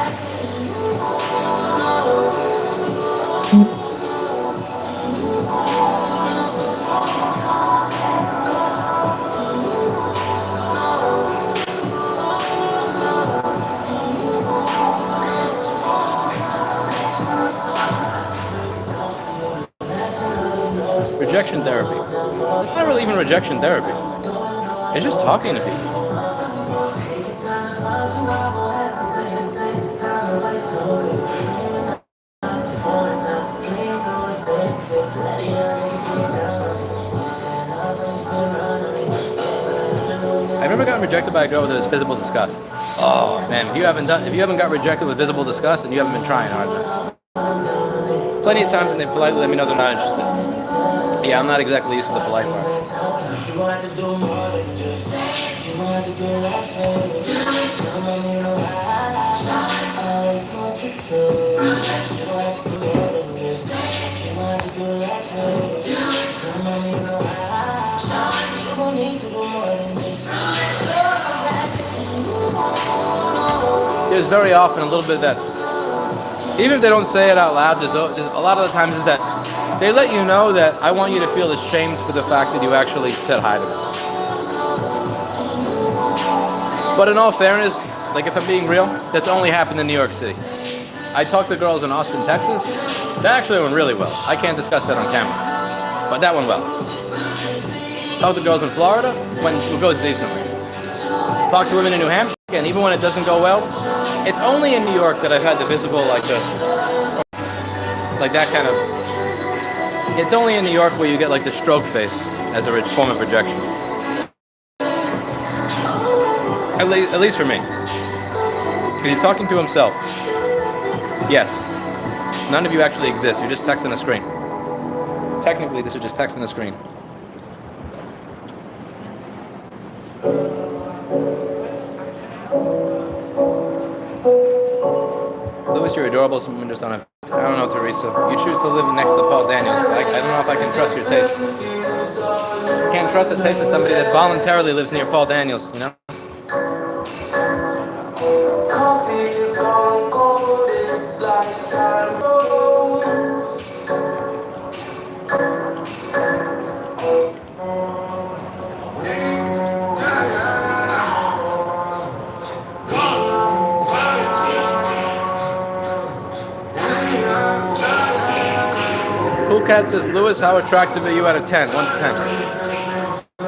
Rejection therapy. It's not really even rejection therapy. It's just talking to people. I've never gotten rejected by a girl with this visible disgust. Oh man, if you haven't got rejected with visible disgust, then you haven't been trying hard enough. Plenty of times, and they politely let me know they're not interested. Yeah, I'm not exactly used to the polite part. There's very often a little bit of that, even if they don't say it out loud, there's a lot of the times is that they let you know that I want you to feel ashamed for the fact that you actually said hi to me. But in all fairness, like if I'm being real, that's only happened in New York City. I talked to girls in Austin, Texas. That actually went really well. I can't discuss that on camera, but that went well. Talked to girls in Florida, it goes decently. Talked to women in New Hampshire, and even when it doesn't go well, it's only in New York that I've had the visible, like that kind of. It's only in New York where you get like the stroke face as a form of rejection. At least for me. Because he's talking to himself. Yes. None of you actually exist. You're just text on a screen. Technically, this is just text on the screen. Louis, you're adorable. Some women just don't have. I don't know, Teresa. You choose to live next to Paul Daniels. I don't know if I can trust your taste. I can't trust the taste of somebody that voluntarily lives near Paul Daniels, you know? Coffee is gone cold, it's like time goes. Cool Cat says, Louis, how attractive are you out of 10? 1 to 10.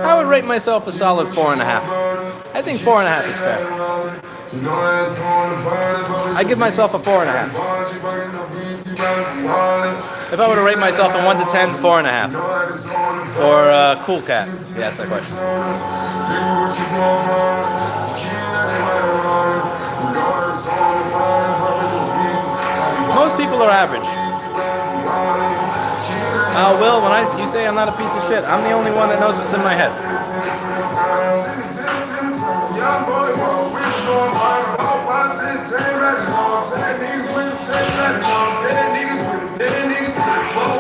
I would rate myself a solid 4.5. I think 4.5 is fair. I give myself a 4.5. If I were to rate myself a 1 to 10, 4.5. For Cool Cat. Yeah, that's that question. Most people are average. Will, when you say I'm not a piece of shit, I'm the only one that knows what's in my head. Young boy, we going viral. All positive, chain ratchet. Dead niggas with the chain ratchet. Dead niggas with it. Dead niggas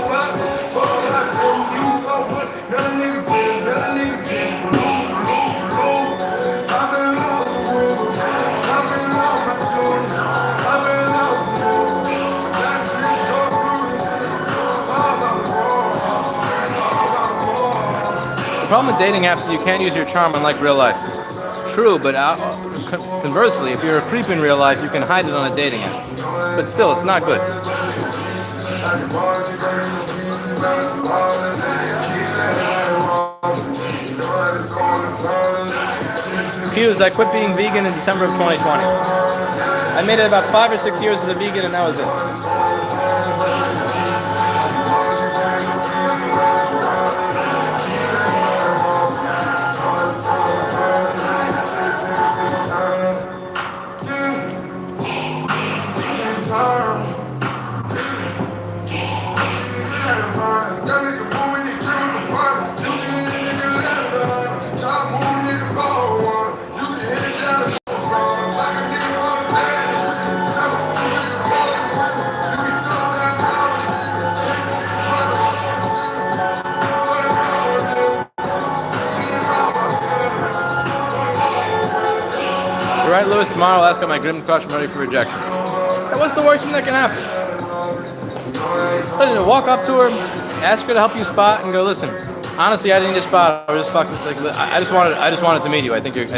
with it. Four up, so you talk what? None niggas with it. None niggas get it. I've been off the road. I've been off my shoes. I've been off the road. That bitch go through it. All about the world. All about the world. The problem with dating apps is you can't use your charm unlike real life. True, but conversely, if you're a creep in real life, you can hide it on a dating app. But still, it's not good. Hughes, I quit being vegan in December of 2020. I made it about 5 or 6 years as a vegan, and that was it. Right, Lewis, tomorrow I'll ask out my grim crush. I'm ready for rejection. And what's the worst thing that can happen? Listen, walk up to her, ask her to help you spot, and go, listen, honestly, I didn't need a spot. I was just fucking, like, I just wanted to meet you. I think you're cute.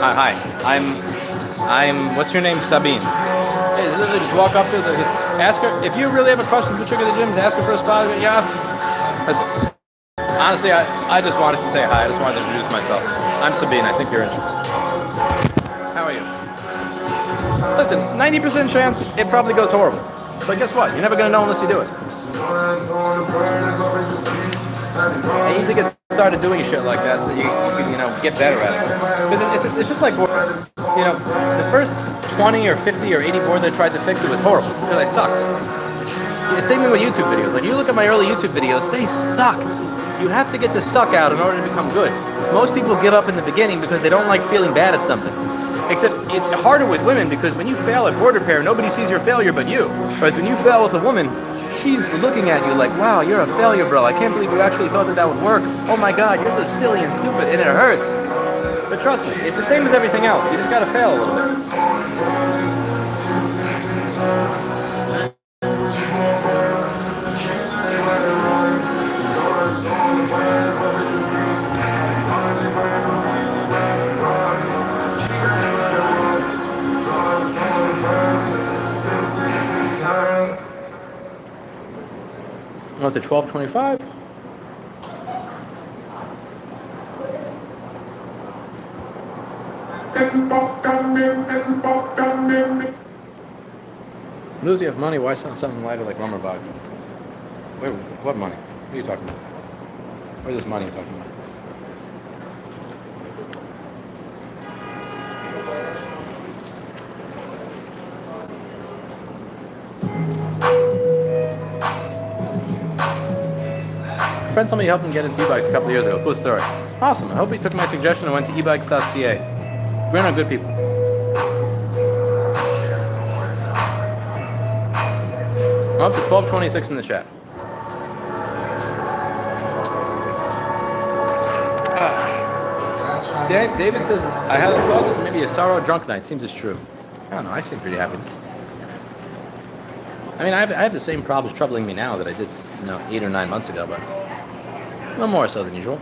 Hi, I'm, what's your name? Sabine. Hey, literally just walk up to her, just ask her, if you really have a crush on the chick at the gym, ask her for a spot. Yeah. Listen, honestly, I just wanted to say hi. I just wanted to introduce myself. I'm Sabine. I think you're interested. How are you? Listen, 90% chance it probably goes horrible. But guess what? You're never going to know unless you do it. And you need to get started doing shit like that so that you can, get better at it. But it's just like, the first 20 or 50 or 80 boards I tried to fix, it was horrible because I sucked. The same thing with YouTube videos. Like, you look at my early YouTube videos, they sucked. You have to get the suck out in order to become good. Most people give up in the beginning because they don't like feeling bad at something. Except it's harder with women because when you fail at board repair, nobody sees your failure but you. Whereas when you fail with a woman, she's looking at you like, wow, you're a failure, bro. I can't believe you actually thought that would work. Oh my God, you're so silly and stupid, and it hurts. But trust me, it's the same as everything else. You just gotta fail a little bit. Up to 12:25. Lose, you have money. Why sound something lighter like rummer bog? Wait, what money? What are you talking about? Where's this money you're talking about? A friend told me he helped him get into e-bikes a couple of years ago. Cool story. Awesome. I hope he took my suggestion and went to ebikes.ca. We're not good people. I'm up to 12:26 in the chat. David says, I had a thought this may be a sorrow drunk night. Seems it's true. I don't know. I seem pretty happy. I mean, I have the same problems troubling me now that I did 8 or 9 months ago, but no more so than usual.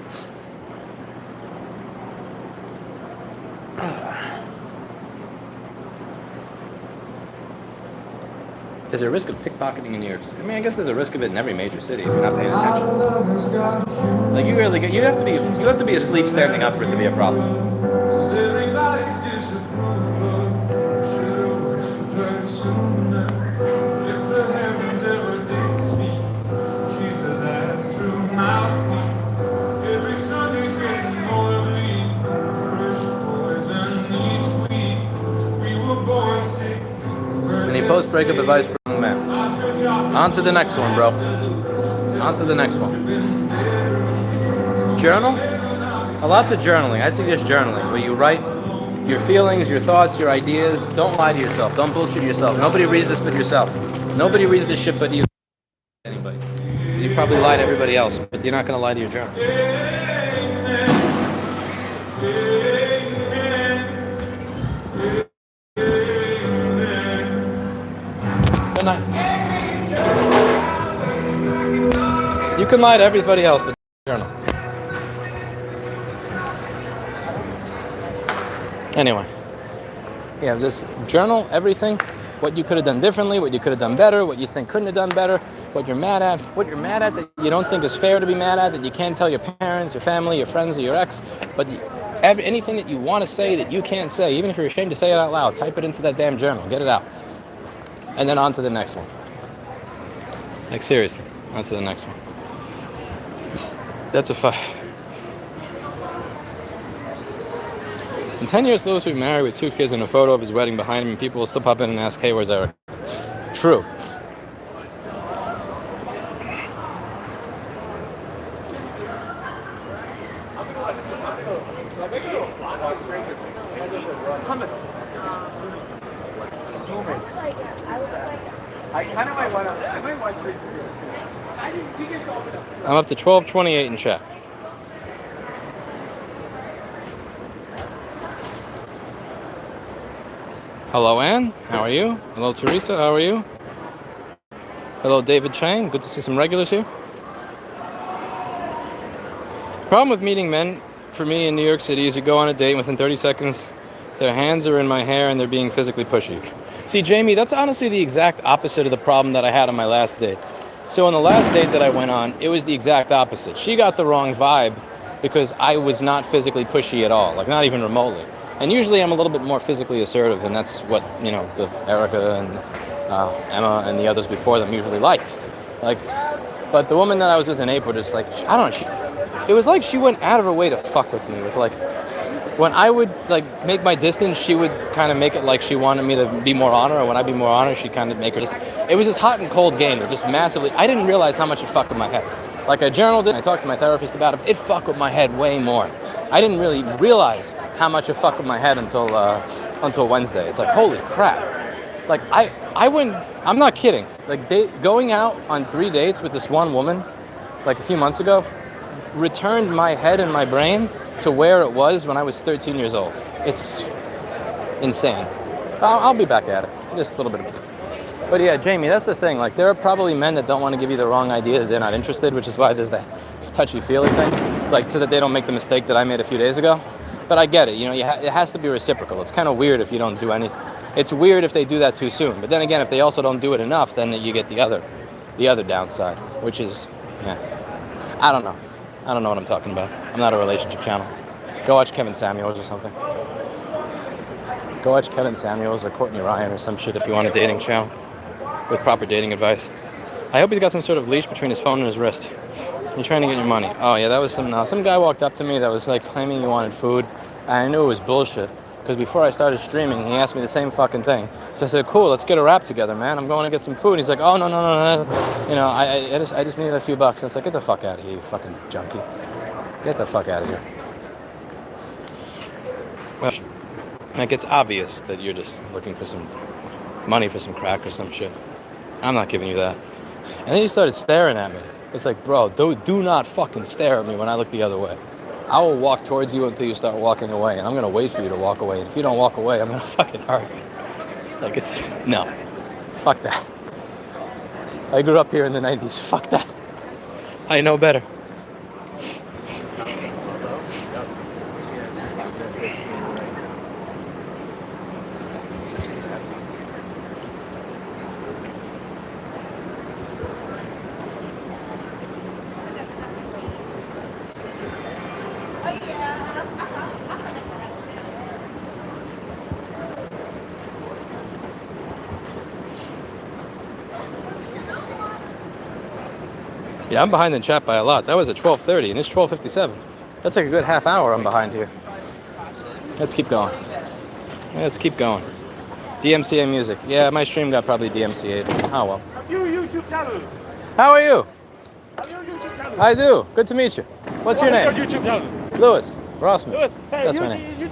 Is there a risk of pickpocketing in New York City? I mean, I guess there's a risk of it in every major city if you're not paying attention. Like, you have to be asleep standing up for it to be a problem. Any post-breakup advice from the man? On to the next one, bro. On to the next one. Journal? Lots of journaling. I'd suggest journaling, where you write your feelings, your thoughts, your ideas. Don't lie to yourself. Don't bullshit yourself. Nobody reads this but yourself. Nobody reads this shit but you. Anybody. You probably lie to everybody else, but you're not going to lie to your journal. Good night. You can lie to everybody else, but journal. Anyway, yeah, this journal everything, what you could have done differently, what you could have done better, what you think couldn't have done better, what you're mad at that you don't think is fair to be mad at, that you can't tell your parents, your family, your friends, or your ex, but anything that you want to say that you can't say, even if you're ashamed to say it out loud, type it into that damn journal, get it out. And then on to the next one. Like seriously, on to the next one. That's a fight. In 10 years, Lewis will be married with 2 kids and a photo of his wedding behind him, and people will still pop in and ask, hey, where's Eric? True. I'm up to 1228 in chat. Hello, Ann. How are you? Hello, Teresa. How are you? Hello, David Chang. Good to see some regulars here. Problem with meeting men for me in New York City is you go on a date and within 30 seconds, their hands are in my hair and they're being physically pushy. See, Jamie, that's honestly the exact opposite of the problem that I had on my last date. So on the last date that I went on, it was the exact opposite. She got the wrong vibe because I was not physically pushy at all, like not even remotely. And usually I'm a little bit more physically assertive, and that's what, you know, the Erica and Emma and the others before them usually liked. Like, but the woman that I was with in April just like, I don't know, it was like she went out of her way to fuck with me with like, when I would like make my distance, she would kind of make it like she wanted me to be more on her, or when I'd be more on her, she'd kind of make her just, it was this hot and cold game, just massively, I didn't realize how much it fucked with my head. Like I journaled it, I talked to my therapist about it, it fucked with my head way more. I didn't really realize how much it fucked with my head until Wednesday. It's like, holy crap. Like I went, I'm not kidding, like going out on 3 dates with this one woman, like a few months ago, returned my head and my brain to where it was when I was 13 years old. It's insane. I'll be back at it, just a little bit of it. But yeah, Jamie, that's the thing. Like, there are probably men that don't want to give you the wrong idea, that they're not interested, which is why there's that touchy-feely thing, like, so that they don't make the mistake that I made a few days ago. But I get it, you know, it has to be reciprocal. It's kind of weird if you don't do anything. It's weird if they do that too soon. But then again, if they also don't do it enough, then you get the other downside, which is, yeah, I don't know. I don't know what I'm talking about. I'm not a relationship channel. Go watch Kevin Samuels or something. Go watch Kevin Samuels or Courtney Ryan or some shit if you want a dating channel with proper dating advice. I hope he's got some sort of leash between his phone and his wrist. You're trying to get your money. Oh yeah, that was some guy walked up to me that was like claiming he wanted food. And I knew it was bullshit because before I started streaming, he asked me the same fucking thing. So I said, cool, let's get a wrap together, man. I'm going to get some food. And he's like, oh no. You know, I just needed a few bucks. And it's like, get the fuck out of here, you fucking junkie. Get the fuck out of here. Well, like, it's obvious that you're just looking for some money for some crack or some shit. I'm not giving you that. And then he started staring at me. It's like, bro, do not fucking stare at me when I look the other way. I will walk towards you until you start walking away, and I'm gonna wait for you to walk away. And if you don't walk away, I'm gonna fucking hurt you. Like, it's, no. Fuck that. I grew up here in the 90s. Fuck that. I know better. Yeah, I'm behind in chat by a lot. That was at 12:30 and it's 12:57. That's like a good half hour I'm behind here. Let's keep going. Let's keep going. DMCA music. Yeah, my stream got probably DMCA'd. Oh well. New YouTube channel. How are you? I do. Good to meet you. What's your name? Your YouTube channel. Lewis. Rossman. Lewis, hey, That's my name.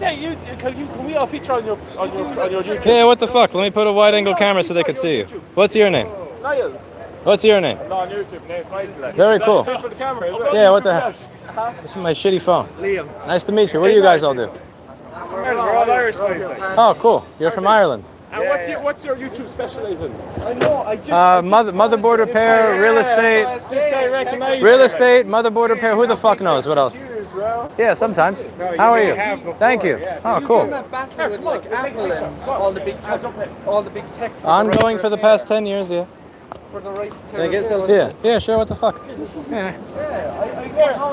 can we all feature on your YouTube? Yeah, what the fuck? Let me put a wide angle camera so they can see you. What's your name? Niall. What's your name? I'm not on YouTube. Name's Michael. Very cool. This is for the camera, is it? Yeah, what the heck? This is my shitty phone. Liam. Nice to meet you. What do you guys all do? We're all Irish boys. Like. Oh, cool. You're from Ireland. And what's your YouTube specialize in? I know, I just... Motherboard repair, real estate. This guy recognized Real estate, motherboard repair. Who the fuck knows? What else? Yeah, sometimes. How are you? Thank you. Oh, cool. battery with like Apple and all the big tech. Ongoing for the past 10 years, yeah. For the right to Yeah, yeah, sure, what the fuck? Yeah.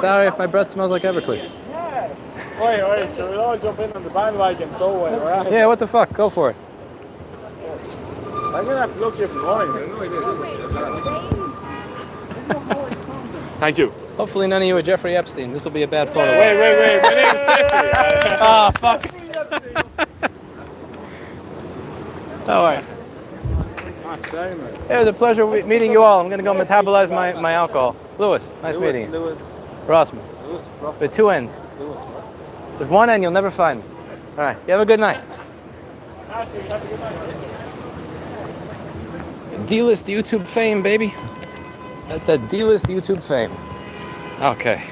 Sorry if my breath smells like Everclear. Oi, so we'll all jump in on the bandwagon, so while we're at it. Yeah, what the fuck? Go for it. I'm gonna have to look here for the morning. Thank you. Hopefully none of you are Jeffrey Epstein. This will be a bad photo. Wait. My name's Jeffrey. Ah, fuck. All right. It was a pleasure meeting you all. I'm going to go metabolize my alcohol. Lewis, nice meeting you. Lewis. Rossman. With two ends. There's one end you'll never find. All right. You have a good night. D-list YouTube fame, baby. That's that D-list YouTube fame. Okay.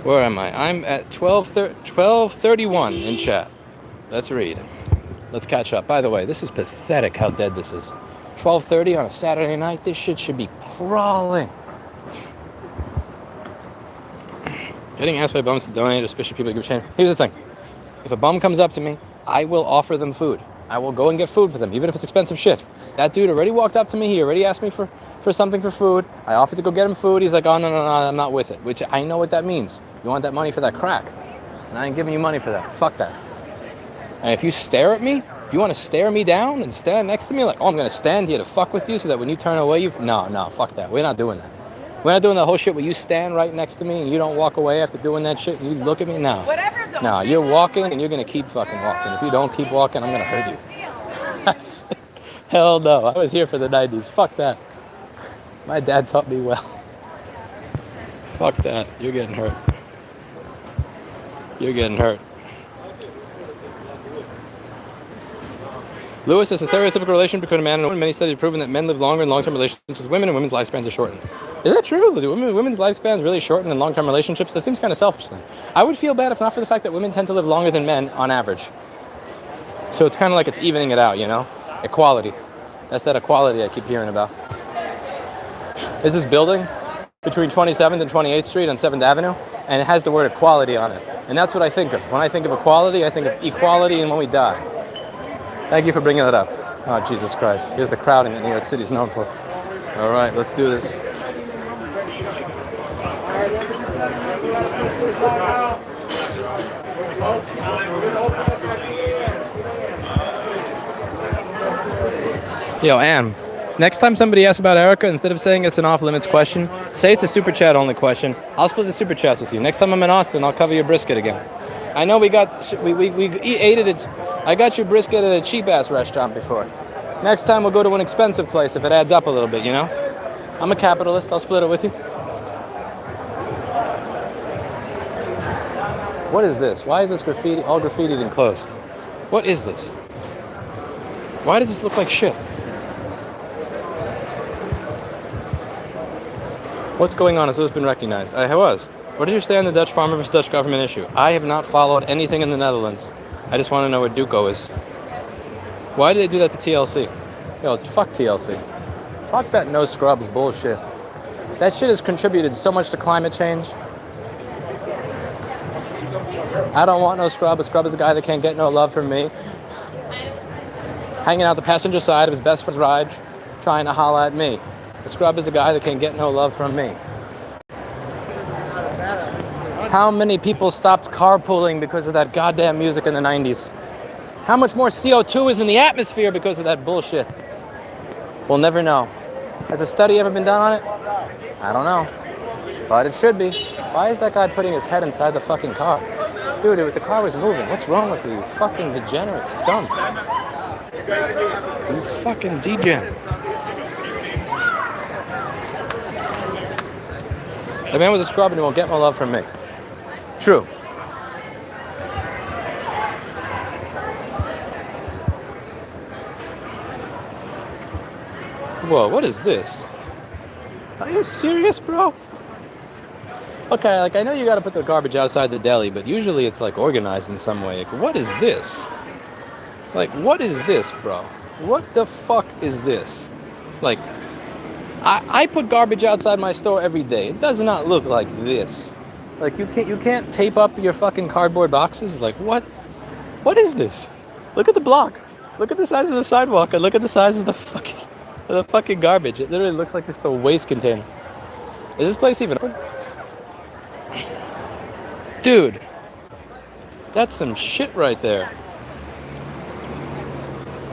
Where am I? I'm at 12:31 in chat. Let's read. Let's catch up. By the way, this is pathetic how dead this is. 12:30 on a Saturday night. This shit should be crawling. Getting asked by bums to donate, especially people who give change. Here's the thing. If a bum comes up to me, I will offer them food. I will go and get food for them, even if it's expensive shit. That dude already walked up to me. He already asked me for something for food. I offered to go get him food. He's like, oh, no, I'm not with it. Which I know what that means. You want that money for that crack. And I ain't giving you money for that. Fuck that. And if you stare at me, if you want to stare me down and stand next to me, like, oh, I'm going to stand here to fuck with you so that when you turn away, No, fuck that. We're not doing that. We're not doing that whole shit where you stand right next to me and you don't walk away after doing that shit and you look at me. No. No, you're walking and you're going to keep fucking walking. If you don't keep walking, I'm going to hurt you. That's... Hell no. I was here for the 90s. Fuck that. My dad taught me well. Fuck that. You're getting hurt. You're getting hurt. Lewis says a stereotypical relation between a man and a woman. Many studies have proven that men live longer in long-term relationships with women and women's lifespans are shortened. Is that true? Do women's lifespans really shorten in long-term relationships? That seems kind of selfish then. I would feel bad if not for the fact that women tend to live longer than men on average. So it's kind of like it's evening it out, you know? Equality. That's that equality I keep hearing about. There's this building between 27th and 28th Street on 7th Avenue, and it has the word equality on it. And that's what I think of. When I think of equality, I think of equality and when we die. Thank you for bringing that up. Oh, Jesus Christ. Here's the crowding that New York City is known for. All right, let's do this. Yo, Ann, next time somebody asks about Erica, instead of saying it's an off-limits question, say it's a super chat only question. I'll split the super chats with you. Next time I'm in Austin, I'll cover your brisket again. I know we ate it. I got your brisket at a cheap-ass restaurant before. Next time we'll go to an expensive place if it adds up a little bit, you know? I'm a capitalist. I'll split it with you. What is this? Why is this graffiti all graffitied and closed? What is this? Why does this look like shit? What's going on? Has this been recognized? I was. What did you say on the Dutch farmer versus Dutch government issue? I have not followed anything in the Netherlands. I just want to know where Duco is. Why did they do that to TLC? Yo, fuck TLC. Fuck that no scrubs bullshit. That shit has contributed so much to climate change. I don't want no scrub. A scrub is a guy that can't get no love from me. Hanging out the passenger side of his best friend's ride, trying to holla at me. A scrub is a guy that can't get no love from me. How many people stopped carpooling because of that goddamn music in the 90s? How much more CO2 is in the atmosphere because of that bullshit? We'll never know. Has a study ever been done on it? I don't know. But it should be. Why is that guy putting his head inside the fucking car? Dude, the car was moving. What's wrong with you, you fucking degenerate scum? You fucking degen. The man with a scrub and he won't get more love from me. True. Whoa, what is this? Are you serious, bro? Okay, like I know you gotta put the garbage outside the deli, but usually it's like organized in some way. Like, what is this? Like, what is this, bro? What the fuck is this? Like, I put garbage outside my store every day. It does not look like this. Like, you can't tape up your fucking cardboard boxes. Like, what is this? Look at the block. Look at the size of the sidewalk and look at the size of the fucking garbage. It literally looks like it's a waste container. Is this place even open? Dude, that's some shit right there.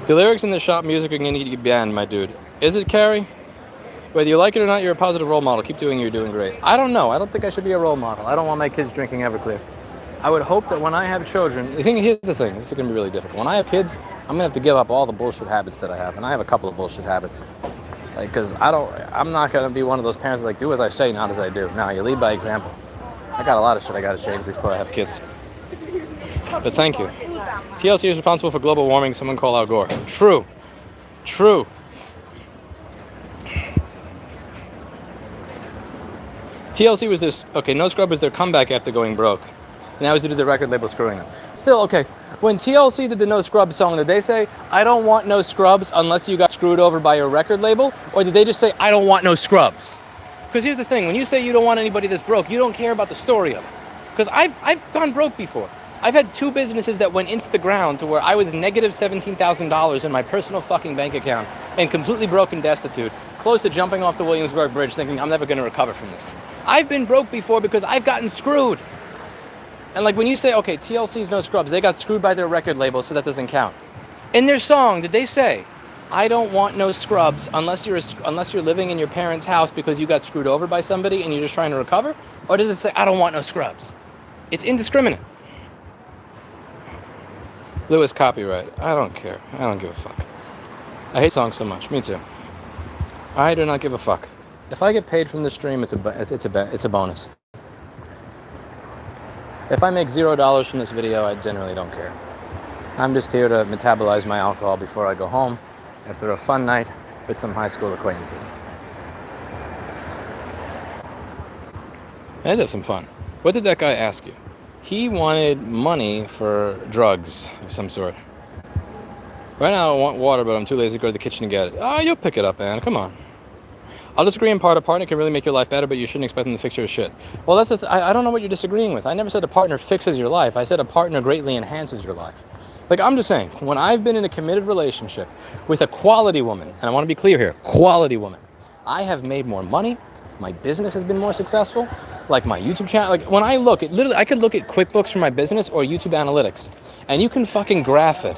The lyrics in the shop music are going to get banned, my dude. Is it, Carrie? Whether you like it or not, you're a positive role model. Keep doing it, you're doing great. I don't know. I don't think I should be a role model. I don't want my kids drinking Everclear. I would hope that when I have children, here's the thing. This is going to be really difficult. When I have kids, I'm going to have to give up all the bullshit habits that I have. And I have a couple of bullshit habits. Like, because I'm not going to be one of those parents that like, do as I say, not as I do. No, you lead by example. I got a lot of shit I got to change before I have kids. But thank you. TLC is responsible for global warming. Someone call Al Gore. True. True. TLC was this, okay, No Scrub was their comeback after going broke. And that was due to the record label screwing them. Still, okay, when TLC did the No Scrubs song, did they say, I don't want no scrubs unless you got screwed over by your record label? Or did they just say, I don't want no scrubs? Because here's the thing, when you say you don't want anybody that's broke, you don't care about the story of it. Because I've gone broke before. I've had 2 businesses that went into the ground to where I was negative $17,000 in my personal fucking bank account and completely broke and destitute, close to jumping off the Williamsburg Bridge thinking I'm never going to recover from this. I've been broke before because I've gotten screwed. And like when you say, okay, TLC's No Scrubs, they got screwed by their record label, so that doesn't count. In their song, did they say, I don't want no scrubs unless you're living in your parents' house because you got screwed over by somebody and you're just trying to recover? Or does it say, I don't want no scrubs? It's indiscriminate. Lewis copyright. I don't care. I don't give a fuck. I hate songs so much. Me too. I do not give a fuck. If I get paid from the stream, it's a bonus. If I make $0 from this video, I generally don't care. I'm just here to metabolize my alcohol before I go home after a fun night with some high school acquaintances. I did have some fun. What did that guy ask you? He wanted money for drugs of some sort. Right now I want water, but I'm too lazy to go to the kitchen to get it. Oh, you'll pick it up, man. Come on. I'll disagree in part. A partner can really make your life better, but you shouldn't expect them to fix your shit. Well, that's I don't know what you're disagreeing with. I never said a partner fixes your life. I said a partner greatly enhances your life. Like, I'm just saying, when I've been in a committed relationship with a quality woman, and I want to be clear here, quality woman, I have made more money. My business has been more successful. Like my YouTube channel, like when I look at, literally, I could look at QuickBooks for my business or YouTube analytics, and you can fucking graph it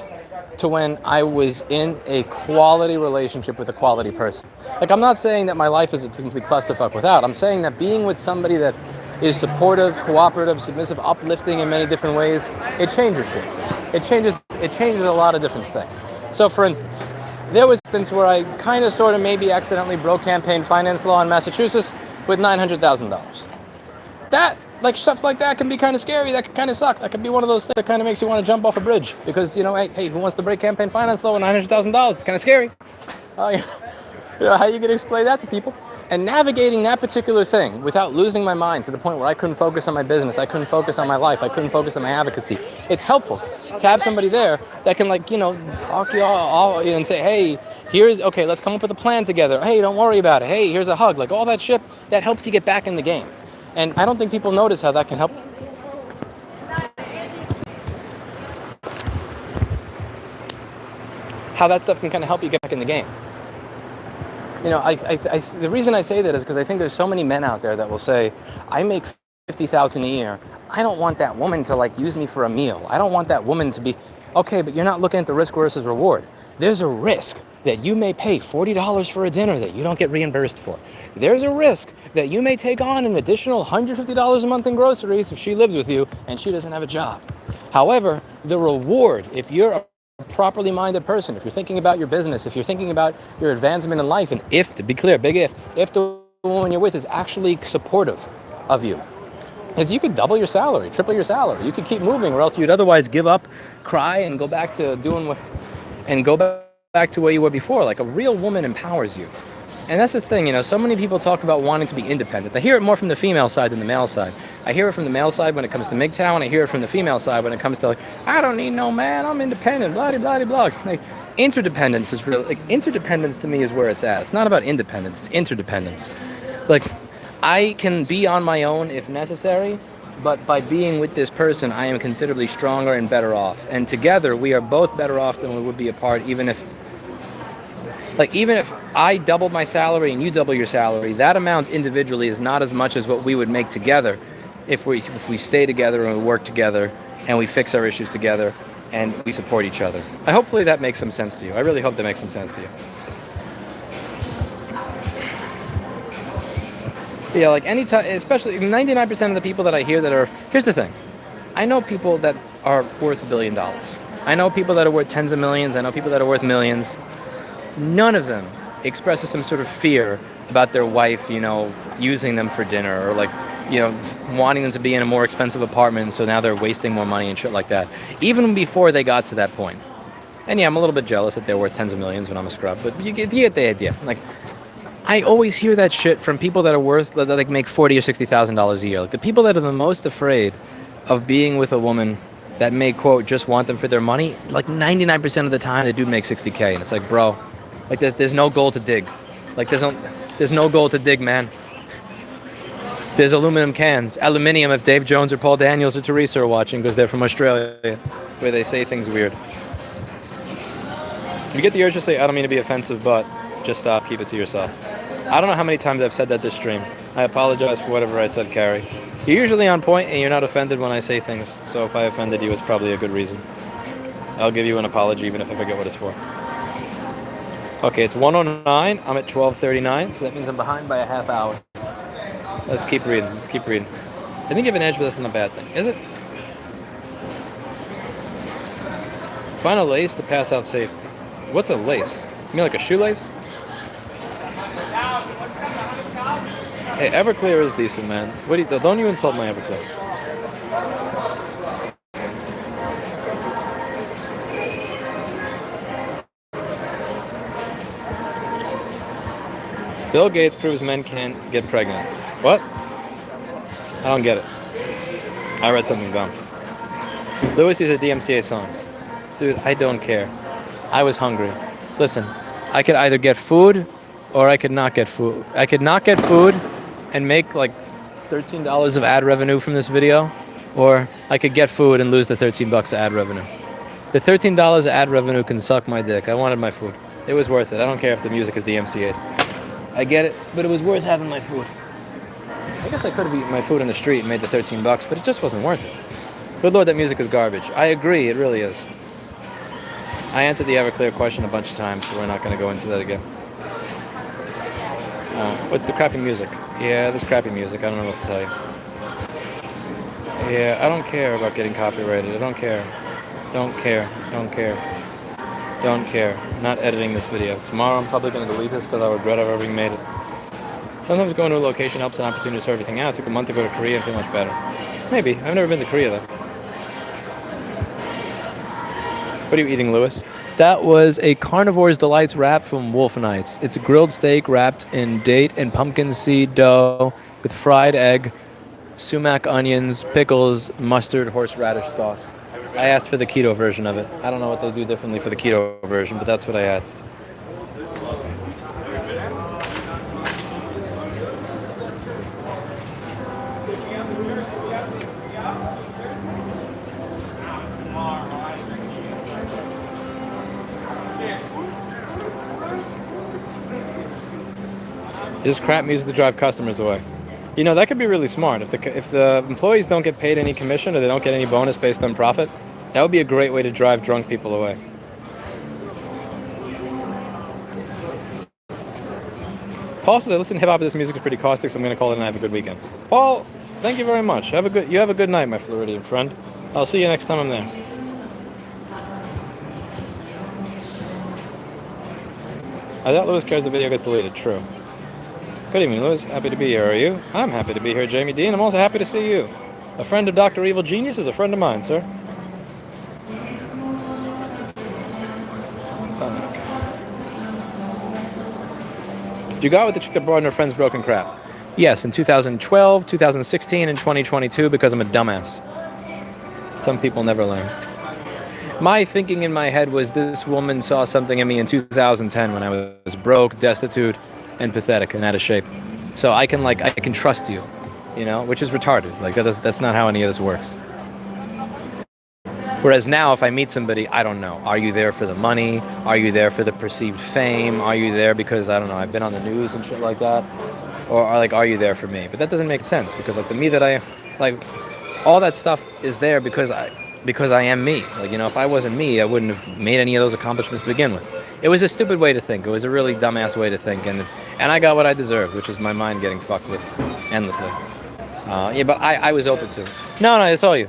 to when I was in a quality relationship with a quality person. Like, I'm not saying that my life is a complete clusterfuck without. I'm saying that being with somebody that is supportive, cooperative, submissive, uplifting in many different ways, it changes shit. It changes a lot of different things. So, for instance, there was an instance where I kind of, sort of, maybe accidentally broke campaign finance law in Massachusetts with $900,000. That, like, stuff like that can be kind of scary. That can kind of suck. That could be one of those things that kind of makes you want to jump off a bridge because, you know, hey, who wants to break campaign finance law with $900,000? It's kind of scary. You know, how you going to explain that to people? And navigating that particular thing without losing my mind to the point where I couldn't focus on my business, I couldn't focus on my life, I couldn't focus on my advocacy. It's helpful to have somebody there that can, like, you know, talk you all and say, hey, okay, let's come up with a plan together. Hey, don't worry about it. Hey, here's a hug. Like, all that shit, that helps you get back in the game. And I don't think people notice how that can help. How that stuff can kind of help you get back in the game. You know, the reason I say that is because I think there's so many men out there that will say, I make $50,000 a year. I don't want that woman to, like, use me for a meal. I don't want that woman to be, okay, but you're not looking at the risk versus reward. There's a risk that you may pay $40 for a dinner that you don't get reimbursed for. There's a risk that you may take on an additional $150 a month in groceries if she lives with you and she doesn't have a job. However, the reward, if you're a properly minded person, if you're thinking about your business, if you're thinking about your advancement in life, and if, to be clear, big if the woman you're with is actually supportive of you. Because you could double your salary, triple your salary. You could keep moving, or else you'd otherwise give up, cry, and go back to doing what, and go back to where you were before. Like, a real woman empowers you. And that's the thing, you know, so many people talk about wanting to be independent. I hear it more from the female side than the male side. I hear it from the male side when it comes to MGTOW, and I hear it from the female side when it comes to, like, I don't need no man, I'm independent, blah, blah, blah, blah. Like, interdependence is real. Like, interdependence to me is where it's at. It's not about independence, it's interdependence. Like, I can be on my own if necessary, but by being with this person, I am considerably stronger and better off. And together, we are both better off than we would be apart, even if I double my salary and you double your salary, that amount individually is not as much as what we would make together if we stay together and we work together and we fix our issues together and we support each other. Hopefully that makes some sense to you. I really hope that makes some sense to you. Yeah, like anytime, especially 99% of the people that I hear that are, here's the thing. I know people that are worth $1 billion. I know people that are worth tens of millions. I know people that are worth millions. None of them expresses some sort of fear about their wife, you know, using them for dinner, or like, you know, wanting them to be in a more expensive apartment, so now they're wasting more money and shit like that. Even before they got to that point. And yeah, I'm a little bit jealous that they're worth tens of millions when I'm a scrub, but you get the idea. Like, I always hear that shit from people that are worth, that like make $40,000 or $60,000 a year. Like, the people that are the most afraid of being with a woman that may, quote, just want them for their money, like 99% of the time, they do make $60K. And it's like, bro, like there's no gold to dig. Like there's no gold to dig, man. There's aluminum cans. Aluminium if Dave Jones or Paul Daniels or Teresa are watching, because they're from Australia, where they say things weird. You get the urge to say, I don't mean to be offensive, but just stop, keep it to yourself. I don't know how many times I've said that this stream. I apologize for whatever I said, Carrie. You're usually on point and you're not offended when I say things, so if I offended you, it's probably a good reason. I'll give you an apology even if I forget what it's for. Okay, it's 1:09. I'm at 12:39, so that means I'm behind by a half hour. Let's keep reading. I think you have an edge, but that's not a bad thing, is it? Find a lace to pass out safely. What's a lace? You mean like a shoelace? Hey, Everclear is decent, man. Don't you insult my Everclear. Bill Gates proves men can't get pregnant. What? I don't get it. I read something dumb. Lewis, these are DMCA songs. Dude, I don't care. I was hungry. Listen, I could either get food or I could not get food. I could not get food and make like $13 of ad revenue from this video, or I could get food and lose the $13 of ad revenue. The $13 of ad revenue can suck my dick. I wanted my food. It was worth it. I don't care if the music is DMCA'd. I get it, but it was worth having my food. I guess I could have eaten my food in the street and made the $13, but it just wasn't worth it. Good Lord, that music is garbage. I agree, it really is. I answered the Everclear question a bunch of times, so we're not going to go into that again. What's the crappy music? Yeah, this crappy music. I don't know what to tell you. Yeah, I don't care about getting copyrighted. I don't care. Don't care. Not editing this video. Tomorrow I'm probably going to delete this because I regret I've ever made it. Sometimes going to a location helps an opportunity to sort everything out. It took a month to go to Korea and feel much better. Maybe. I've never been to Korea though. What are you eating, Lewis? That was a Carnivore's Delights wrap from Wolf Nights. It's a grilled steak wrapped in date and pumpkin seed dough with fried egg, sumac onions, pickles, mustard, horseradish sauce. I asked for the keto version of it. I don't know what they'll do differently for the keto version, but that's what I had. This crap music to drive customers away. You know, that could be really smart. If the employees don't get paid any commission or they don't get any bonus based on profit, that would be a great way to drive drunk people away. Paul says, I listen to hip-hop, this music is pretty caustic, so I'm going to call it and have a good weekend. Paul, thank you very much. You have a good night, my Floridian friend. I'll see you next time I'm there. I thought Lewis cares the video gets deleted. True. Good evening, Lewis. Happy to be here. Are you? I'm happy to be here, Jamie Dean. I'm also happy to see you. A friend of Dr. Evil Genius is a friend of mine, sir. You got with the chick that brought in her friend's broken crap? Yes, in 2012, 2016, and 2022 because I'm a dumbass. Some people never learn. My thinking in my head was this woman saw something in me in 2010 when I was broke, destitute, and pathetic and out of shape. So I can trust you, you know, which is retarded. Like that's not how any of this works. Whereas now, if I meet somebody, I don't know. Are you there for the money? Are you there for the perceived fame? Are you there because, I don't know, I've been on the news and shit like that? Or are you there for me? But that doesn't make sense because like the me that I, like, all that stuff is there because I am me. Like, you know, if I wasn't me, I wouldn't have made any of those accomplishments to begin with. It was a stupid way to think. It was a really dumbass way to think. And I got what I deserved, which is my mind getting fucked with endlessly. Yeah, but I was open to it. No, it's all you.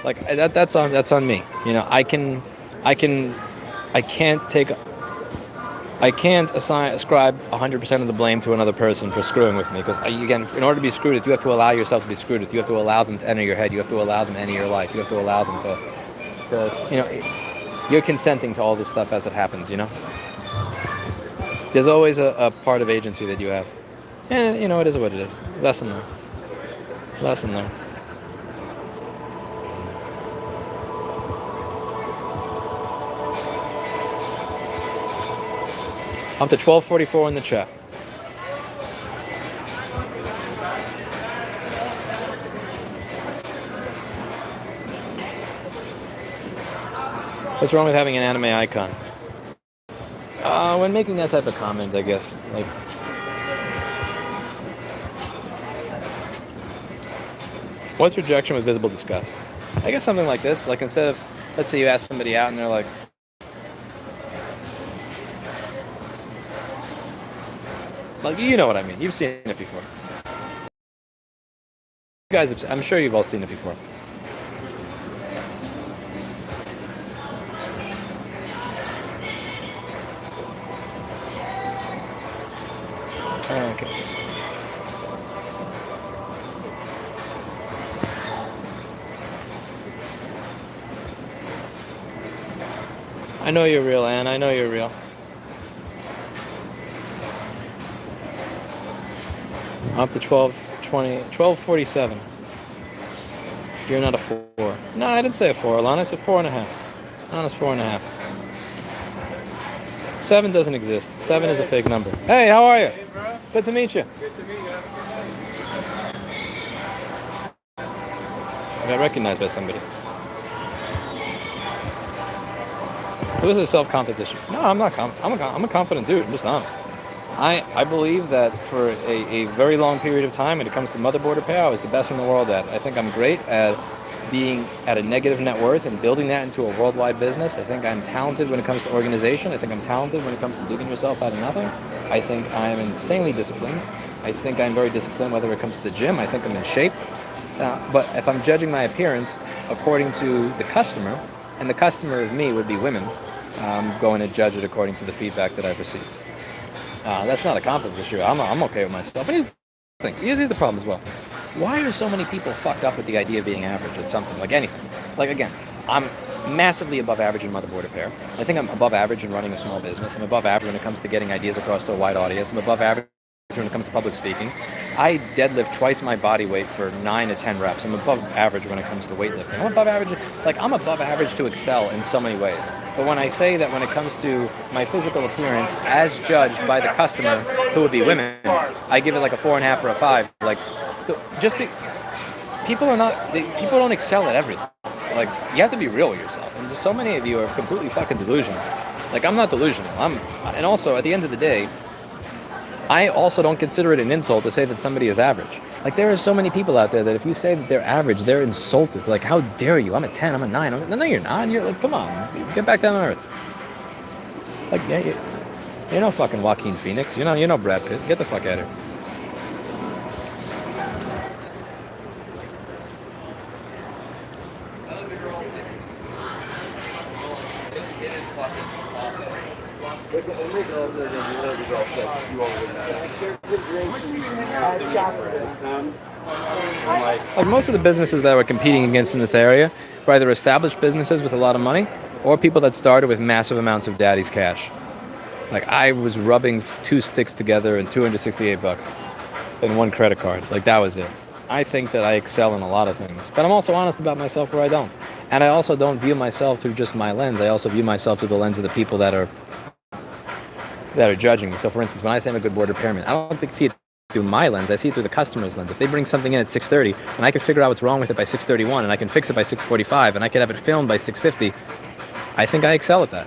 Like that's on me. You know, I can't ascribe 100% of the blame to another person for screwing with me. Because again, in order to be screwed with, you have to allow yourself to be screwed with. You have to allow them to enter your head. You have to allow them to enter your life. You have to allow them to you know, you're consenting to all this stuff as it happens. You know, there's always a part of agency that you have, and you know, it is what it is. Lesson learned. Lesson learned. Up to 1244 in the chat. What's wrong with having an anime icon? When making that type of comment, I guess. Like, what's rejection with visible disgust? I guess something like this. Like instead of, let's say you ask somebody out and they're like, you know what I mean. You've seen it before. You guys, I'm sure you've all seen it before. Okay. I know you're real, Anne. I know you're real. Up to 1247. You're not a 4. No, I didn't say a 4, Alana. I said 4.5. Alana's 4.5. 7 doesn't exist. 7 is a fake number. Hey, how are you? Hey, bro. Good to meet you. Good to meet you. I got recognized by somebody. It was a self-confidence issue. No, I'm not. I'm a confident dude. I'm just honest. I believe that for a very long period of time, when it comes to motherboard repair, I was the best in the world at it. I think I'm great at being at a negative net worth and building that into a worldwide business. I think I'm talented when it comes to organization. I think I'm talented when it comes to digging yourself out of nothing. I think I'm insanely disciplined. I think I'm very disciplined whether it comes to the gym. I think I'm in shape. But if I'm judging my appearance according to the customer, and the customer of me would be women, I'm going to judge it according to the feedback that I've received. That's not a confidence issue. I'm okay with myself. But here's the thing. Here's the problem as well. Why are so many people fucked up with the idea of being average at something, like anything? Like, again, I'm massively above average in motherboard repair. I think I'm above average in running a small business. I'm above average when it comes to getting ideas across to a wide audience. I'm above average when it comes to public speaking. I deadlift twice my body weight for 9 to 10 reps. I'm above average when it comes to weightlifting. I'm above average to excel in so many ways. But when I say that when it comes to my physical appearance as judged by the customer, who would be women, I give it like a 4.5 or a 5. Like, people don't excel at everything. Like, you have to be real with yourself. And just so many of you are completely fucking delusional. Like, I'm not delusional. And also, at the end of the day, I also don't consider it an insult to say that somebody is average. Like, there are so many people out there that if you say that they're average, they're insulted. Like, how dare you? I'm a 10, I'm a 9. No, you're not. You're like, come on, get back down to earth. Like, yeah, you're no fucking Joaquin Phoenix. You're no Brad Pitt. Get the fuck out of here. But the only girls that are going to be the results that you already know. Circuit breaks and add chocolate. Like most of the businesses that we're competing against in this area are either established businesses with a lot of money or people that started with massive amounts of daddy's cash. Like I was rubbing 2 sticks together and $268 in one credit card. Like that was it. I think that I excel in a lot of things, but I'm also honest about myself where I don't. And I also don't view myself through just my lens. I also view myself through the lens of the people that are judging me. So for instance, when I say I'm a good border repairman, I don't see it through my lens. I see it through the customer's lens. If they bring something in at 6:30 and I can figure out what's wrong with it by 6:31 and I can fix it by 6:45 and I can have it filmed by 6:50, I think I excel at that.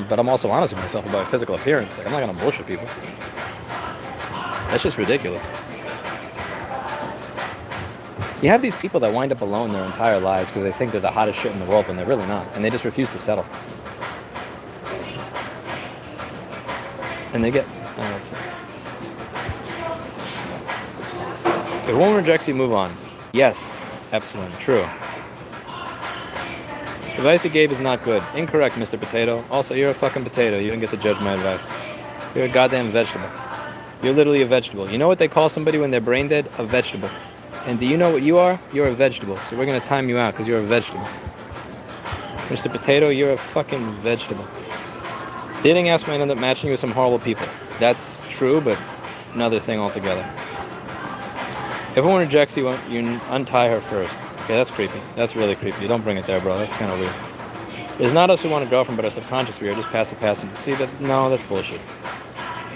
But I'm also honest with myself about physical appearance. Like, I'm not going to bullshit people. That's just ridiculous. You have these people that wind up alone their entire lives because they think they're the hottest shit in the world when they're really not. And they just refuse to settle. And they get... let's see. If a woman rejects you, move on. Yes. Excellent. True. The advice you gave is not good. Incorrect, Mr. Potato. Also, you're a fucking potato. You don't get to judge my advice. You're a goddamn vegetable. You're literally a vegetable. You know what they call somebody when they're brain dead? A vegetable. And do you know what you are? You're a vegetable. So we're going to time you out because you're a vegetable. Mr. Potato, you're a fucking vegetable. Dating apps might end up matching you with some horrible people. That's true, but another thing altogether. If a woman rejects you, you untie her first. Okay, that's creepy. That's really creepy. You don't bring it there, bro. That's kind of weird. It's not us who want a girlfriend, but our subconscious we are just passive. See, no, that's bullshit.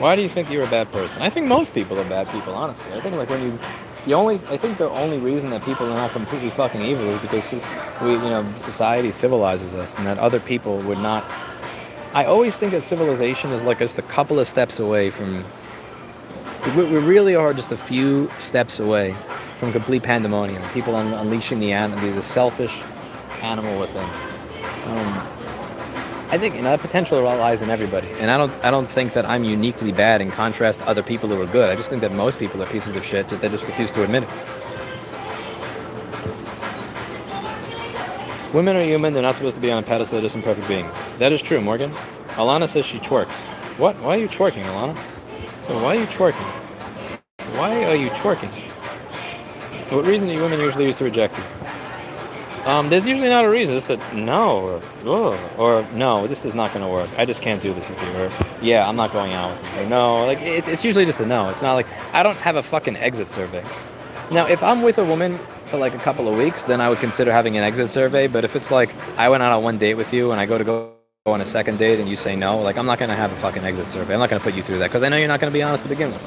Why do you think you're a bad person? I think most people are bad people, honestly. I think like when I think the only reason that people are not completely fucking evil is because society civilizes us, and that other people would not. I always think that civilization is like just a couple of steps away from. We really are just a few steps away from complete pandemonium. People unleashing the selfish animal within. I think that potential lies in everybody, and I don't think that I'm uniquely bad in contrast to other people who are good. I just think that most people are pieces of shit that they just refuse to admit it. Women are human; they're not supposed to be on a pedestal. They're just imperfect beings. That is true, Morgan. Alana says she twerks. What? Why are you twerking, Alana? Why are you twerking? Why are you twerking? What reason do women usually use to reject you? There's usually not a reason. It's that no, or no, this is not going to work. I just can't do this with you. Or yeah, I'm not going out with you. Or no, like it's usually just a no. It's not like I don't have a fucking exit survey. Now, if I'm with a woman for like a couple of weeks, then I would consider having an exit survey. But if it's like I went out on one date with you and I go on a second date and you say no, like I'm not going to have a fucking exit survey. I'm not going to put you through that because I know you're not going to be honest to begin with.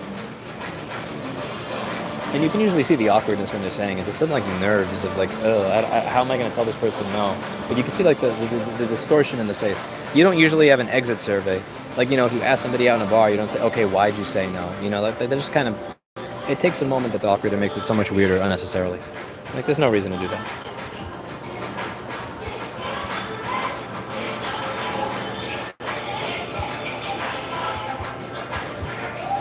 And you can usually see the awkwardness when they're saying it. There's something like nerves of like, how am I going to tell this person no? But you can see like the distortion in the face. You don't usually have an exit survey. Like, if you ask somebody out in a bar, you don't say, okay, why'd you say no? Like they're just kind of, it takes a moment that's awkward and makes it so much weirder unnecessarily. Like there's no reason to do that.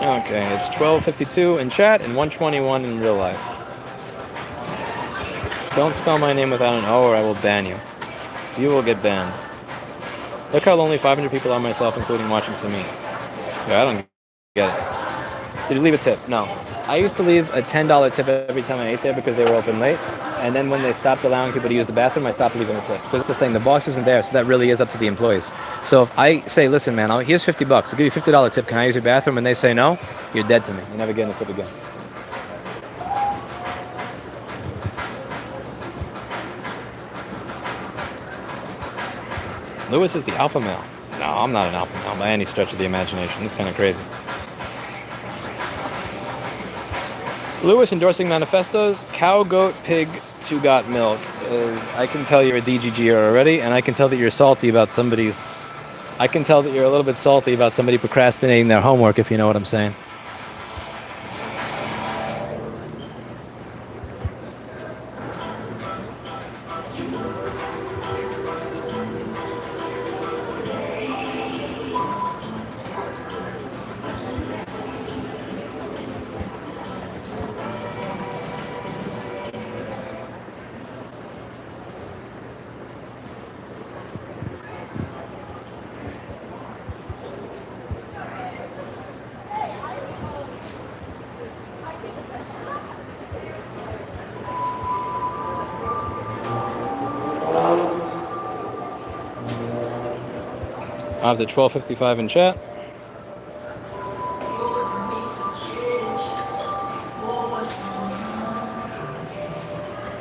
Okay, it's 12:52 in chat and 1:21 in real life. Don't spell my name without an O or I will ban you. You will get banned. Look how lonely 500 people are, myself, including watching Sami. Yeah, I don't get it. Did you leave a tip? No. I used to leave a $10 tip every time I ate there because they were open late. And then when they stopped allowing people to use the bathroom, I stopped leaving a tip. Because that's the thing, the boss isn't there, so that really is up to the employees. So if I say, listen, man, here's $50. I'll give you a $50 tip. Can I use your bathroom? And they say no, you're dead to me. You're never getting a tip again. Lewis is the alpha male. No, I'm not an alpha male by any stretch of the imagination. It's kind of crazy. Lewis endorsing manifestos. Cow, goat, pig, two got milk. I can tell you're a DGGer already, and I can tell that you're salty about somebody's... I can tell that you're a little bit salty about somebody procrastinating their homework, if you know what I'm saying. I have the 1255 in chat.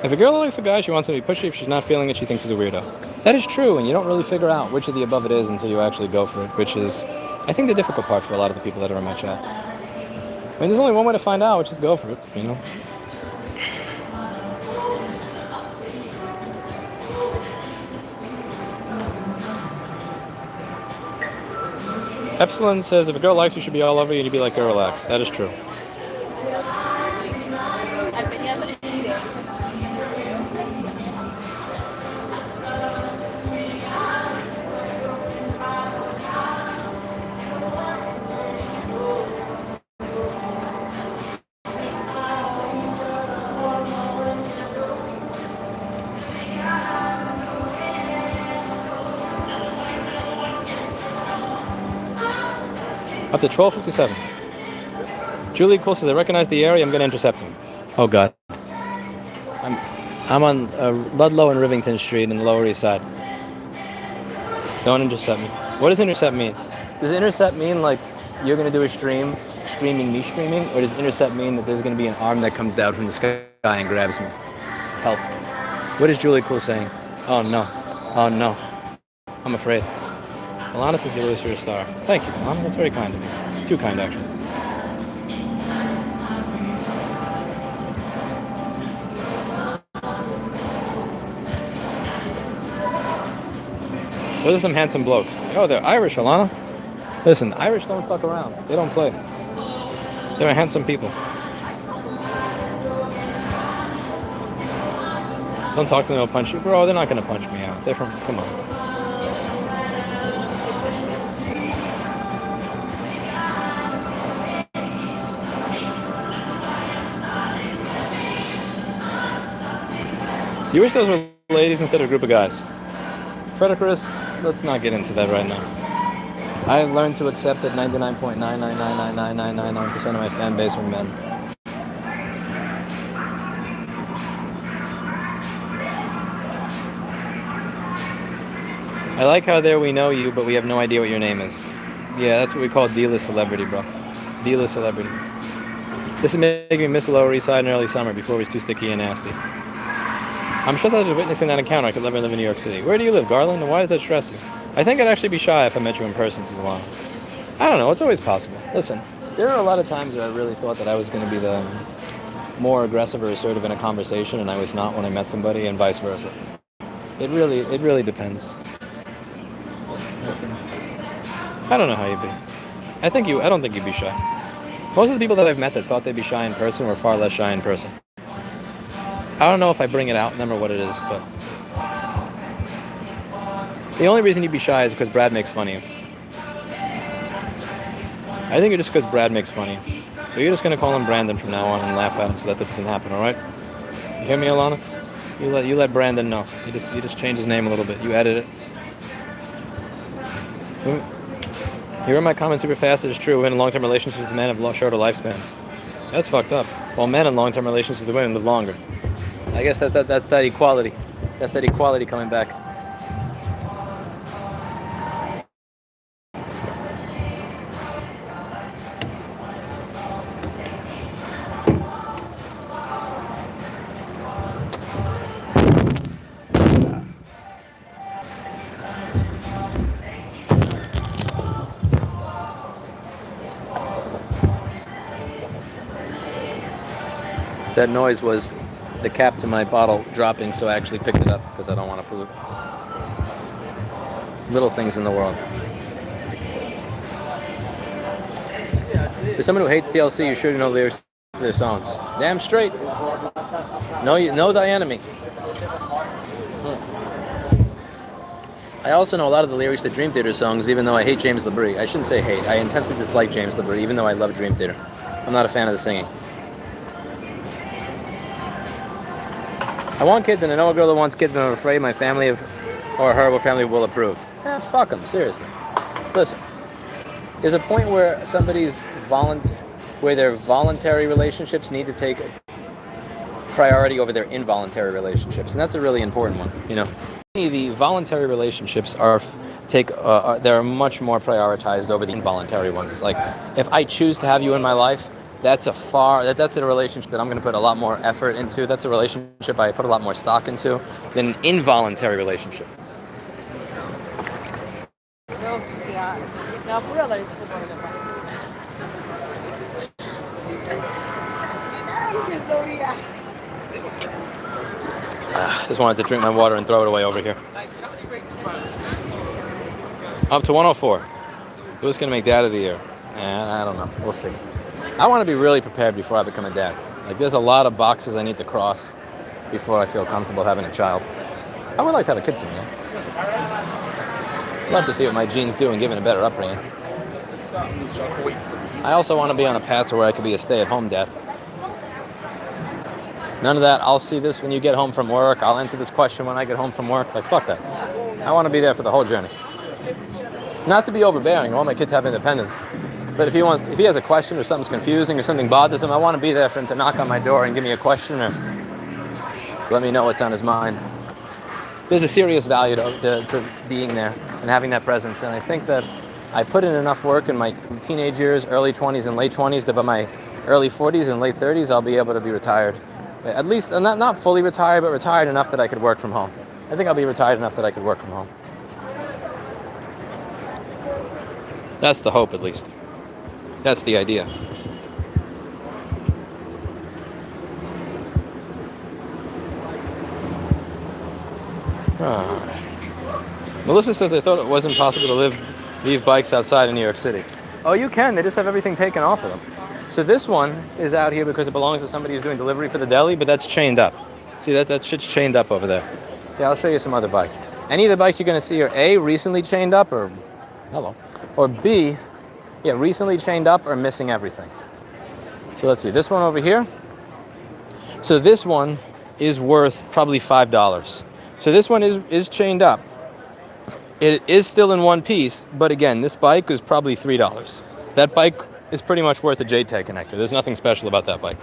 If a girl likes a guy, she wants him to be pushy. If she's not feeling it, she thinks he's a weirdo. That is true, and you don't really figure out which of the above it is until you actually go for it, which is, I think, the difficult part for a lot of the people that are in my chat. I mean, there's only one way to find out, which is go for it, you know? Epsilon says, if a girl likes you, should be all over you, and you'd be like, girl, relax. That is true. I've been here for 3 days. Up to 1257. Julie Cole says, I recognize the area, I'm going to intercept him. Oh, God. I'm on Ludlow and Rivington Street in the Lower East Side. Don't intercept me. What does intercept mean? Does intercept mean, like, you're going to do a stream, streaming me streaming? Or does intercept mean that there's going to be an arm that comes down from the sky and grabs me? Help. What is Julie Cole saying? Oh, no. Oh, no. I'm afraid. Alana says you're a star. Thank you, Alana. That's very kind of me. Too kind, actually. Those are some handsome blokes. Oh, they're Irish, Alana. Listen, Irish don't fuck around. They don't play. They're handsome people. Don't talk to them, they'll punch you. Bro, they're not going to punch me out. They're from... Come on. You wish those were ladies instead of a group of guys. Frederickris, let's not get into that right now. I learned to accept that 99.9999999% of my fan base are men. I like how there we know you, but we have no idea what your name is. Yeah, that's what we call D-list celebrity, bro. D-list celebrity. This is making me miss the Lower East Side in early summer before it was too sticky and nasty. I'm sure that I was witnessing that encounter. I could never live in New York City. Where do you live, Garland? And why does that stress you? I think I'd actually be shy if I met you in person, says Alana. I don't know. It's always possible. Listen, there are a lot of times where I really thought that I was going to be the more aggressive or assertive in a conversation, and I was not when I met somebody, and vice versa. It really depends. I don't know how you'd be. I don't think you'd be shy. Most of the people that I've met that thought they'd be shy in person were far less shy in person. I don't know if I bring it out in them or what it is, but the only reason you'd be shy is because Brad makes fun of you. I think it's just because Brad makes fun of you. But you're just going to call him Brandon from now on and laugh at him so that doesn't happen, alright? You hear me, Alana? You let Brandon know. You just change his name a little bit. You edit it. Here are my comments super fast. It is true. Women in long-term relationships with men have shorter lifespans. That's fucked up. While men in long-term relationships with women live longer. I guess that's that equality. That's that equality coming back. That noise was the cap to my bottle dropping, so I actually picked it up because I don't want to pollute. Little things in the world. For someone who hates TLC, you sure to know the lyrics to their songs. Damn straight. Know thy enemy. I also know a lot of the lyrics to Dream Theater songs, even though I hate James LaBrie. I shouldn't say hate. I intensely dislike James LaBrie, even though I love Dream Theater. I'm not a fan of the singing. I want kids, and I know a girl that wants kids, but I'm afraid my family or her family will approve. Fuck them, seriously. Listen, there's a point where where their voluntary relationships need to take priority over their involuntary relationships, and that's a really important one, you know. The voluntary relationships are they're much more prioritized over the involuntary ones. Like, if I choose to have you in my life, that's a relationship that I'm going to put a lot more effort into. That's a relationship I put a lot more stock into than an involuntary relationship. Just wanted to drink my water and throw it away over here. Up to 104. Who's going to make dad of the year? I don't know. We'll see. I want to be really prepared before I become a dad. Like, there's a lot of boxes I need to cross before I feel comfortable having a child. I would like to have a kid someday. Love to see what my genes do and give it a better upbringing. I also want to be on a path to where I could be a stay-at-home dad. None of that, I'll see this when you get home from work, I'll answer this question when I get home from work. Like, fuck that. I want to be there for the whole journey. Not to be overbearing, I want my kid to have independence. But if he has a question or something's confusing or something bothers him, I want to be there for him to knock on my door and give me a question or let me know what's on his mind. There's a serious value to being there and having that presence. And I think that I put in enough work in my teenage years, early 20s and late 20s, that by my early 40s and late 30s, I'll be able to be retired. At least, not fully retired, but retired enough that I could work from home. I think I'll be retired enough that I could work from home. That's the hope, at least. That's the idea. Melissa says, I thought it wasn't possible to leave bikes outside in New York City. Oh, you can. They just have everything taken off of them. So this one is out here because it belongs to somebody who's doing delivery for the deli, but that's chained up. See, that shit's chained up over there. Yeah, I'll show you some other bikes. Any of the bikes you're going to see are A, recently chained up, or B, recently chained up or missing everything. So let's see, this one over here. So this one is worth probably $5. So this one is chained up. It is still in one piece, but again, this bike is probably $3. That bike is pretty much worth a JTAG connector. There's nothing special about that bike.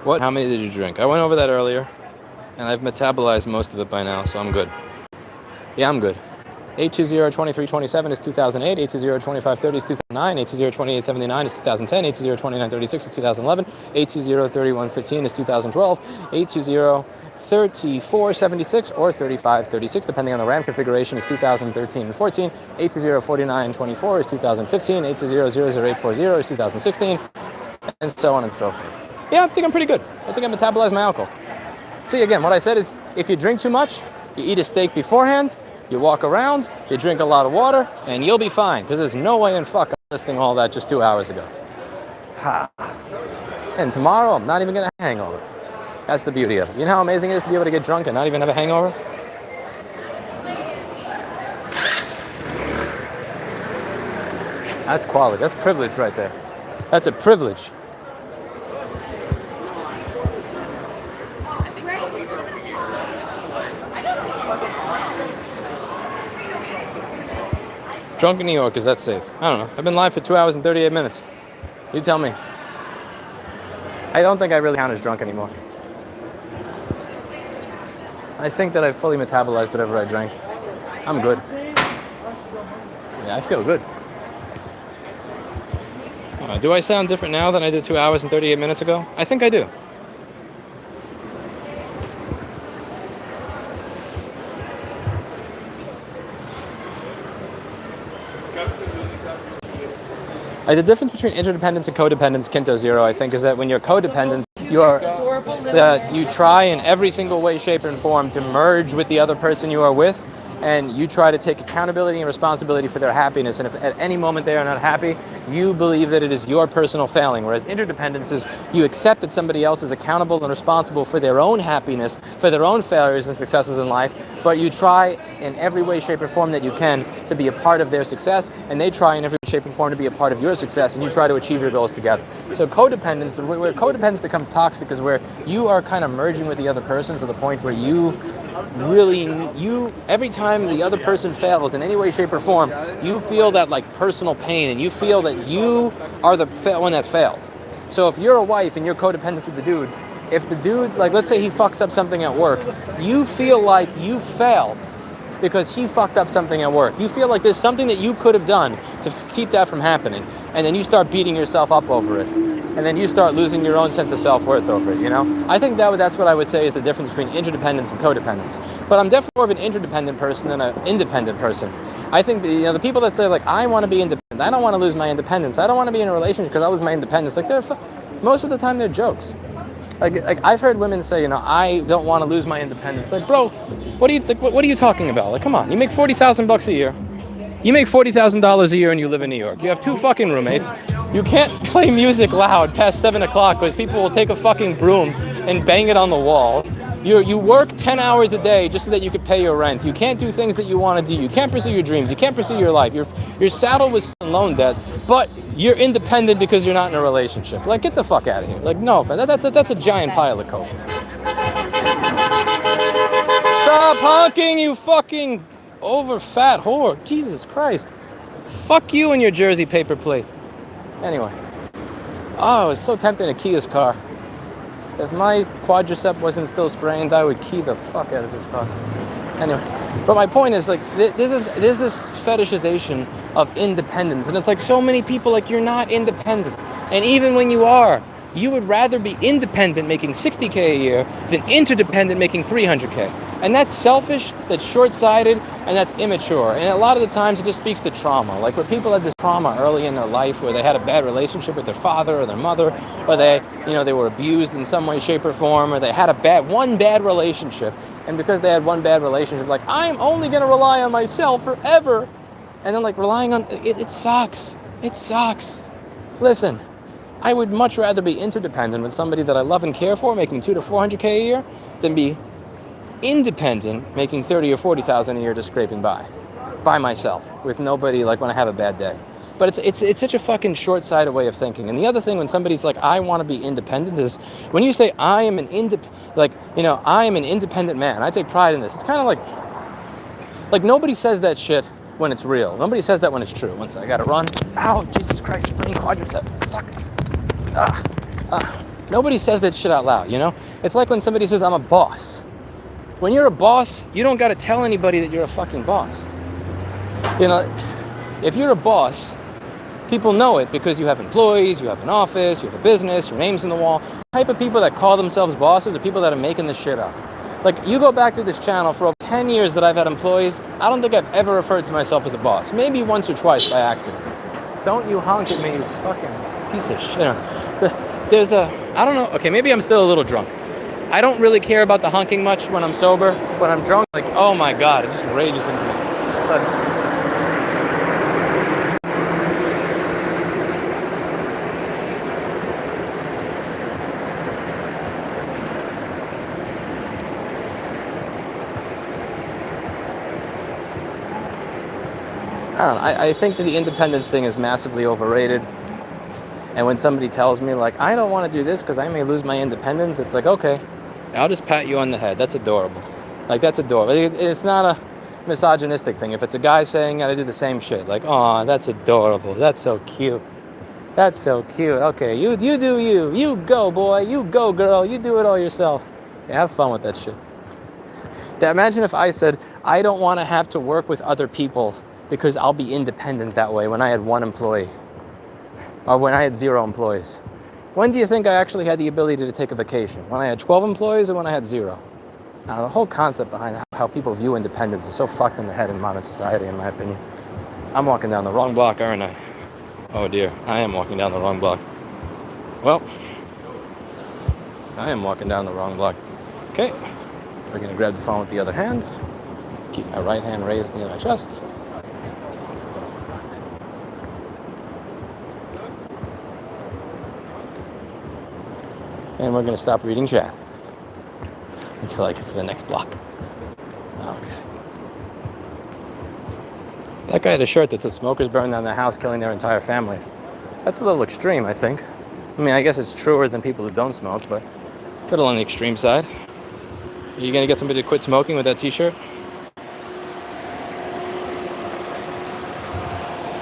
What? How many did you drink? I went over that earlier, and I've metabolized most of it by now, so I'm good. Yeah, I'm good. 820-2327 is 2008, 820-2530 is 2009, 820-2879 is 2010, 820-2936 is 2011, 820-3115 is 2012, 820-3476 or 3536, depending on the RAM configuration, is 2013 and 14, 820-4924 is 2015, 820-00840 is 2016, and so on and so forth. Yeah, I think I'm pretty good. I think I metabolized my alcohol. See, again, what I said is, if you drink too much, you eat a steak beforehand, you walk around, you drink a lot of water, and you'll be fine, because there's no way in fuck I'm listing all that just 2 hours ago. Ha. And tomorrow, I'm not even going to have a hangover. That's the beauty of it. You know how amazing it is to be able to get drunk and not even have a hangover? That's quality. That's privilege right there. That's a privilege. Drunk in New York, is that safe? I don't know. I've been live for 2 hours and 38 minutes. You tell me. I don't think I really count as drunk anymore. I think that I've fully metabolized whatever I drank. I'm good. Yeah, I feel good. Do I sound different now than I did 2 hours and 38 minutes ago? I think I do. The difference between interdependence and codependence, Kinto Zero, I think, is that when you're codependent, you try in every single way, shape, and form to merge with the other person you are with, and you try to take accountability and responsibility for their happiness. And if at any moment they are not happy, you believe that it is your personal failing. Whereas interdependence is you accept that somebody else is accountable and responsible for their own happiness, for their own failures and successes in life, but you try in every way, shape, or form that you can to be a part of their success, and they try in every way, shape, and form to be a part of your success, and you try to achieve your goals together. So codependence, where codependence becomes toxic, is where you are kind of merging with the other person to the point where every time the other person fails in any way, shape, or form, you feel that like personal pain, and you feel that you are the one that failed. So if you're a wife and you're codependent to the dude, if the dude, like let's say he fucks up something at work, you feel like you failed because he fucked up something at work. You feel like there's something that you could have done to keep that from happening. And then you start beating yourself up over it. And then you start losing your own sense of self-worth over it, you know? I think that's what I would say is the difference between interdependence and codependence. But I'm definitely more of an interdependent person than an independent person. I think, you know, the people that say, like, I want to be independent, I don't want to lose my independence, I don't want to be in a relationship because I lose my independence, like, most of the time they're jokes. Like I've heard women say, you know, I don't want to lose my independence. Like, bro, what are you talking about? Like, come on, you make $40,000 a year. You make $40,000 a year and you live in New York. You have 2 fucking roommates. You can't play music loud past 7 o'clock because people will take a fucking broom and bang it on the wall. You work 10 hours a day just so that you could pay your rent. You can't do things that you want to do. You can't pursue your dreams. You can't pursue your life. You're saddled with loan debt, but you're independent because you're not in a relationship. Like, get the fuck out of here. Like, no, that's a giant pile of coke. Stop honking, you fucking over fat whore. Jesus Christ. Fuck you and your Jersey paper plate. Anyway. Oh, it's so tempting to key this car. If my quadricep wasn't still sprained, I would key the fuck out of this car. Anyway, but my point is, like, there's this fetishization of independence, and it's like so many people, like, you're not independent. And even when you are, you would rather be independent making $60K a year than interdependent making $300K. And that's selfish, that's short-sighted, and that's immature. And a lot of the times it just speaks to trauma. Like when people had this trauma early in their life where they had a bad relationship with their father or their mother, or they were abused in some way, shape, or form, or they had one bad relationship. And because they had one bad relationship, like, I'm only going to rely on myself forever. And then, like, relying on, it sucks. It sucks. Listen, I would much rather be interdependent with somebody that I love and care for, making $200,000 to $400K a year, than be independent, making $30,000 or $40,000 a year just scraping by myself, with nobody, like, when I have a bad day. But it's such a fucking short-sighted way of thinking. And the other thing, when somebody's like, I want to be independent, is when you say I am an independent man. I take pride in this. It's kind of like nobody says that shit when it's real. Nobody says that when it's true. Once I gotta run. Ow, Jesus Christ, sprained quadricep. Fuck. Nobody says that shit out loud, you know? It's like when somebody says, I'm a boss. When you're a boss, you don't gotta tell anybody that you're a fucking boss. You know, if you're a boss, people know it because you have employees, you have an office, you have a business, your name's in the wall. The type of people that call themselves bosses are people that are making this shit up. Like, you go back to this channel, for over 10 years that I've had employees, I don't think I've ever referred to myself as a boss. Maybe once or twice by accident. Don't you honk at me, you fucking piece of shit. I don't know, okay, maybe I'm still a little drunk. I don't really care about the honking much when I'm sober. When I'm drunk, like, oh my God, it just rages into me. But I don't know, I think that the independence thing is massively overrated. And when somebody tells me, like, I don't want to do this because I may lose my independence, it's like, okay, I'll just pat you on the head. That's adorable. Like, that's adorable. It's not a misogynistic thing. If it's a guy saying I do the same shit, like, oh, that's adorable. That's so cute. That's so cute. Okay, you do you. You go, boy. You go, girl. You do it all yourself. Yeah, have fun with that shit. Imagine if I said, I don't want to have to work with other people because I'll be independent that way, when I had one employee. Or when I had 0 employees. When do you think I actually had the ability to take a vacation? When I had 12 employees or when I had 0? Now, the whole concept behind how people view independence is so fucked in the head in modern society, in my opinion. I'm walking down the wrong block, aren't I? Oh dear, I am walking down the wrong block. Well, I am walking down the wrong block. Okay, we're gonna grab the phone with the other hand. Keep my right hand raised near my chest. And we're going to stop reading chat until I get to the next block. Okay. That guy had a shirt that said smokers burn down their house, killing their entire families. That's a little extreme, I think. I mean, I guess it's truer than people who don't smoke, but a little on the extreme side. Are you going to get somebody to quit smoking with that t-shirt?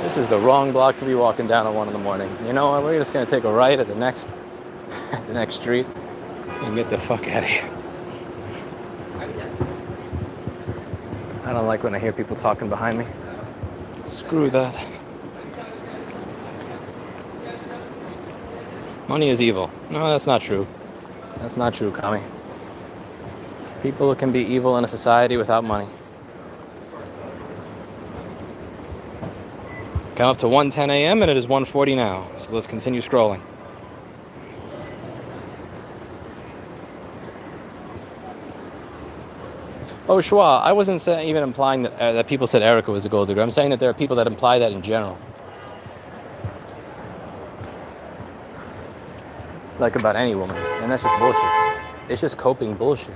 This This is the wrong block to be walking down at 1 in the morning. You know what? We're just gonna take a right at the next street and get the fuck out of here. I don't like when I hear people talking behind me. Screw that. Money is evil. No, that's not true. That's not true, Kami. People can be evil in a society without money. Come up to 1:10 a.m. and it is 1:40 now. So let's continue scrolling. Oh, Schwa, I wasn't even implying that people said Erica was a gold digger. I'm saying that there are people that imply that in general. Like about any woman. And that's just bullshit. It's just coping bullshit.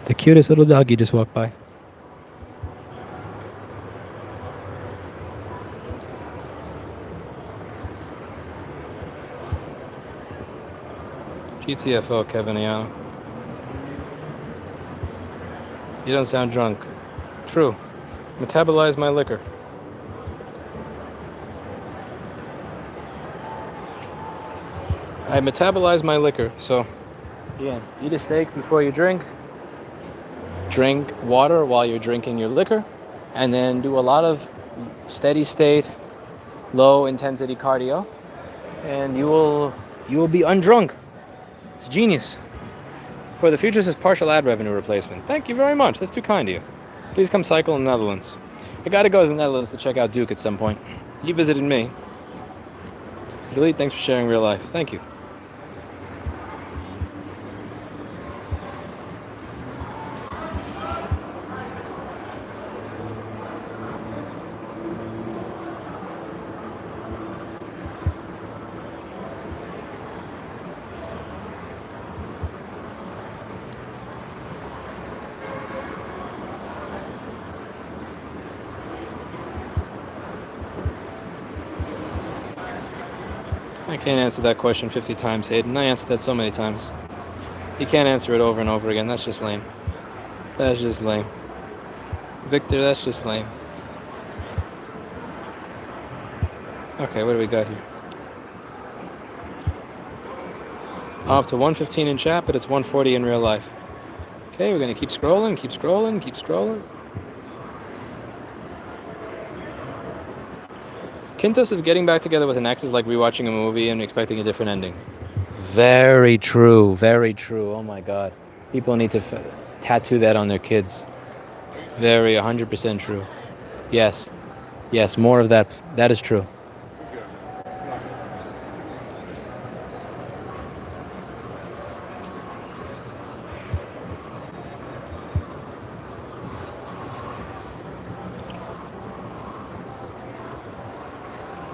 The cutest little doggy just walked by. GTFO, Kevin Iano. You don't sound drunk. True. Metabolize my liquor. I metabolize my liquor, so yeah, eat a steak before you drink. Drink water while you're drinking your liquor, and then do a lot of steady state, low intensity cardio, and you will be undrunk. It's genius. For the future, this is partial ad revenue replacement. Thank you very much. That's too kind of you. Please come cycle in the Netherlands. I gotta go to the Netherlands to check out Duke at some point. You visited me. Delete, thanks for sharing real life. Thank you. I can't answer that question 50 times, Hayden. I answered that so many times. You can't answer it over and over again. That's just lame. That's just lame. Victor, that's just lame. Okay, what do we got here? I'm up to 115 in chat, but it's 140 in real life. Okay, we're going to keep scrolling, keep scrolling, keep scrolling. Quintos is getting back together with an ex is like rewatching a movie and expecting a different ending. Very true, very true. Oh my God. People need to tattoo that on their kids. Very, 100% true. Yes. Yes, more of that. That is true.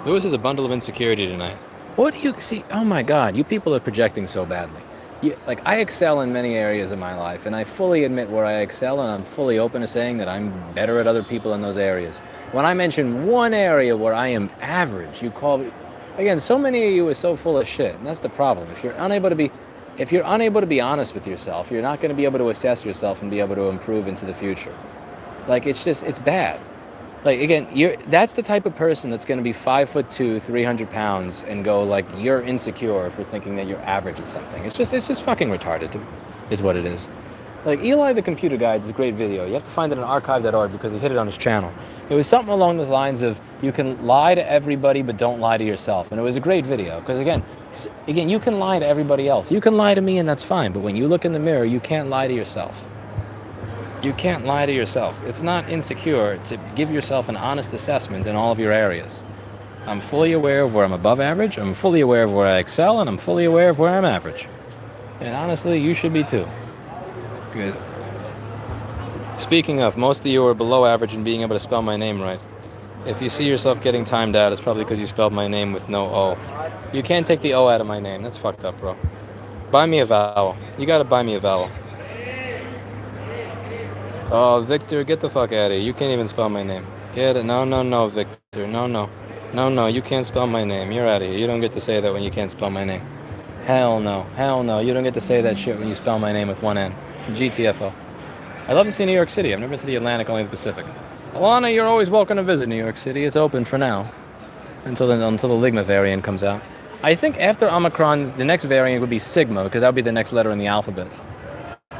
Lewis is a bundle of insecurity tonight. What do you see? Oh my God, you people are projecting so badly. Like, I excel in many areas of my life, and I fully admit where I excel, and I'm fully open to saying that I'm better at other people in those areas. When I mention one area where I am average, you call me... Again, so many of you are so full of shit, and that's the problem. If you're unable to be honest with yourself, you're not going to be able to assess yourself and be able to improve into the future. Like, it's bad. Like, again, that's the type of person that's going to be 5'2", 300 pounds and go like, you're insecure for thinking that you're average at something. It's just fucking retarded, is what it is. Like, Eli the Computer Guy is a great video. You have to find it on archive.org because he hit it on his channel. It was something along the lines of, you can lie to everybody but don't lie to yourself. And it was a great video because, again, you can lie to everybody else. You can lie to me and that's fine. But when you look in the mirror, you can't lie to yourself. You can't lie to yourself. It's not insecure to give yourself an honest assessment in all of your areas. I'm fully aware of where I'm above average, I'm fully aware of where I excel, and I'm fully aware of where I'm average. And honestly, you should be too. Good. Speaking of, most of you are below average in being able to spell my name right. If you see yourself getting timed out, it's probably because you spelled my name with no O. You can't take the O out of my name. That's fucked up, bro. Buy me a vowel. You gotta buy me a vowel. Oh, Victor, get the fuck out of here. You can't even spell my name. Get it? No, Victor. No, you can't spell my name. You're out of here. You don't get to say that when you can't spell my name. Hell no. You don't get to say that shit when you spell my name with one N. GTFO. I'd love to see New York City. I've never been to the Atlantic, only the Pacific. Alana, you're always welcome to visit New York City. It's open for now. Until the Ligma variant comes out. I think after Omicron, the next variant would be Sigma, because that would be the next letter in the alphabet.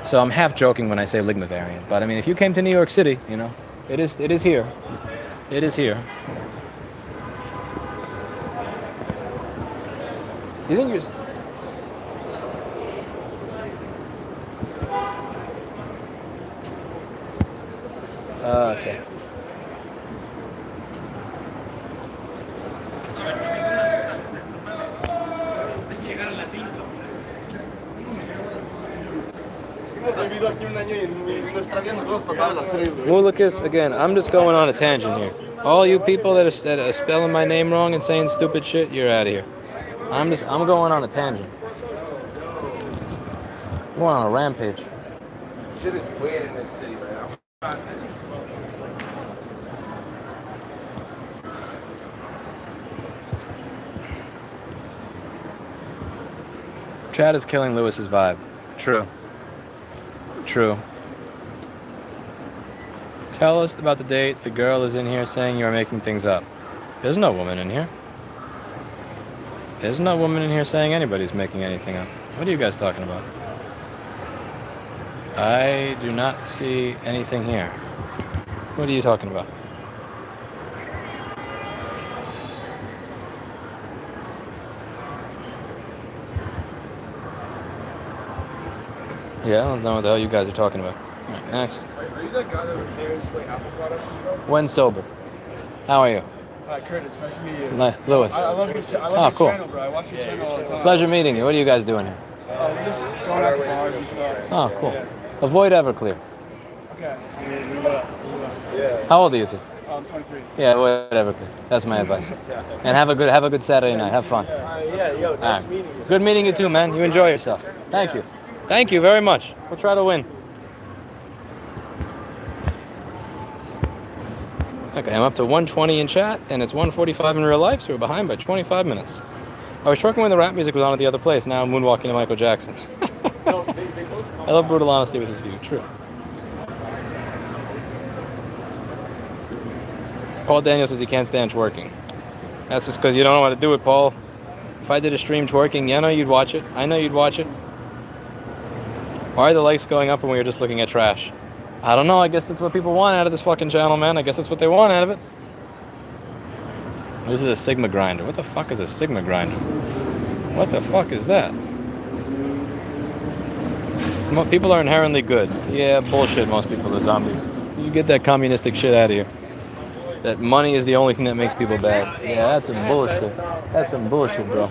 So I'm half joking when I say Ligma variant. But I mean, if you came to New York City, you know, it is here. It is here. You think you're... Okay. Lucas, again, I'm just going on a tangent here. All you people that are spelling my name wrong and saying stupid shit, you're out of here. I'm going on a tangent. I'm going on a rampage. Shit is weird in this city right now. Chad is killing Lewis's vibe. True. Tell us about the date. The girl is in here saying you are making things up. There's no woman in here. There's no woman in here saying anybody's making anything up. What are you guys talking about? I do not see anything here. What are you talking about? Yeah, I don't know what the hell you guys are talking about. All right, next. Are you that guy that repairs like Apple products and stuff? When sober. How are you? Hi, Curtis. Nice to meet you. Lewis. I love your Cool. channel, bro. I watch your channel all the time. Pleasure meeting you. What are you guys doing here? We're just going out to bars and stuff. Oh, cool. Yeah. Avoid Everclear. Okay. We will. Yeah. How old are you two? I'm 23. Yeah, avoid Everclear. That's my advice. And have a good Saturday night. Have fun. Nice meeting you. Good meeting you too, man. You enjoy yourself. Thank you. Thank you very much. We'll try to win. Okay, I'm up to 120 in chat, and it's 145 in real life, so we're behind by 25 minutes. I was trucking when the rap music was on at the other place. Now I'm moonwalking to Michael Jackson. I love brutal honesty with this view. True. Paul Daniel says he can't stand twerking. That's just because you don't know how to do it, Paul. If I did a stream twerking, yeah, I know you'd watch it. I know you'd watch it. Why are the likes going up when we were just looking at trash? I don't know. I guess that's what people want out of this fucking channel, man. I guess that's what they want out of it. This is a Sigma grinder. What the fuck is a Sigma grinder? What the fuck is that? People are inherently good. Yeah, bullshit. Most people are zombies. You get that communistic shit out of here. That money is the only thing that makes people bad. Yeah, that's some bullshit. That's some bullshit, bro.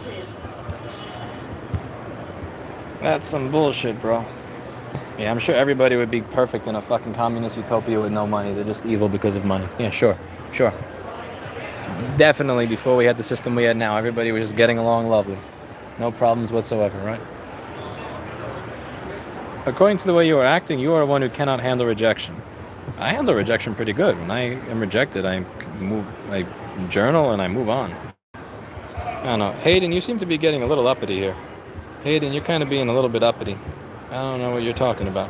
That's some bullshit, bro. Yeah, I'm sure everybody would be perfect in a fucking communist utopia with no money. They're just evil because of money. Yeah, sure. Definitely before we had the system we had now, everybody was just getting along lovely. No problems whatsoever, right? According to the way you are acting, you are one who cannot handle rejection. I handle rejection pretty good. When I am rejected, I journal and I move on. I don't know. Hayden, you seem to be getting a little uppity here. Hayden, you're kind of being a little bit uppity. I don't know what you're talking about.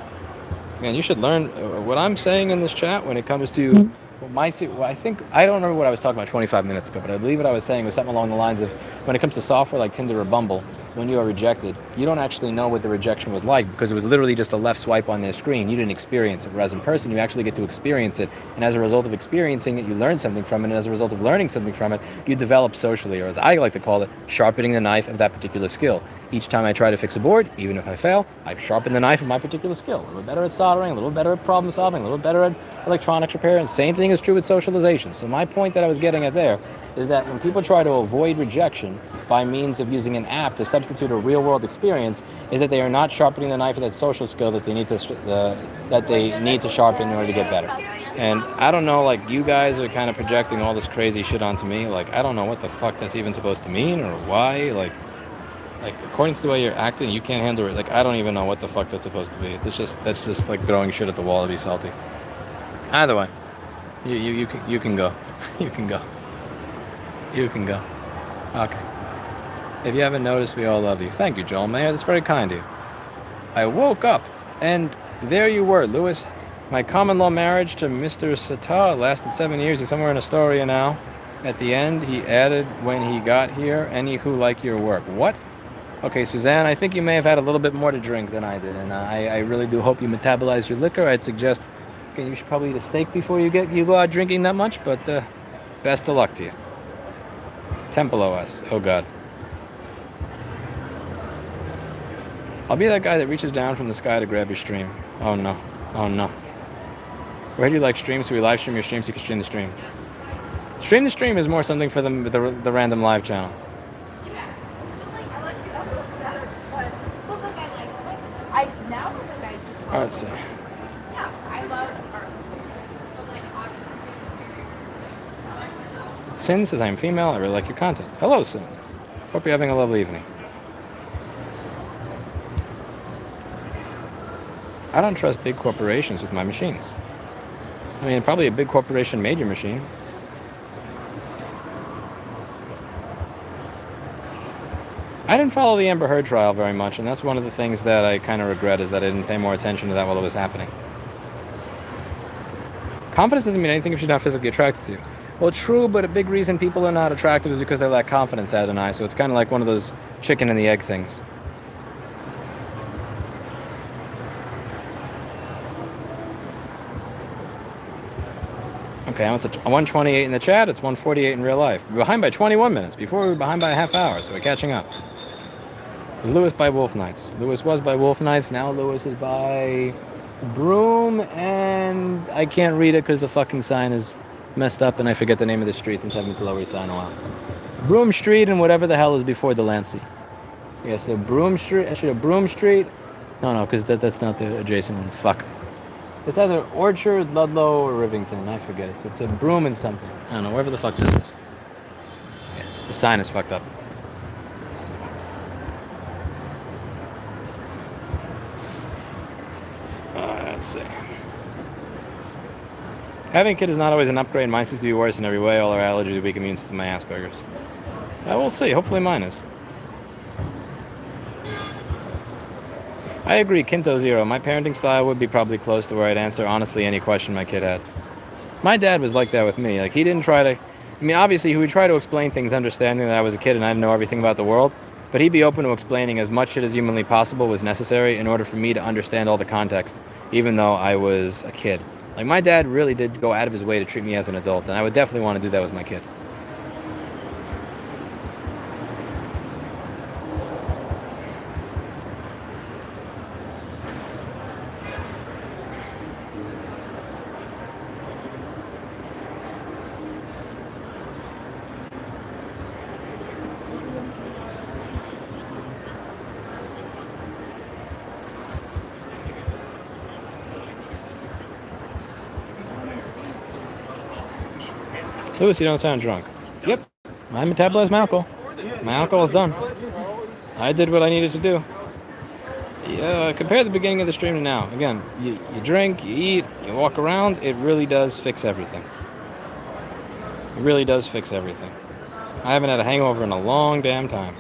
Man, you should learn what I'm saying in this chat when it comes to I think, I don't remember what I was talking about 25 minutes ago, but I believe what I was saying was something along the lines of when it comes to software like Tinder or Bumble, when you are rejected, you don't actually know what the rejection was like because it was literally just a left swipe on their screen. You didn't experience it. Whereas in person, you actually get to experience it. And as a result of experiencing it, you learn something from it. And as a result of learning something from it, you develop socially, or as I like to call it, sharpening the knife of that particular skill. Each time I try to fix a board, even if I fail, I've sharpened the knife of my particular skill. A little better at soldering, a little better at problem solving, a little better at electronics repair, and same thing is true with socialization. So my point that I was getting at there is that when people try to avoid rejection by means of using an app to substitute a real-world experience, is that they are not sharpening the knife of that social skill that they need to sharpen in order to get better. And I don't know, like, you guys are kind of projecting all this crazy shit onto me. Like, I don't know what the fuck that's even supposed to mean or why. Like according to the way you're acting, you can't handle it. Like, I don't even know what the fuck that's supposed to be. That's just like throwing shit at the wall to be salty. Either way, you can go. You can go. You can go. Okay. If you haven't noticed, we all love you. Thank you, Joel Mayer. That's very kind of you. I woke up, and there you were, Lewis. My common law marriage to Mr. Sata lasted 7 years. He's somewhere in Astoria now. At the end, he added when he got here, any who like your work. What? Okay, Suzanne, I think you may have had a little bit more to drink than I did, and I really do hope you metabolize your liquor. I'd suggest you should probably eat a steak before you go out drinking that much, but best of luck to you. Temple OS. Oh, God. I'll be that guy that reaches down from the sky to grab your stream. Oh, no. Oh, no. Where do you like streams? So we live stream your stream so you can stream the stream. Stream the stream is more something for the random live channel. Yeah. I like the other one better, but look, I now look like I just love. Let's see. Yeah, I love art. But like obviously Sin says, I'm female. I really like your content. Hello, Sin. Hope you're having a lovely evening. I don't trust big corporations with my machines. I mean, probably a big corporation made your machine. I didn't follow the Amber Heard trial very much, and that's one of the things that I kind of regret, is that I didn't pay more attention to that while it was happening. Confidence doesn't mean anything if she's not physically attracted to you. Well, true, but a big reason people are not attractive is because they lack confidence, Adonai, so it's kind of like one of those chicken and the egg things. Okay, I'm at 128 in the chat. It's 148 in real life. We're behind by 21 minutes. Before we were behind by a half hour, so we're catching up. Was Lewis by Wolf Knights? Lewis was by Wolf Knights. Now Lewis is by Broom, and I can't read it because the fucking sign is messed up, and I forget the name of the street since I haven't been to Lower East Side in a while. Broom Street and whatever the hell is before Delancey. Yeah, so Broom Street. I should have Broom Street. No, because that's not the adjacent one. Fuck. It's either Orchard, Ludlow, or Rivington. I forget it. So it's a Broom and something. I don't know, wherever the fuck this is. Yeah, the sign is fucked up. Let's see. Having a kid is not always an upgrade. Mine seems to be worse in every way. All our allergies are weak immune to my Asperger's. We'll see. Hopefully mine is. I agree, Kinto Zero. My parenting style would be probably close to where I'd answer honestly any question my kid had. My dad was like that with me. Like, he didn't try to... I mean, obviously, he would try to explain things understanding that I was a kid and I didn't know everything about the world, but he'd be open to explaining as much shit as humanly possible was necessary in order for me to understand all the context, even though I was a kid. Like, my dad really did go out of his way to treat me as an adult, and I would definitely want to do that with my kid. Lewis, you don't sound drunk. Yep, I metabolized my alcohol. My alcohol is done. I did what I needed to do. Compare the beginning of the stream to now. Again, you drink, you eat, you walk around. It really does fix everything. It really does fix everything. I haven't had a hangover in a long damn time.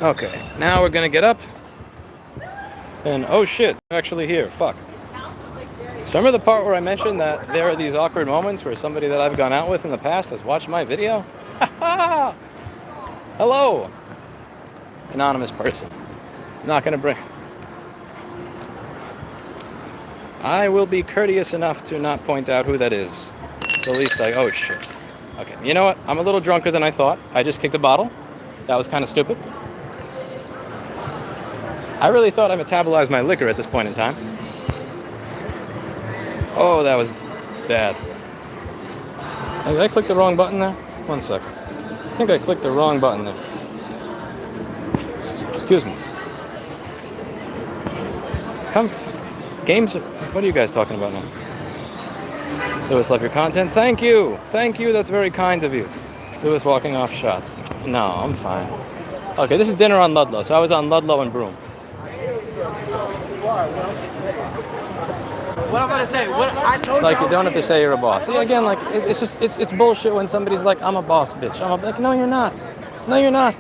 Okay, now we're gonna get up. And oh shit, they're actually here. Fuck. So remember the part where I mentioned that there are these awkward moments where somebody that I've gone out with in the past has watched my video? Hello, anonymous person. Not gonna bring... I will be courteous enough to not point out who that is. So at least oh shit. Okay, you know what? I'm a little drunker than I thought. I just kicked a bottle. That was kind of stupid. I really thought I metabolized my liquor at this point in time. Oh, that was bad. Did I click the wrong button there? 1 second. I think I clicked the wrong button there. Excuse me. Come. Games. What are you guys talking about now? Lewis, love your content. Thank you. Thank you. That's very kind of you. Lewis walking off shots. No, I'm fine. Okay, this is dinner on Ludlow. So I was on Ludlow and Broome. What I'm gonna say? What I know. Like, you don't have to say you're a boss. See, again, like, it's bullshit when somebody's like, I'm a boss, bitch. I'm like, no, you're not. No, you're not.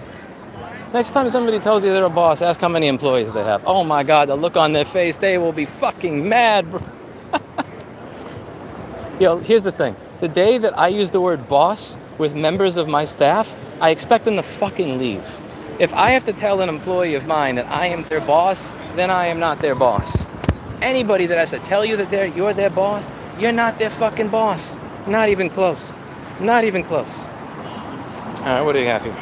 Next time somebody tells you they're a boss, ask how many employees they have. Oh my God, the look on their face, they will be fucking mad, bro. Yo, here's the thing. The day that I use the word boss with members of my staff, I expect them to fucking leave. If I have to tell an employee of mine that I am their boss, then I am not their boss. Anybody that has to tell you that you're their boss, you're not their fucking boss. Not even close. Not even close. All right, what do you have here?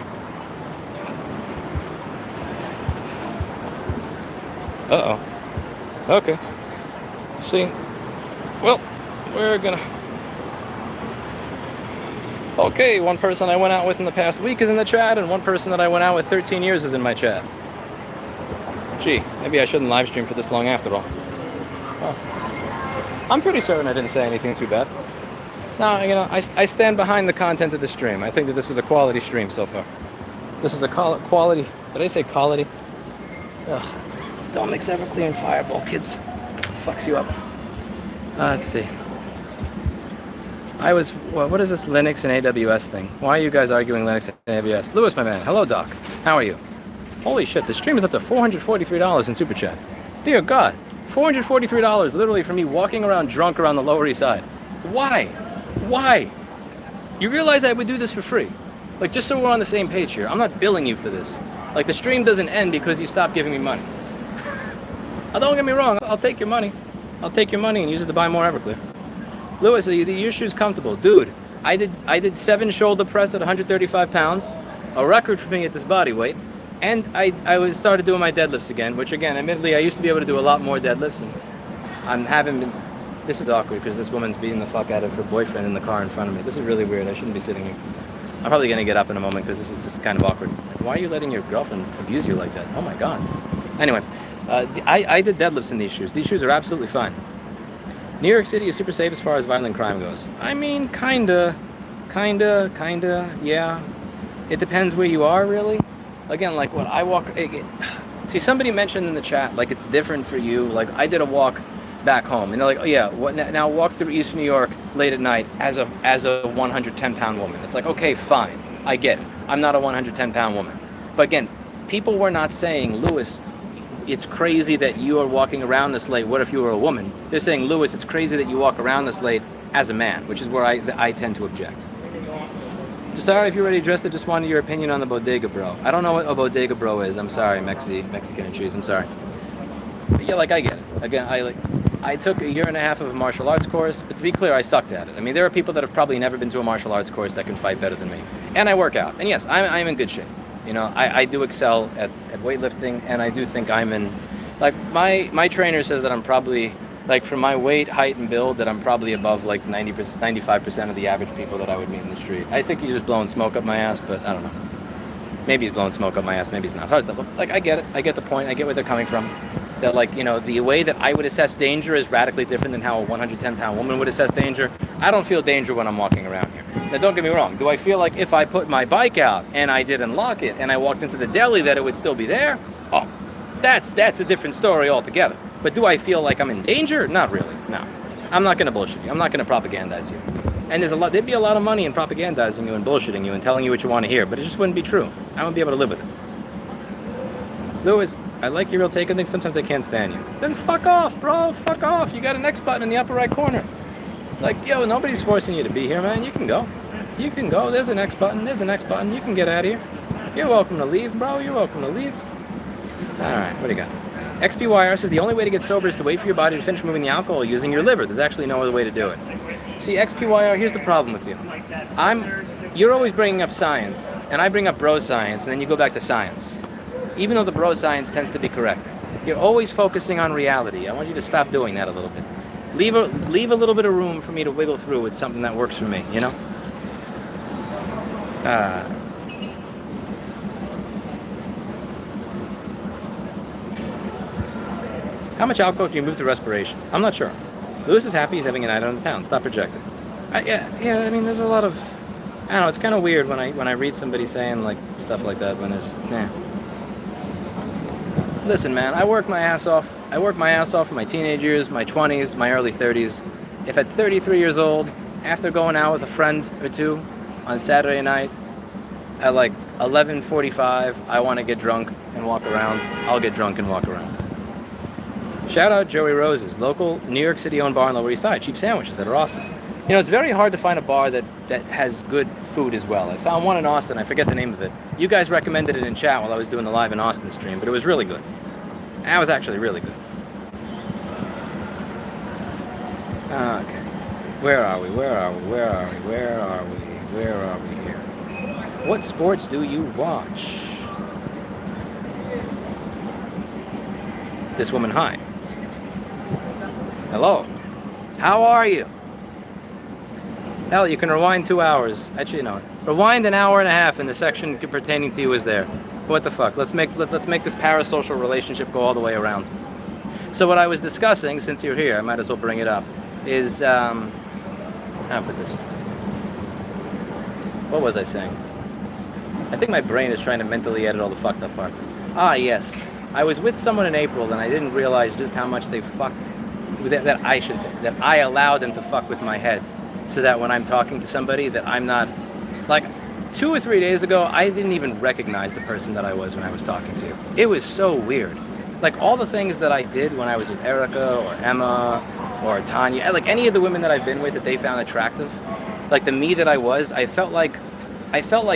Uh-oh. Okay. See, well, we're gonna... Okay, one person I went out with in the past week is in the chat, and one person that I went out with 13 years is in my chat. Gee, maybe I shouldn't live stream for this long after all. Oh. I'm pretty certain I didn't say anything too bad. No, you know, I stand behind the content of the stream. I think that this was a quality stream so far. This is a quality... Did I say quality? Ugh. Don't mix Everclear and Fireball, kids. Fucks you up. Let's see. What is this Linux and AWS thing? Why are you guys arguing Linux and AWS? Lewis, my man. Hello, Doc. How are you? Holy shit, the stream is up to $443 in Super Chat. Dear God. $443 literally for me walking around drunk around the Lower East Side. Why? Why? You realize I would do this for free? Like, just so we're on the same page here. I'm not billing you for this. Like, the stream doesn't end because you stop giving me money. Don't get me wrong, I'll take your money. I'll take your money and use it to buy more Everclear. Lewis, your shoe's comfortable. Dude, I did 7 shoulder press at 135 pounds, a record for me at this body weight, and I started doing my deadlifts again, which again, admittedly, I used to be able to do a lot more deadlifts, and I'm having been... This is awkward because this woman's beating the fuck out of her boyfriend in the car in front of me. This is really weird. I shouldn't be sitting here. I'm probably going to get up in a moment because this is just kind of awkward. Why are you letting your girlfriend abuse you like that? Oh my God. Anyway, I did deadlifts in these shoes. These shoes are absolutely fine. New York City is super safe as far as violent crime goes. I mean, kinda, yeah. It depends where you are, really. Again, like when I walk... See, somebody mentioned in the chat, like, it's different for you. Like, I did a walk back home, and they're like, oh yeah, now walk through East New York late at night as a 110-pound woman. It's like, okay, fine, I get it. I'm not a 110-pound woman. But again, people were not saying, Lewis, it's crazy that you are walking around this late. What if you were a woman? They're saying, Lewis, it's crazy that you walk around this late as a man, which is where I tend to object. Sorry if you're already dressed. I just wanted your opinion on the bodega bro. I don't know what a bodega bro is. I'm sorry, Mexican and cheese. I'm sorry. But yeah, like, I get it. Again, I took 1.5 years of a martial arts course, but to be clear, I sucked at it. I mean, there are people that have probably never been to a martial arts course that can fight better than me. And I work out. And yes, I'm in good shape. You know, I do excel at weightlifting, and I do think I'm in... Like, my trainer says that I'm probably... Like, for my weight, height, and build, that I'm probably above, like, 95% of the average people that I would meet in the street. I think he's just blowing smoke up my ass, but I don't know. Maybe he's blowing smoke up my ass, maybe he's not. Like, I get it. I get the point. I get where they're coming from. That, like, you know, the way that I would assess danger is radically different than how a 110-pound woman would assess danger. I don't feel danger when I'm walking around here. Now, don't get me wrong. Do I feel like if I put my bike out and I didn't lock it and I walked into the deli that it would still be there? Oh, that's a different story altogether. But do I feel like I'm in danger? Not really, no. I'm not going to bullshit you. I'm not going to propagandize you. And there'd be a lot of money in propagandizing you and bullshitting you and telling you what you want to hear, but it just wouldn't be true. I wouldn't be able to live with it. Lewis, I like your real take on things. Sometimes I can't stand you. Then fuck off, bro. Fuck off. You got an X button in the upper right corner. Like, yo, nobody's forcing you to be here, man. You can go. You can go. There's an X button. There's an X button. You can get out of here. You're welcome to leave, bro. You're welcome to leave. All right, what do you got? XPYR says the only way to get sober is to wait for your body to finish moving the alcohol using your liver. There's actually no other way to do it. See, XPYR, here's the problem with you. You're always bringing up science, and I bring up bro science, and then you go back to science. Even though the bro science tends to be correct. You're always focusing on reality. I want you to stop doing that a little bit. Leave a little bit of room for me to wiggle through with something that works for me, you know? How much alcohol can you move through respiration? I'm not sure. Lewis is happy he's having a night on the town. Stop projecting. Yeah, I mean, there's a lot of... I don't know, it's kind of weird when I read somebody saying, like, stuff like that when there's... Listen, man, I work my ass off. I work my ass off in my teenage years, my 20s, my early 30s. If at 33 years old, after going out with a friend or two on Saturday night, at like 11:45, I want to get drunk and walk around, I'll get drunk and walk around. Shout out Joey Rose's, local New York City owned bar on Lower East Side. Cheap sandwiches that are awesome. You know, it's very hard to find a bar that has good food as well. I found one in Austin, I forget the name of it. You guys recommended it in chat while I was doing the live in Austin stream, but it was really good. That was actually really good. Okay. Where are we? Where are we? Where are we? Where are we? Where are we here? What sports do you watch? This woman, hi. Hello. How are you? Hell, you can rewind 2 hours. Actually, no. Rewind an hour and a half, and the section pertaining to you is there. What the fuck? Let's make this parasocial relationship go all the way around. So what I was discussing, since you're here, I might as well bring it up, is how do I put this? What was I saying? I think my brain is trying to mentally edit all the fucked up parts. Ah, yes. I was with someone in April, and I didn't realize just how much they fucked. That I should say that I allowed them to fuck with my head, so that when I'm talking to somebody, that I'm not like. 2 or 3 days ago, I didn't even recognize the person that I was when I was talking to. It was so weird. Like all the things that I did when I was with Erica or Emma or Tanya, like any of the women that I've been with that they found attractive, like the me that I was, I felt like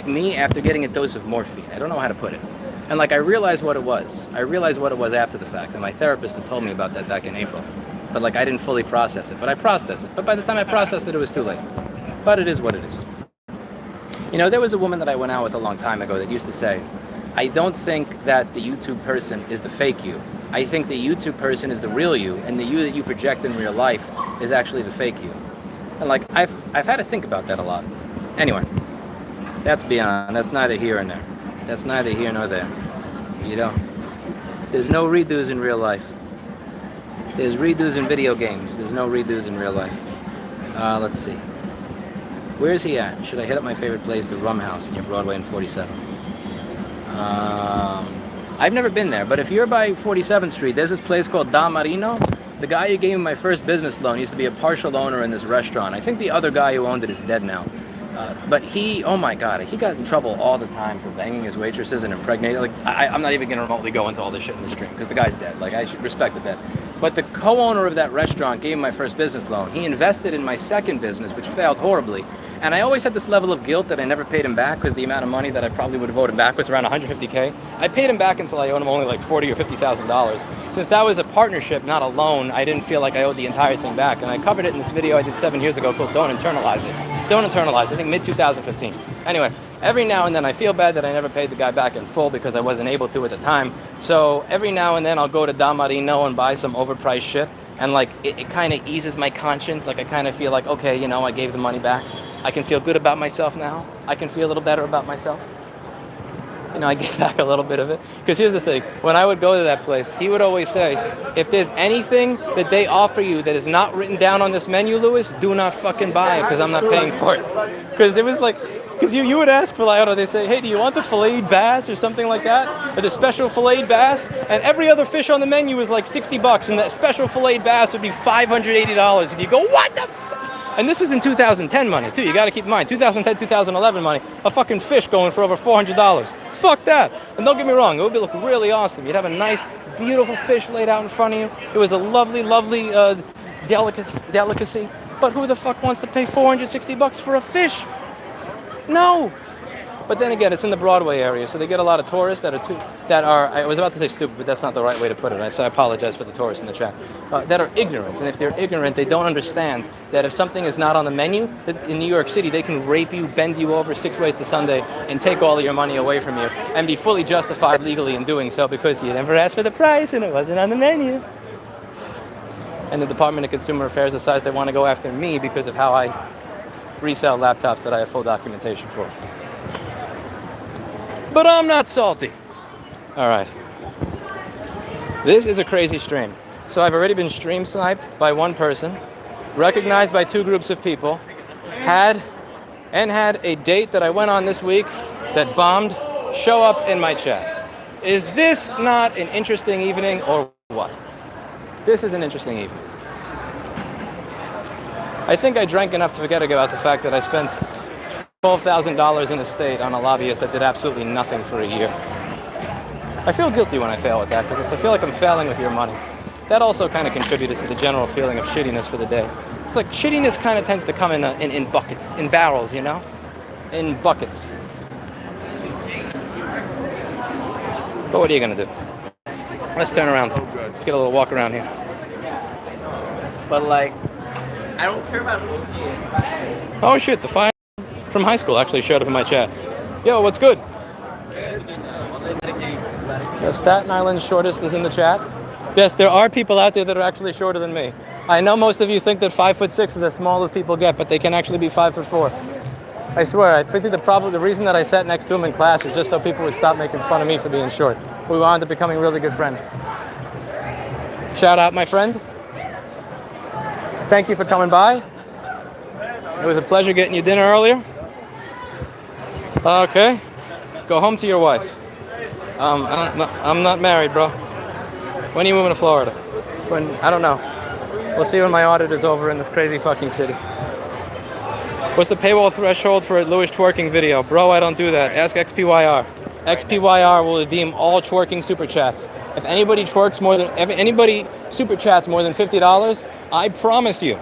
me after getting a dose of morphine. I don't know how to put it. And like I realized what it was. I realized what it was after the fact. And my therapist had told me about that back in April. But like I didn't fully process it. But I processed it. But by the time I processed it, it was too late. But it is what it is. You know, there was a woman that I went out with a long time ago that used to say, I don't think that the YouTube person is the fake you. I think the YouTube person is the real you, and the you that you project in real life is actually the fake you. And like, I've had to think about that a lot. Anyway, that's beyond. That's neither here nor there. That's neither here nor there. You know, there's no redos in real life. There's redos in video games. There's no redos in real life. Let's see. Where is he at? Should I hit up my favorite place, the Rum House near Broadway and 47th? I've never been there, but if you're by 47th Street, there's this place called Da Marino. The guy who gave me my first business loan used to be a partial owner in this restaurant. I think the other guy who owned it is dead now. But he, oh my God, he got in trouble all the time for banging his waitresses and impregnating. Like, I'm not even going to remotely go into all this shit in the stream because the guy's dead. Like, I should respect the dead. But the co-owner of that restaurant gave me my first business loan. He invested in my second business, which failed horribly. And I always had this level of guilt that I never paid him back because the amount of money that I probably would have owed him back was around $150K. I paid him back until I owed him only like $40,000 or $50,000. Since that was a partnership, not a loan, I didn't feel like I owed the entire thing back. And I covered it in this video I did 7 years ago called Don't Internalize It. Don't Internalize It, I think mid-2015. Anyway, every now and then I feel bad that I never paid the guy back in full because I wasn't able to at the time. So every now and then I'll go to Da Marino and buy some overpriced shit. And like, it kind of eases my conscience. Like I kind of feel like, okay, you know, I gave the money back. I can feel good about myself now. I can feel a little better about myself. You know, I gave back a little bit of it. Because here's the thing. When I would go to that place, he would always say, if there's anything that they offer you that is not written down on this menu, Louis, do not fucking buy it because I'm not paying for it. Because it was like, because you would ask for like, I don't know, they say, hey, do you want the filleted bass or something like that? Or the special filleted bass? And every other fish on the menu is like $60 and that special filleted bass would be $580. And you go, what the fuck? And this was in 2010 money, too. You got to keep in mind, 2010, 2011 money, a fucking fish going for over $400. Fuck that. And don't get me wrong, it would look really awesome. You'd have a nice, beautiful fish laid out in front of you. It was a lovely, lovely delicacy. But who the fuck wants to pay $460 for a fish? No. But then again, it's in the Broadway area, so they get a lot of tourists that are, I was about to say stupid, but that's not the right way to put it. So I apologize for the tourists in the chat, that are ignorant. And if they're ignorant, they don't understand that if something is not on the menu, in New York City, they can rape you, bend you over 6 ways to Sunday, and take all of your money away from you, and be fully justified legally in doing so because you never asked for the price and it wasn't on the menu. and the Department of Consumer Affairs decides they want to go after me because of how I resell laptops that I have full documentation for. But I'm not salty. All right. This is a crazy stream. So I've already been stream sniped by one person, recognized by 2 groups of people, had a date that I went on this week that bombed show up in my chat. Is this not an interesting evening or what? This is an interesting evening. I think I drank enough to forget about the fact that I spent $12,000 in a state on a lobbyist that did absolutely nothing for a year. I feel guilty when I fail at that because I feel like I'm failing with your money. That also kind of contributed to the general feeling of shittiness for the day. It's like shittiness kind of tends to come in buckets, in barrels, you know? In buckets. But what are you going to do? Let's turn around. Let's get a little walk around here. But like, I don't care about Loki. Oh shit, the fire from high school actually showed up in my chat. Yo, what's good? Staten Island's shortest is in the chat. Yes, there are people out there that are actually shorter than me. I know most of you think that 5'6" is as small as people get, but they can actually be 5'4". I swear, I think the reason that I sat next to him in class is just so people would stop making fun of me for being short. We wound up becoming really good friends. Shout out, my friend. Thank you for coming by. It was a pleasure getting you dinner earlier. Okay. Go home to your wife. I'm not married, bro. When are you moving to Florida? I don't know. We'll see when my audit is over in this crazy fucking city. What's the paywall threshold for a Louis twerking video? Bro, I don't do that. Ask XPYR. XPYR will redeem all twerking super chats. If anybody super chats more than $50, I promise you,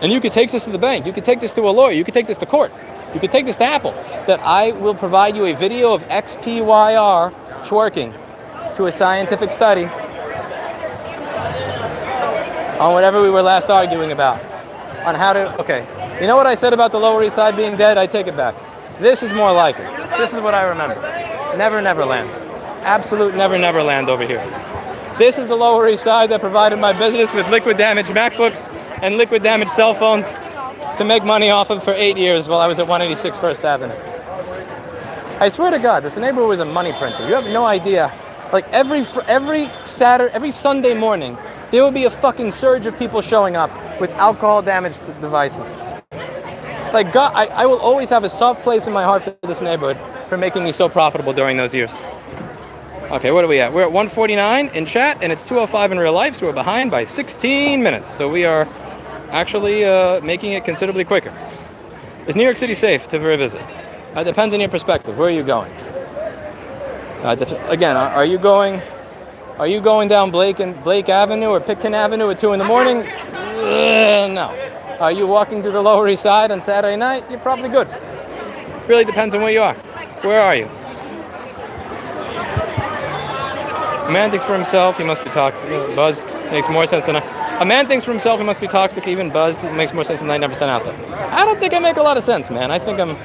and you could take this to the bank, you could take this to a lawyer, you could take this to court, you could take this to Apple, that I will provide you a video of XPYR twerking to a scientific study on whatever we were last arguing about. On how to, okay. You know what I said about the Lower East Side being dead? I take it back. This is more like it. This is what I remember. Never Neverland. Absolute Never Neverland over here. This is the Lower East Side that provided my business with liquid damaged MacBooks and liquid damaged cell phones to make money off of for 8 years while I was at 186 First Avenue. I swear to God, this neighborhood was a money printer. You have no idea. Like every Sunday morning, there will be a fucking surge of people showing up with alcohol damaged devices. Like God, I will always have a soft place in my heart for this neighborhood for making me so profitable during those years. Okay, what are we at? We're at 149 in chat, and it's 2:05 in real life, so we're behind by 16 minutes. So we are actually making it considerably quicker. Is New York City safe to revisit? It depends on your perspective. Where are you going? Again, are you going down Blake Avenue or Pitkin Avenue at 2 in the morning? No. Are you walking to the Lower East Side on Saturday night? You're probably good. Really depends on where you are. Where are you? A man thinks for himself, he must be toxic. Buzz makes more sense than a man thinks for himself, he must be toxic. Even Buzz makes more sense than 99% out there. I don't think I make a lot of sense, man. I think I'm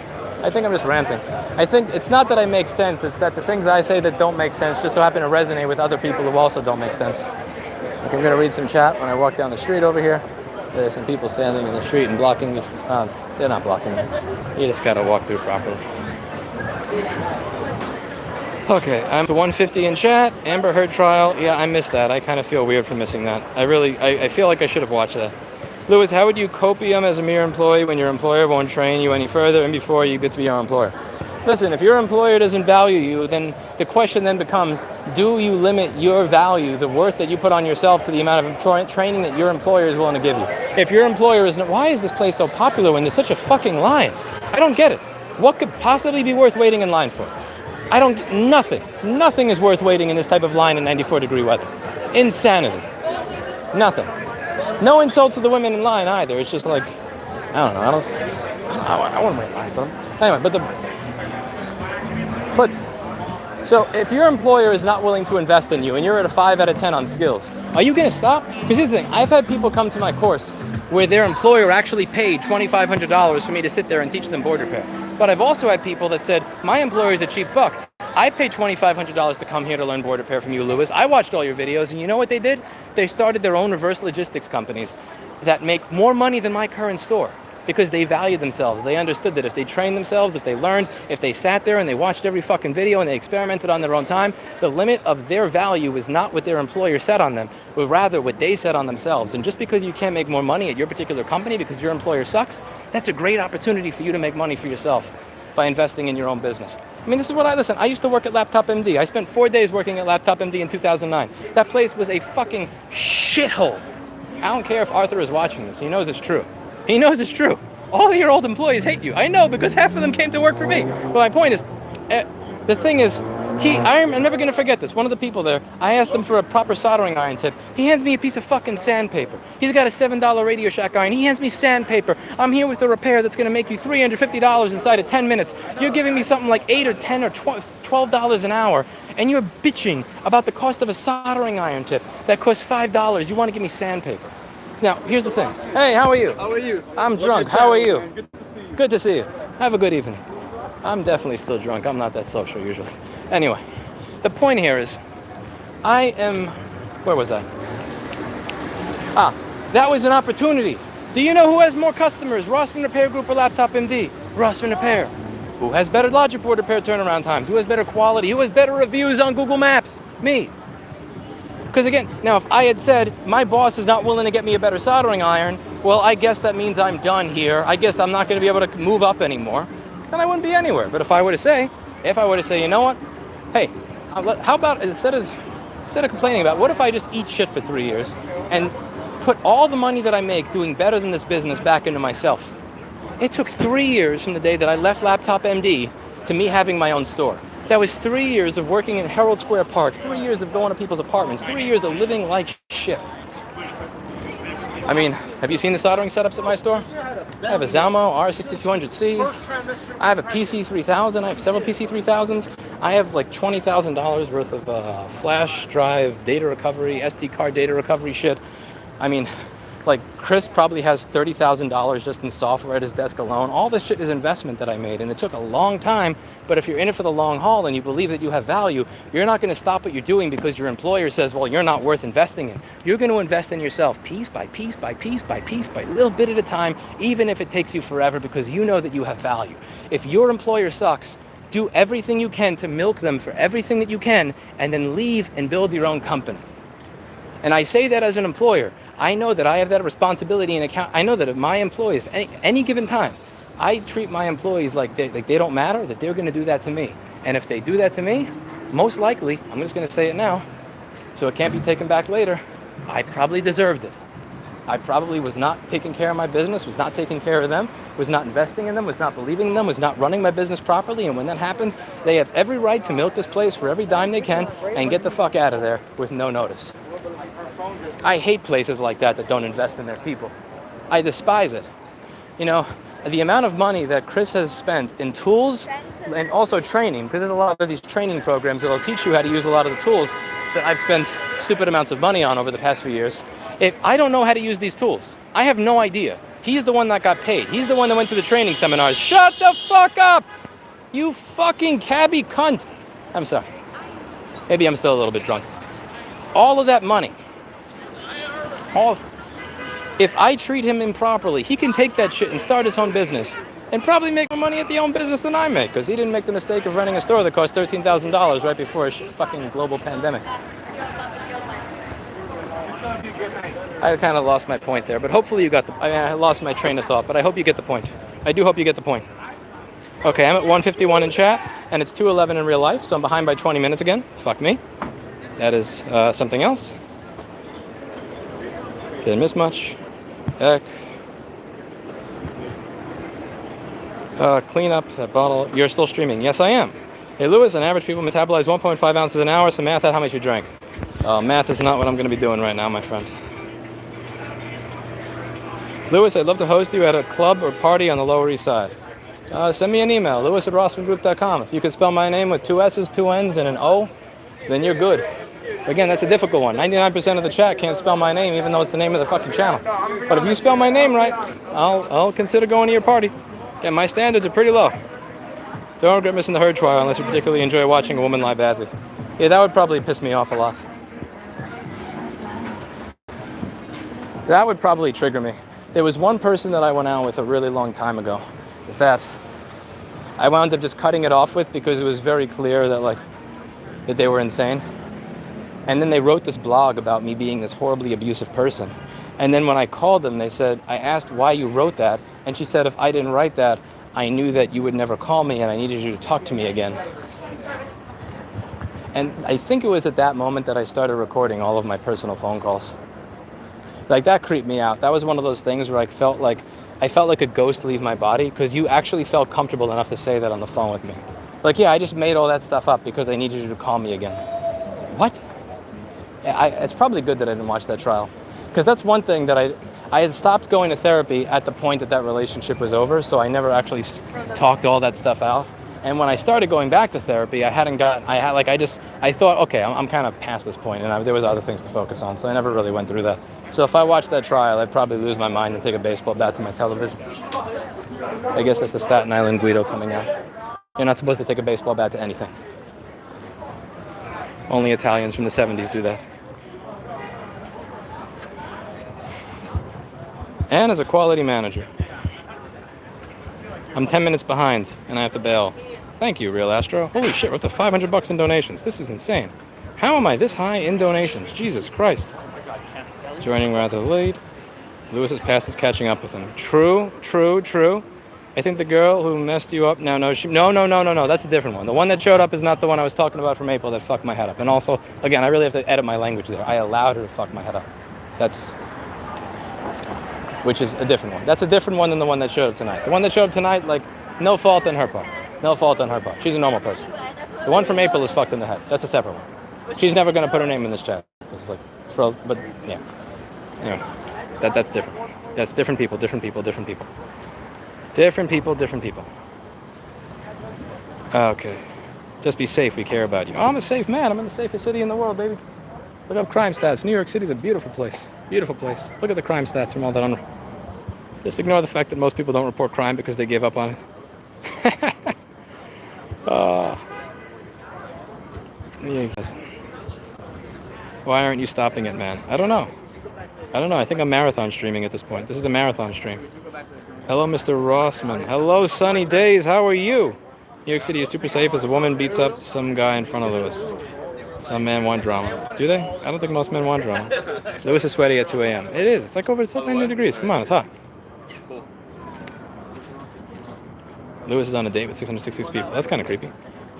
just ranting. I think it's not that I make sense, it's that the things I say that don't make sense just so happen to resonate with other people who also don't make sense. Okay, I'm going to read some chat when I walk down the street over here. There's some people standing in the street and blocking the... they're not blocking me. You just got to walk through properly. Okay, I'm to 150 in chat. Amber Heard trial. Yeah, I missed that. I kind of feel weird for missing that. I feel like I should have watched that. Louis, how would you copium as a mere employee when your employer won't train you any further and before you get to be your employer? Listen, if your employer doesn't value you, then the question then becomes, do you limit your value, the worth that you put on yourself, to the amount of training that your employer is willing to give you? If your employer isn't, why is this place so popular when there's such a fucking line? I don't get it. What could possibly be worth waiting in line for? Nothing is worth waiting in this type of line in 94-degree weather. Insanity. Nothing. No insult to the women in line either. It's just like, I don't know. I wouldn't wait in line for them. Anyway, so if your employer is not willing to invest in you and you're at a 5 out of 10 on skills, are you going to stop? Because here's the thing. I've had people come to my course where their employer actually paid $2,500 for me to sit there and teach them board repair. But I've also had people that said, my employer is a cheap fuck. I paid $2,500 to come here to learn board repair from you, Lewis. I watched all your videos, and you know what they did? They started their own reverse logistics companies that make more money than my current store because they valued themselves. They understood that if they trained themselves, if they learned, if they sat there and they watched every fucking video and they experimented on their own time, the limit of their value is not what their employer set on them, but rather what they set on themselves. And just because you can't make more money at your particular company because your employer sucks, that's a great opportunity for you to make money for yourself by investing in your own business. I mean, this is what I used to work at Laptop MD. I spent 4 days working at Laptop MD in 2009. That place was a fucking shithole. I don't care if Arthur is watching this. He knows it's true. He knows it's true. All of your old employees hate you. I know, because half of them came to work for me. But my point is, the thing is, I'm never going to forget this. One of the people there, I asked him for a proper soldering iron tip. He hands me a piece of fucking sandpaper. He's got a $7 Radio Shack iron. He hands me sandpaper. I'm here with a repair that's going to make you $350 inside of 10 minutes. You're giving me something like $8 or $10 or $12 an hour, and you're bitching about the cost of a soldering iron tip that costs $5. You want to give me sandpaper. Now, here's the thing. Hey, how are you? How are you? I'm drunk. How are you? Good to see you. Good to see you. Have a good evening. I'm definitely still drunk. I'm not that social usually. Anyway, the point here is, where was I? That was an opportunity. Do you know who has more customers? Rossman Repair Group or Laptop MD? Rossman Repair. Who has better logic board repair turnaround times? Who has better quality? Who has better reviews on Google Maps? Me. Because again, now if I had said, my boss is not willing to get me a better soldering iron, well, I guess that means I'm done here. I guess I'm not going to be able to move up anymore. Then I wouldn't be anywhere. But if I were to say, you know what? Hey, how about instead of complaining about, what if I just eat shit for 3 years and put all the money that I make doing better than this business back into myself? It took 3 years from the day that I left Laptop MD to me having my own store. That was 3 years of working in Herald Square Park, 3 years of going to people's apartments, 3 years of living like shit. I mean, have you seen the soldering setups at my store? I have a Zalmo R6200C. I have a PC3000. I have several PC3000s. I have like $20,000 worth of flash drive data recovery, SD card data recovery shit. I mean, like Chris probably has $30,000 just in software at his desk alone. All this shit is investment that I made, and it took a long time. But if you're in it for the long haul and you believe that you have value, you're not going to stop what you're doing because your employer says, well, you're not worth investing in. You're going to invest in yourself piece by piece by piece by piece by little bit at a time, even if it takes you forever, because you know that you have value. If your employer sucks, do everything you can to milk them for everything that you can, and then leave and build your own company. And I say that as an employer. I know that I have that responsibility and account. I know that if my employees, any given time, I treat my employees like they don't matter, that they're going to do that to me. And if they do that to me, most likely, I'm just going to say it now, so it can't be taken back later, I probably deserved it. I probably was not taking care of my business, was not taking care of them, was not investing in them, was not believing in them, was not running my business properly. And when that happens, they have every right to milk this place for every dime they can and get the fuck out of there with no notice. I hate places like that don't invest in their people. I despise it. You know, the amount of money that Chris has spent in tools and also training, because there's a lot of these training programs that'll teach you how to use a lot of the tools that I've spent stupid amounts of money on over the past few years. If I don't know how to use these tools, I have no idea. He's the one that got paid. He's the one that went to the training seminars. Shut the fuck up! You fucking cabbie cunt! I'm sorry. Maybe I'm still a little bit drunk. All of that money. If I treat him improperly, he can take that shit and start his own business and probably make more money at the own business than I make, because he didn't make the mistake of running a store that cost $13,000 right before a fucking global pandemic. I kind of lost my point there, but hopefully you got I lost my train of thought, but I hope you get the point. I do hope you get the point. Okay, I'm at 151 in chat, and it's 2:11 in real life, so I'm behind by 20 minutes again. Fuck me. That is something else. Didn't miss much. Heck. Clean up that bottle. You're still streaming. Yes, I am. Hey, Lewis, on average, people metabolize 1.5 ounces an hour, so math out how much you drank. Math is not what I'm going to be doing right now, my friend. Lewis, I'd love to host you at a club or party on the Lower East Side. Send me an email, lewis@rossmangroup.com. If you can spell my name with 2 S's, 2 N's, and an O, then you're good. Again, that's a difficult one. 99% of the chat can't spell my name, even though it's the name of the fucking channel. But if you spell my name right, I'll consider going to your party. Again, my standards are pretty low. Don't regret missing the Heard trial unless you particularly enjoy watching a woman lie badly. Yeah, that would probably piss me off a lot. That would probably trigger me. There was one person that I went out with a really long time ago that I wound up just cutting it off with because it was very clear that that they were insane. And then they wrote this blog about me being this horribly abusive person. And then when I called them, they said, I asked why you wrote that. And she said, if I didn't write that, I knew that you would never call me and I needed you to talk to me again. And I think it was at that moment that I started recording all of my personal phone calls. Like, that creeped me out. That was one of those things where I felt like a ghost leave my body, because you actually felt comfortable enough to say that on the phone with me. Like, yeah, I just made all that stuff up because I needed you to call me again. What? It's probably good that I didn't watch that trial. Because that's one thing that I had stopped going to therapy at the point that relationship was over, so I never actually talked all that stuff out. And when I started going back to therapy, I thought, okay, I'm kind of past this point, and there was other things to focus on, so I never really went through that. So if I watched that trial, I'd probably lose my mind and take a baseball bat to my television. I guess that's the Staten Island Guido coming out. You're not supposed to take a baseball bat to anything. Only Italians from the 70s do that. And as a quality manager, I'm 10 minutes behind and I have to bail. Thank you, Real Astro. Holy shit, we're up to $500 in donations. This is insane. How am I this high in donations? Jesus Christ. Joining rather late. Lewis's past is catching up with him. True. I think the girl who messed you up, no, that's a different one. The one that showed up is not the one I was talking about from April that fucked my head up. And also, again, I really have to edit my language there. I allowed her to fuck my head up. Which is a different one. That's a different one than the one that showed up tonight. The one that showed up tonight, no fault on her part. No fault on her part. She's a normal person. The one from April is fucked in the head. That's a separate one. She's never going to put her name in this chat. But yeah. Anyway, that's different. That's different people. Okay. Just be safe. We care about you. Oh, I'm a safe man. I'm in the safest city in the world, baby. Look up crime stats. New York City's a beautiful place. Beautiful place. Look at the crime stats from all that. Just ignore the fact that most people don't report crime because they give up on it. Why aren't you stopping it, man? I don't know. I think I'm marathon streaming at this point. This is a marathon stream. Hello, Mr. Rossman. Hello, sunny days. How are you? New York City is super safe as a woman beats up some guy in front of Lewis. Some men want drama. Do they? I don't think most men want drama. Lewis is sweaty at 2 a.m. It is. It's over 90 degrees. Come on, it's hot. Lewis is on a date with 666 people. That's kind of creepy.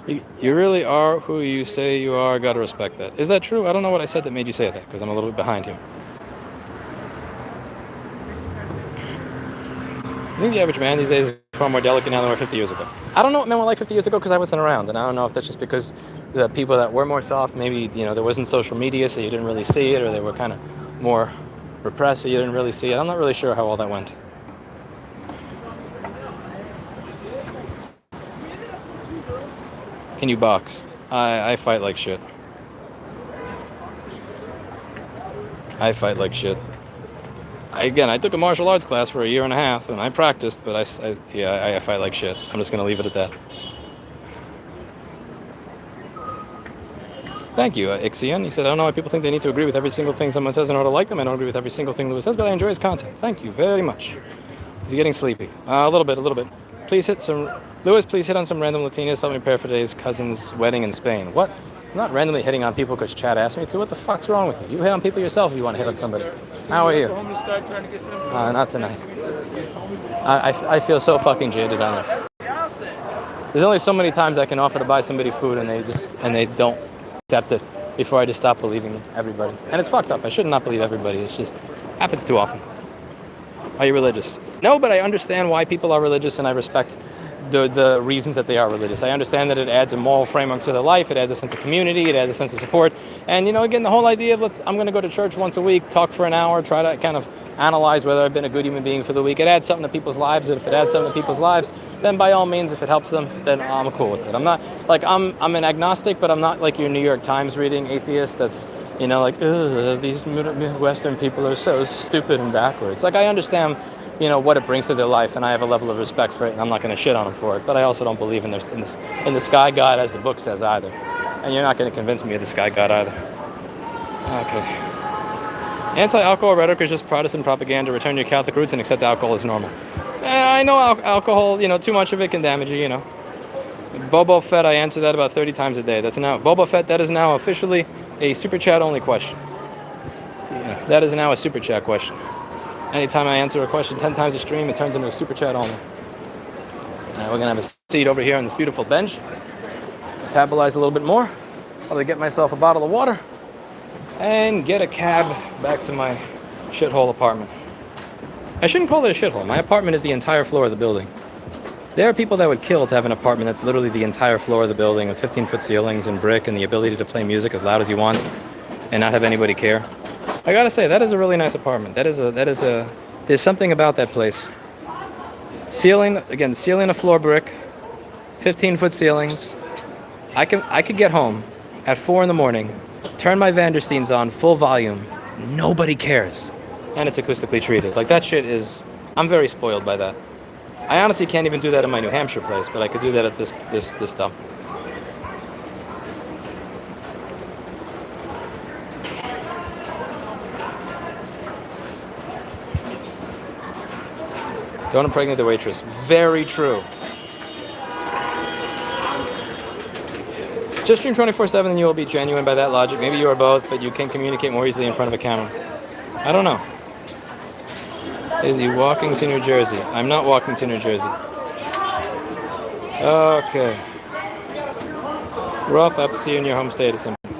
You really are who you say you are. Gotta respect that. Is that true? I don't know what I said that made you say that, because I'm a little bit behind here. I think the average man these days is far more delicate now than they were 50 years ago. I don't know what men were like 50 years ago because I wasn't around, and I don't know if that's just because the people that were more soft, maybe, there wasn't social media, so you didn't really see it, or they were kind of more repressed, so you didn't really see it. I'm not really sure how all that went. Can you box? I fight like shit. I took a martial arts class for a year and a half, and I practiced, but I fight like shit. I'm just going to leave it at that. Thank you, Ixion. He said, I don't know why people think they need to agree with every single thing someone says in order to like them. I don't agree with every single thing Lewis says, but I enjoy his content. Thank you very much. He's getting sleepy. A little bit. Please hit on some random Latinas. Help me prepare for today's cousin's wedding in Spain. What? I'm not randomly hitting on people because Chad asked me to. What the fuck's wrong with you? You hit on people yourself if you want to hit on somebody. How are you? Not tonight. I feel so fucking jaded on this. There's only so many times I can offer to buy somebody food and they don't accept it before I just stop believing everybody. And it's fucked up. I should not believe everybody. It's just happens too often. Are you religious? No, but I understand why people are religious, and I respect the reasons that they are religious. I understand that it adds a moral framework to their life. It adds a sense of community. It adds a sense of support. And, again, the whole idea of I'm going to go to church once a week, talk for an hour, try to kind of analyze whether I've been a good human being for the week. It adds something to people's lives. And if it adds something to people's lives, then by all means, if it helps them, then I'm cool with it. I'm not, I'm an agnostic, but I'm not like your New York Times reading atheist that's, these Midwestern people are so stupid and backwards. I understand you know, what it brings to their life, and I have a level of respect for it, and I'm not going to shit on them for it. But I also don't believe in the sky god, as the book says, either. And you're not going to convince me of the sky god either. Okay. Anti-alcohol rhetoric is just Protestant propaganda. Return your Catholic roots and accept alcohol as normal. I know alcohol, you know, too much of it can damage you, you know. Boba Fett, I answer that about 30 times a day. That's now, Boba Fett, that is now officially a super chat only question. Yeah, that is now a super chat question. Anytime I answer a question 10 times a stream, it turns into a super chat only. We're going to have a seat over here on this beautiful bench. Metabolize a little bit more. I'll get myself a bottle of water and get a cab back to my shithole apartment. I shouldn't call it a shithole. My apartment is the entire floor of the building. There are people that would kill to have an apartment that's literally the entire floor of the building with 15-foot ceilings and brick and the ability to play music as loud as you want and not have anybody care. I gotta say, that is a really nice apartment. There's something about that place. Ceiling of floor brick, 15-foot ceilings. I could get home at 4 in the morning, turn my Vandersteins on full volume, nobody cares, and it's acoustically treated. Like, that shit is, I'm very spoiled by that. I honestly can't even do that in my New Hampshire place, but I could do that at this stuff. Don't impregnate the waitress. Very true. Just stream 24/7 and you will be genuine by that logic. Maybe you are both, but you can communicate more easily in front of a camera. I don't know. Is he walking to New Jersey? I'm not walking to New Jersey. Okay. Rough, up to see you in your home state at some point.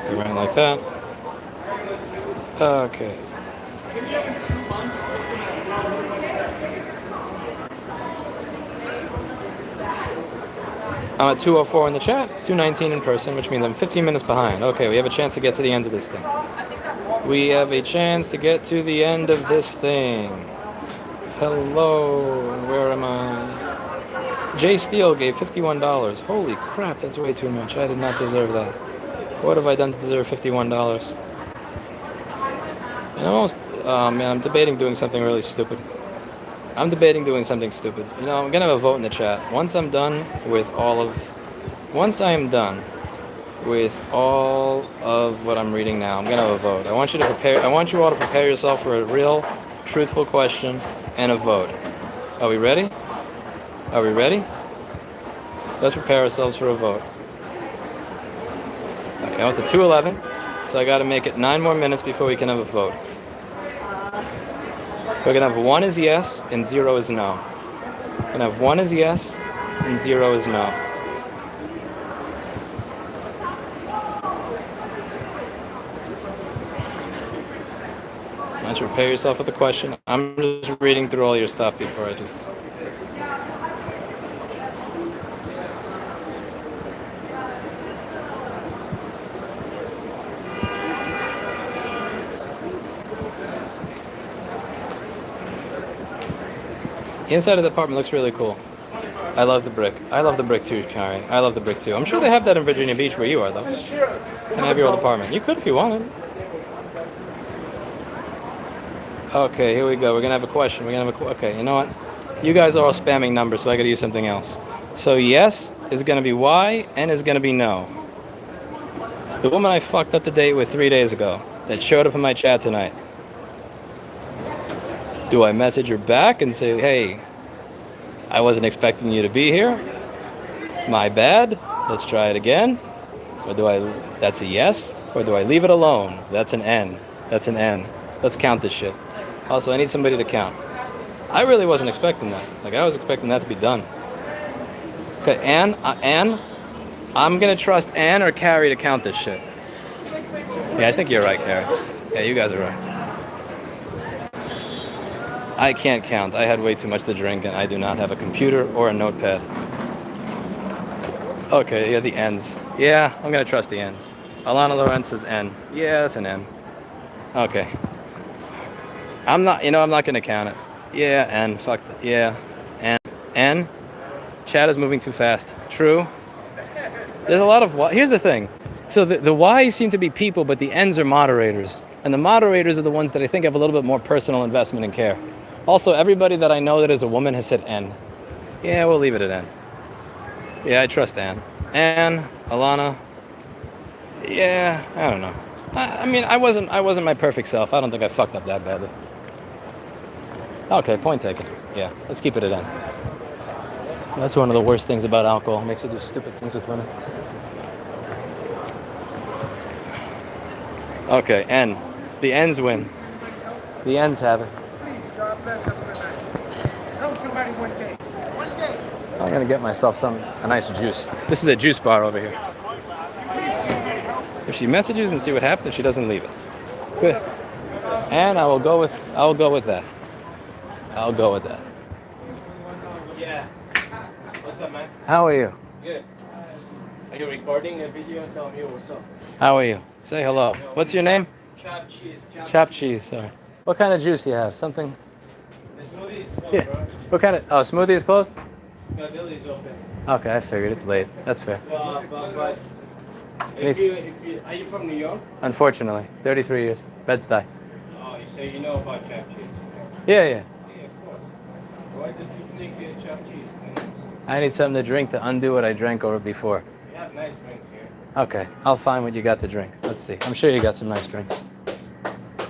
Around like that. Okay. I'm at 2:04 in the chat. It's 2:19 in person, which means I'm 15 minutes behind. Okay, we have a chance to get to the end of this thing. We have a chance to get to the end of this thing. Hello, where am I? Jay Steele gave $51. Holy crap, that's way too much. I did not deserve that. What have I done to deserve $51? And I'm debating doing something really stupid. I'm debating doing something stupid. You know, I'm gonna have a vote in the chat. Once I am done with all of what I'm reading now, I'm gonna have a vote. I want you all to prepare yourself for a real, truthful question and a vote. Are we ready? Are we ready? Let's prepare ourselves for a vote. Okay, I went to 2:11, so I gotta make it 9 more minutes before we can have a vote. We're gonna have 1 is yes and 0 is no. We're gonna have 1 is yes and 0 is no. Why don't you prepare yourself with a question? I'm just reading through all your stuff before I do this. The inside of the apartment looks really cool. I love the brick. I love the brick too, Kari. I love the brick too. I'm sure they have that in Virginia Beach where you are, though. Can I have your old apartment? You could if you wanted. Okay, here we go. We're gonna have a question. Okay, you know what? You guys are all spamming numbers, so I gotta use something else. So yes is gonna be Y, N is gonna be no. The woman I fucked up the date with 3 days ago that showed up in my chat tonight. Do I message her back and say, hey, I wasn't expecting you to be here. My bad. Let's try it again. Or that's a yes. Or do I leave it alone? That's an N. That's an N. Let's count this shit. Also, I need somebody to count. I really wasn't expecting that. Like, I was expecting that to be done. Okay, Ann, I'm gonna trust Ann or Carrie to count this shit. Yeah, I think you're right, Carrie. Yeah, you guys are right. I can't count. I had way too much to drink and I do not have a computer or a notepad. Okay, yeah, the N's. Yeah, I'm gonna trust the N's. Alana Lorenz says N. Yeah, that's an N. Okay. I'm not gonna count it. Yeah, N. Fuck that. Yeah, N. N. Chat is moving too fast. True. There's a lot of here's the thing. So the Y's seem to be people, but the N's are moderators. And the moderators are the ones that I think have a little bit more personal investment and care. Also, everybody that I know that is a woman has said N. Yeah, we'll leave it at N. Yeah, I trust Ann. Ann, Alana. Yeah, I don't know. I mean, I wasn't my perfect self. I don't think I fucked up that badly. Okay, point taken. Yeah, let's keep it at N. That's one of the worst things about alcohol. It makes you do stupid things with women. Okay, N. The N's win. The N's have it. God bless everybody. Help somebody one day. One day. I'm gonna get myself a nice juice. This is a juice bar over here. If she messages and see what happens, if she doesn't leave it. Good. And I will go with that. I'll go with that. Yeah. What's up, man? How are you? Good. Are you recording a video? Tell me what's up. How are you? Say hello. What's your name? Chopped cheese. Chopped cheese. Sorry. What kind of juice do you have? Something? The smoothie is closed, Yeah. bro. What kind of? Oh, smoothie is closed. Cadillo is open. Okay, I figured it's late. That's fair. But if you are you from New York? Unfortunately, 33 years. Bed-Stuy. Oh, you say you know about chopped cheese. Yeah. Yeah, of course. Why did you take chopped cheese? I need something to drink to undo what I drank over before. We have nice drinks here. Okay, I'll find what you got to drink. Let's see. I'm sure you got some nice drinks.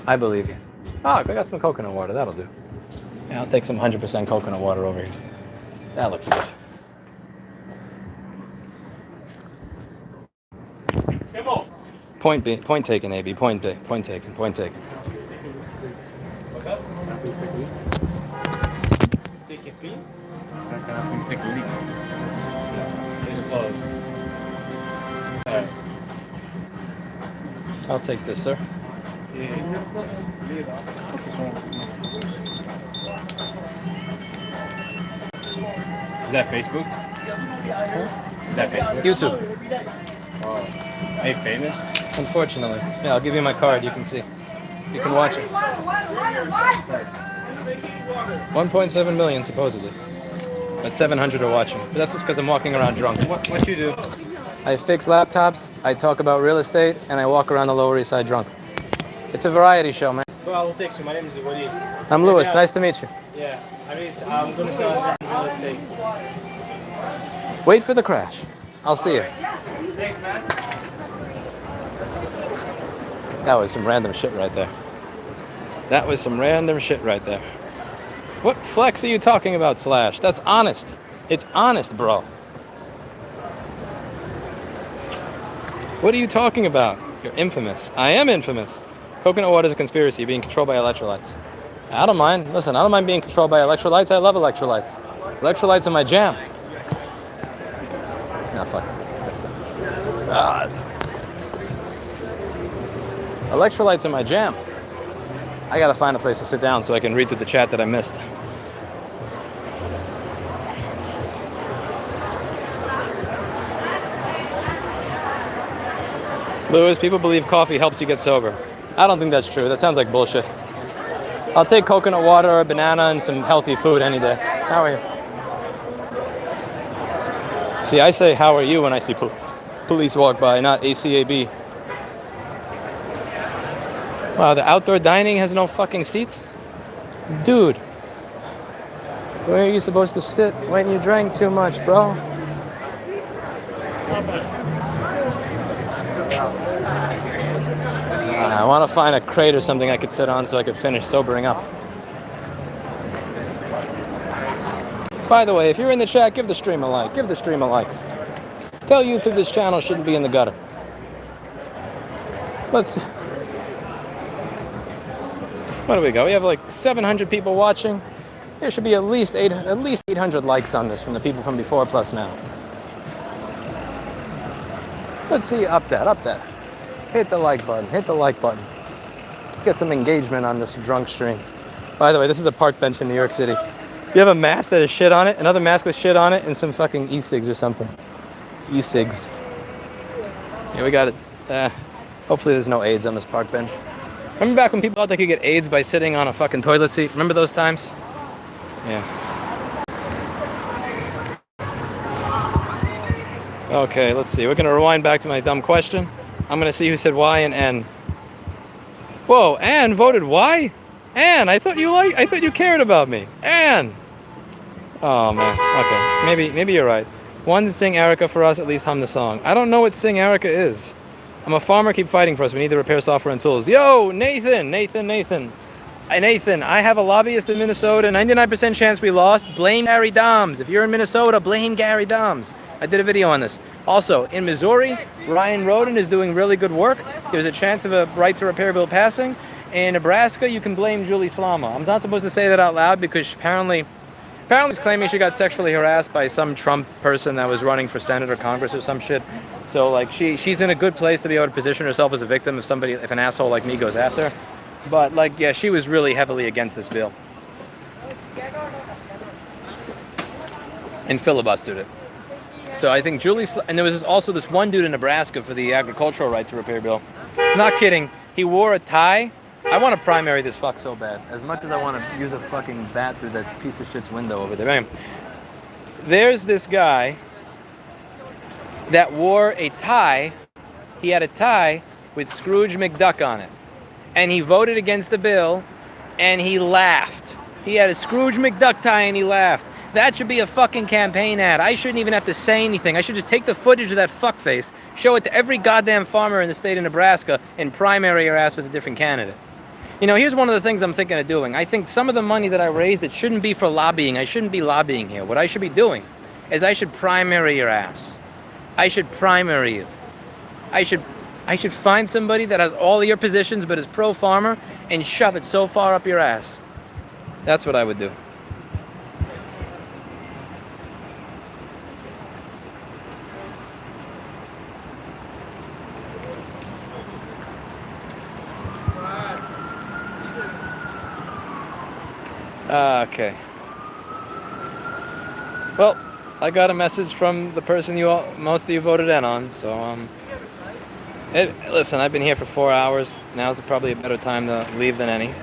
I believe you. Oh, I got some coconut water. That'll do. Yeah, I'll take some 100% coconut water over here. That looks good. Come on. Point taken, AB. Point taken. What's up? Take a pee. Please take a leak. It's closed. Alright. I'll take this, sir. Is that Facebook? Is that Facebook? YouTube. Are you famous? Unfortunately. Yeah, I'll give you my card. You can see. You can watch it. 1.7 million supposedly. But 700 are watching. But that's just because I'm walking around drunk. What you do? I fix laptops, I talk about real estate, and I walk around the Lower East Side drunk. It's a variety show, man. Well, I will text you. My name is Wadi. I'm Louis. Nice to meet you. Yeah. I'm gonna sell real estate. Wait for the crash. I'll see you. Thanks, man. That was some random shit right there. What flex are you talking about, Slash? That's honest. It's honest, bro. What are you talking about? You're infamous. I am infamous. Coconut water is a conspiracy, being controlled by electrolytes. I don't mind. Listen, I don't mind being controlled by electrolytes. I love electrolytes. Electrolytes are my jam. Nah, fuck it. Fix that. Ah, that's fixed. Electrolytes are my jam. I gotta find a place to sit down so I can read through the chat that I missed. Louis, people believe coffee helps you get sober. I don't think that's true. That sounds like bullshit. I'll take coconut water or a banana and some healthy food any day. How are you? See, I say how are you when I see police walk by, not ACAB. Wow, the outdoor dining has no fucking seats? Dude. Where are you supposed to sit when you drank too much, bro? I want to find a crate or something I could sit on so I could finish sobering up. By the way, if you're in the chat, give the stream a like. Give the stream a like. Tell YouTube this channel shouldn't be in the gutter. Let's see. What do we got? We have like 700 people watching. There should be at least 800 likes on this from the people from before plus now. Let's see, up that. Hit the like button. Let's get some engagement on this drunk stream. By the way, this is a park bench in New York City. You have a mask that has shit on it, another mask with shit on it, and some fucking e-cigs or something. E-cigs. Yeah, we got it. Hopefully there's no AIDS on this park bench. Remember back when people thought they could get AIDS by sitting on a fucking toilet seat? Remember those times? Yeah. Okay, let's see. We're gonna rewind back to my dumb question. I'm gonna see who said Y and N. Whoa, Ann voted Y? Ann, I thought you cared about me. Ann! Oh man, okay. Maybe you're right. One, sing Erica for us, at least hum the song. I don't know what sing Erica is. I'm a farmer, keep fighting for us. We need the repair software and tools. Yo, Nathan. Hey, Nathan, I have a lobbyist in Minnesota, 99% chance we lost. Blame Gary Doms. If you're in Minnesota, blame Gary Doms. I did a video on this. Also, in Missouri, Ryan Roden is doing really good work. There's a chance of a right to repair bill passing. In Nebraska, you can blame Julie Slama. I'm not supposed to say that out loud because apparently she's claiming she got sexually harassed by some Trump person that was running for Senate or Congress or some shit. So like she's in a good place to be able to position herself as a victim if an asshole like me goes after her. But like, yeah, she was really heavily against this bill and filibustered it. So I think and there was also this one dude in Nebraska for the agricultural right to repair bill. Not kidding. He wore a tie. I want to primary this fuck so bad. As much as I want to use a fucking bat through that piece of shit's window over there. Anyway, there's this guy that wore a tie. He had a tie with Scrooge McDuck on it. And he voted against the bill, and he laughed. He had a Scrooge McDuck tie, and he laughed. That should be a fucking campaign ad. I shouldn't even have to say anything. I should just take the footage of that fuckface, show it to every goddamn farmer in the state of Nebraska, and primary your ass with a different candidate. You know, here's one of the things I'm thinking of doing. I think some of the money that I raised, it shouldn't be for lobbying. I shouldn't be lobbying here. What I should be doing is I should primary your ass. I should primary you. I should find somebody that has all of your positions but is pro-farmer and shove it so far up your ass. That's what I would do. Okay. Well, I got a message from the person most of you voted in on, so listen, I've been here for 4 hours. Now's probably a better time to leave than any.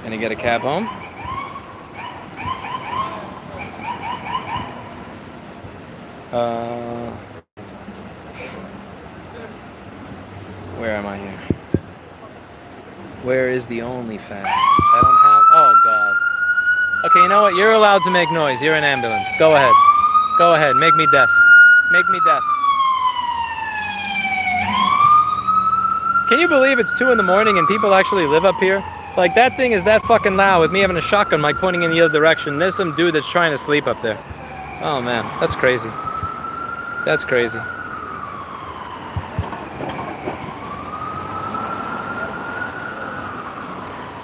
Gonna get a cab home. Where am I here? Where is the OnlyFans? I don't have. Oh God. Okay, you know what? You're allowed to make noise. You're an ambulance. Go ahead. Go ahead. Make me deaf. Make me deaf. Can you believe it's 2 in the morning and people actually live up here? Like, that thing is that fucking loud with me having a shotgun mic pointing in the other direction. There's some dude that's trying to sleep up there. Oh man, that's crazy. That's crazy.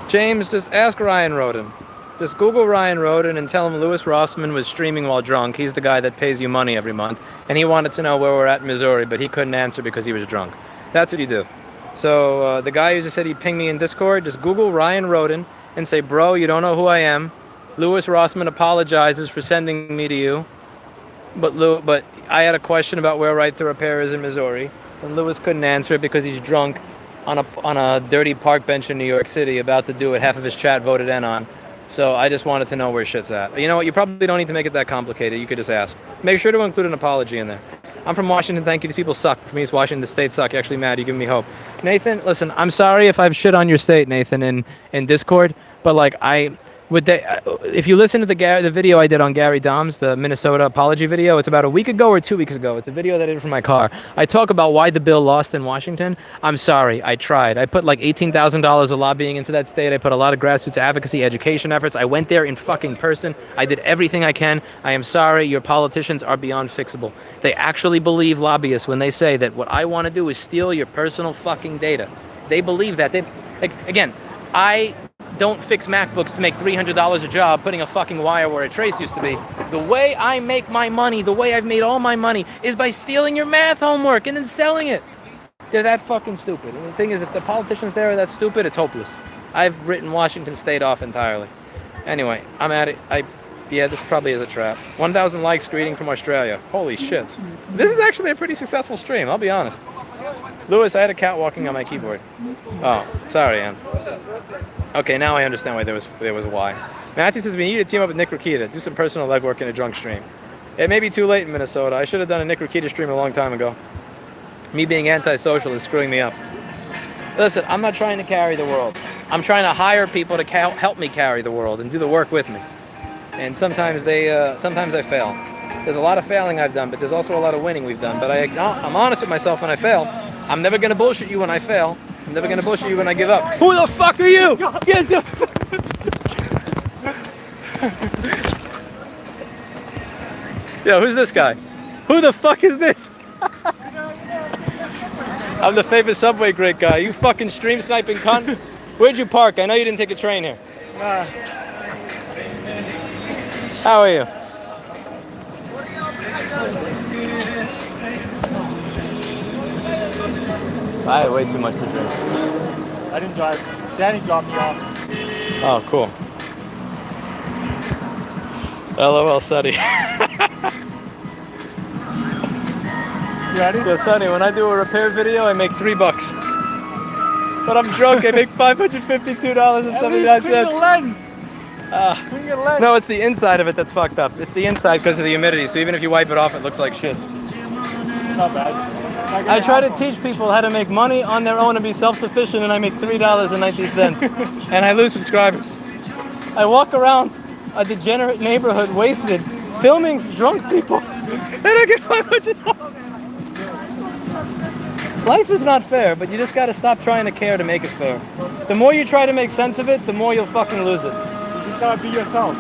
James, just ask Ryan Roden. Just Google Ryan Roden and tell him Louis Rossman was streaming while drunk. He's the guy that pays you money every month. And he wanted to know where we're at in Missouri, but he couldn't answer because he was drunk. That's what you do. So the guy who just said he'd ping me in Discord, just Google Ryan Roden and say, bro, you don't know who I am. Louis Rossman apologizes for sending me to you. But I had a question about where right to repair is in Missouri. And Louis couldn't answer it because he's drunk on a dirty park bench in New York City about to do what half of his chat voted in on. So I just wanted to know where shit's at. You know what? You probably don't need to make it that complicated. You could just ask. Make sure to include an apology in there. I'm from Washington. Thank you. These people suck. For me, it's Washington. The state suck. You're actually mad. You give me hope. Nathan, listen, I'm sorry if I've shit on your state, Nathan, in Discord. But like if you listen to the video I did on Gary Doms, the Minnesota apology video, it's about a week ago or 2 weeks ago. It's a video that I did from my car. I talk about why the bill lost in Washington. I'm sorry. I tried. I put like $18,000 of lobbying into that state. I put a lot of grassroots advocacy, education efforts. I went there in fucking person. I did everything I can. I am sorry. Your politicians are beyond fixable. They actually believe lobbyists when they say that what I want to do is steal your personal fucking data. They believe that. I don't fix MacBooks to make $300 a job putting a fucking wire where a trace used to be. The way I make my money, the way I've made all my money, is by stealing your math homework and then selling it. They're that fucking stupid. And the thing is, if the politicians there are that stupid, it's hopeless. I've written Washington State off entirely. Anyway, I'm at it. Yeah, this probably is a trap. 1,000 likes, greeting from Australia. Holy shit. This is actually a pretty successful stream, I'll be honest. Louis, I had a cat walking on my keyboard. Oh, sorry, Ann. Okay, now I understand why there was why. Matthew says we need to team up with Nick Rakita, do some personal legwork in a drunk stream. It may be too late in Minnesota. I should have done a Nick Rakita stream a long time ago. Me being antisocial is screwing me up. Listen, I'm not trying to carry the world. I'm trying to hire people to help me carry the world and do the work with me. And sometimes sometimes I fail. There's a lot of failing I've done, but there's also a lot of winning we've done. But I'm honest with myself when I fail. I'm never gonna bullshit you when I fail. I'm never gonna bullshit you when I give up. Who the fuck are you? Get the Yo, who's this guy? Who the fuck is this? I'm the famous Subway great guy. You fucking stream sniping cunt. Where'd you park? I know you didn't take a train here. How are you? I had way too much to drink. I didn't drive. Danny dropped me off. Oh, cool. LOL, Sonny. You ready? So, Sonny, when I do a repair video, I make $3. But I'm drunk, I make $552.79. Clean the lens. Clean the lens. No, it's the inside of it that's fucked up. It's the inside because of the humidity, so even if you wipe it off, it looks like shit. Not bad. I try to teach people how to make money on their own and be self-sufficient, and I make $3.19. And I lose subscribers. I walk around a degenerate neighborhood, wasted, filming drunk people, and I get $500. Life is not fair, but you just gotta stop trying to care to make it fair. The more you try to make sense of it, the more you'll fucking lose it. You just gotta be yourself.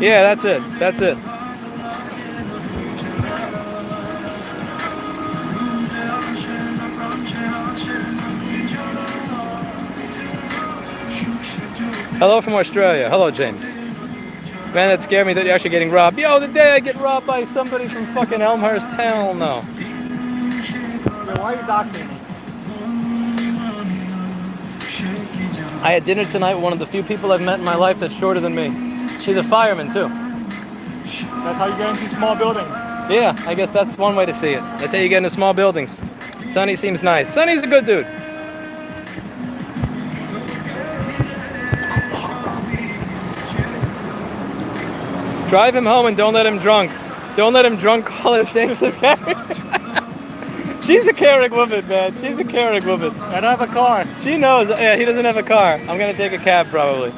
Yeah, that's it. That's it. Hello from Australia. Hello, James. Man, that scared me that you're actually getting robbed. Yo, the day I get robbed by somebody from fucking Elmhurst, hell no. Why are you doxing me? I had dinner tonight with one of the few people I've met in my life that's shorter than me. She's a fireman, too. That's how you get into small buildings. Yeah, I guess that's one way to see it. That's how you get into small buildings. Sonny seems nice. Sonny's a good dude. Drive him home and don't let him drunk. Don't let him drunk call his dances. She's a caring woman, man. She's a caring woman. I don't have a car. She knows. Yeah, he doesn't have a car. I'm gonna take a cab probably.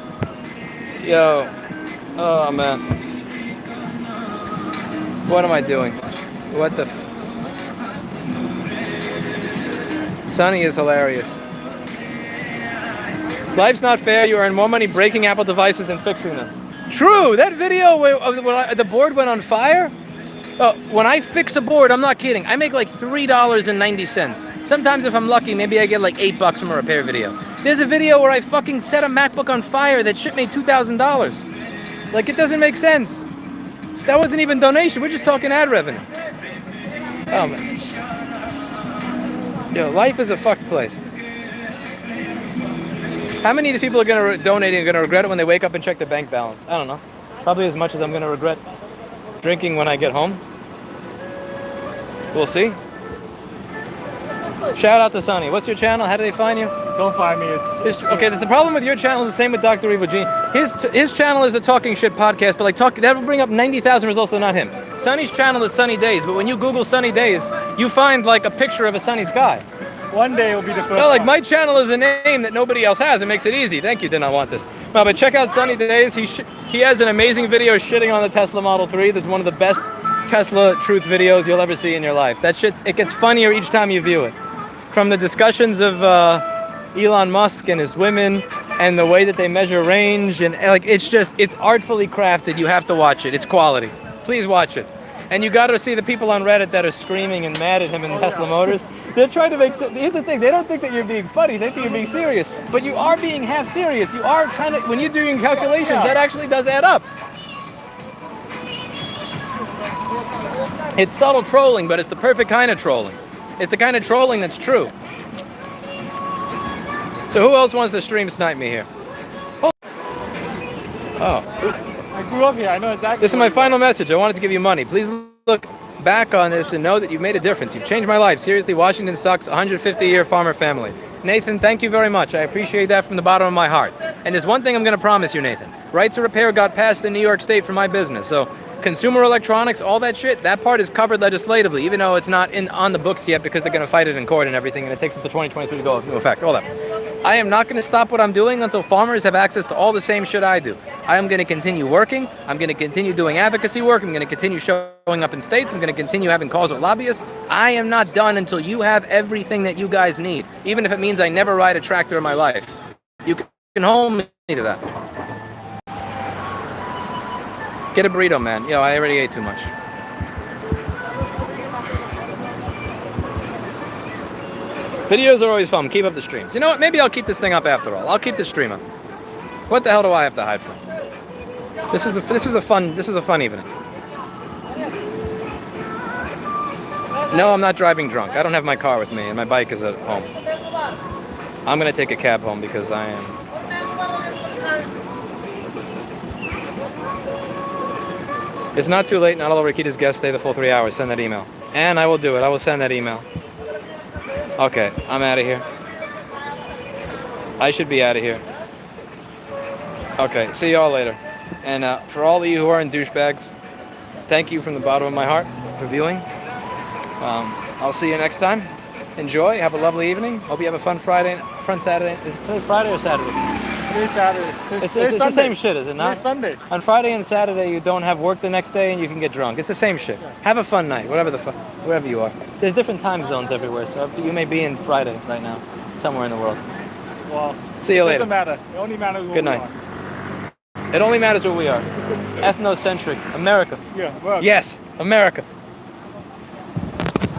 Yo. Oh man. What am I doing? What the Sonny is hilarious. Life's not fair. You earn more money breaking Apple devices than fixing them. True. That video where the board went on fire. When I fix a board, I'm not kidding. I make like $3.90. Sometimes if I'm lucky, maybe I get like $8 from a repair video. There's a video where I fucking set a MacBook on fire that shit made $2,000. Like, it doesn't make sense. That wasn't even donation. We're just talking ad revenue. Oh man. Yo, life is a fucked place. How many of these people are gonna donate and gonna regret it when they wake up and check their bank balance? I don't know. Probably as much as I'm gonna regret drinking when I get home. We'll see. Shout out to Sonny. What's your channel? How do they find you? Don't find me. Okay, the problem with your channel is the same with Dr. Evil Gene. His channel is the Talking Shit podcast, but that will bring up 90,000 results, so not him. Sonny's channel is Sunny Days, but when you Google Sunny Days, you find like a picture of a sunny sky. One day will be the first. No, like my channel is a name that nobody else has. It makes it easy. Thank you. Did not want this. No, but check out Sunny Days. He has an amazing video shitting on the Tesla Model 3. That's one of the best Tesla truth videos you'll ever see in your life. That shit, it gets funnier each time you view it. From the discussions of Elon Musk and his women and the way that they measure range and like it's artfully crafted. You have to watch it. It's quality. Please watch it. And you got to see the people on Reddit that are screaming and mad at him in Tesla Motors. They're trying to make sense. Here's the thing. They don't think that you're being funny. They think you're being serious. But you are being half serious. You are kind of, when you're doing calculations, that actually does add up. It's subtle trolling, but it's the perfect kind of trolling. It's the kind of trolling that's true. So who else wants to stream snipe me here? Oh. I grew up here. I know exactly. This is my final message. I wanted to give you money. Please look back on this and know that you've made a difference. You've changed my life. Seriously, Washington sucks. 150-year farmer family. Nathan, thank you very much. I appreciate that from the bottom of my heart. And there's one thing I'm going to promise you, Nathan. Right to repair got passed in New York State for my business. So consumer electronics, all that shit, that part is covered legislatively, even though it's not on the books yet because they're going to fight it in court and everything, and it takes until 2023 to go into effect, all that. I am not going to stop what I'm doing until farmers have access to all the same shit I do. I am going to continue working. I'm going to continue doing advocacy work. I'm going to continue showing up in states. I'm going to continue having calls with lobbyists. I am not done until you have everything that you guys need, even if it means I never ride a tractor in my life. You can hold me to that. Get a burrito, man. Yo, I already ate too much. Videos are always fun. Keep up the streams. You know what? Maybe I'll keep this thing up after all. I'll keep this stream up. What the hell do I have to hide from? This was a fun evening. No, I'm not driving drunk. I don't have my car with me, and my bike is at home. I'm gonna take a cab home because I am. It's not too late. Not all of Rakita's guests stay the full 3 hours. Send that email, and I will do it. I will send that email. Okay, I'm out of here. I should be out of here. Okay, see y'all later. And for all of you who aren't douchebags, thank you from the bottom of my heart for viewing. I'll see you next time. Enjoy. Have a lovely evening. Hope you have a fun Saturday. Is it today Friday or Saturday? Today's Saturday. It's the same shit, is it not? It's Sunday. On Friday and Saturday, you don't have work the next day and you can get drunk. It's the same shit. Have a fun night, wherever you are. There's different time zones everywhere, so you may be in Friday right now, somewhere in the world. Well, see you later. Doesn't matter. It only matters where Good night. It only matters where we are. Ethnocentric. America. Yeah, well. Yes, America.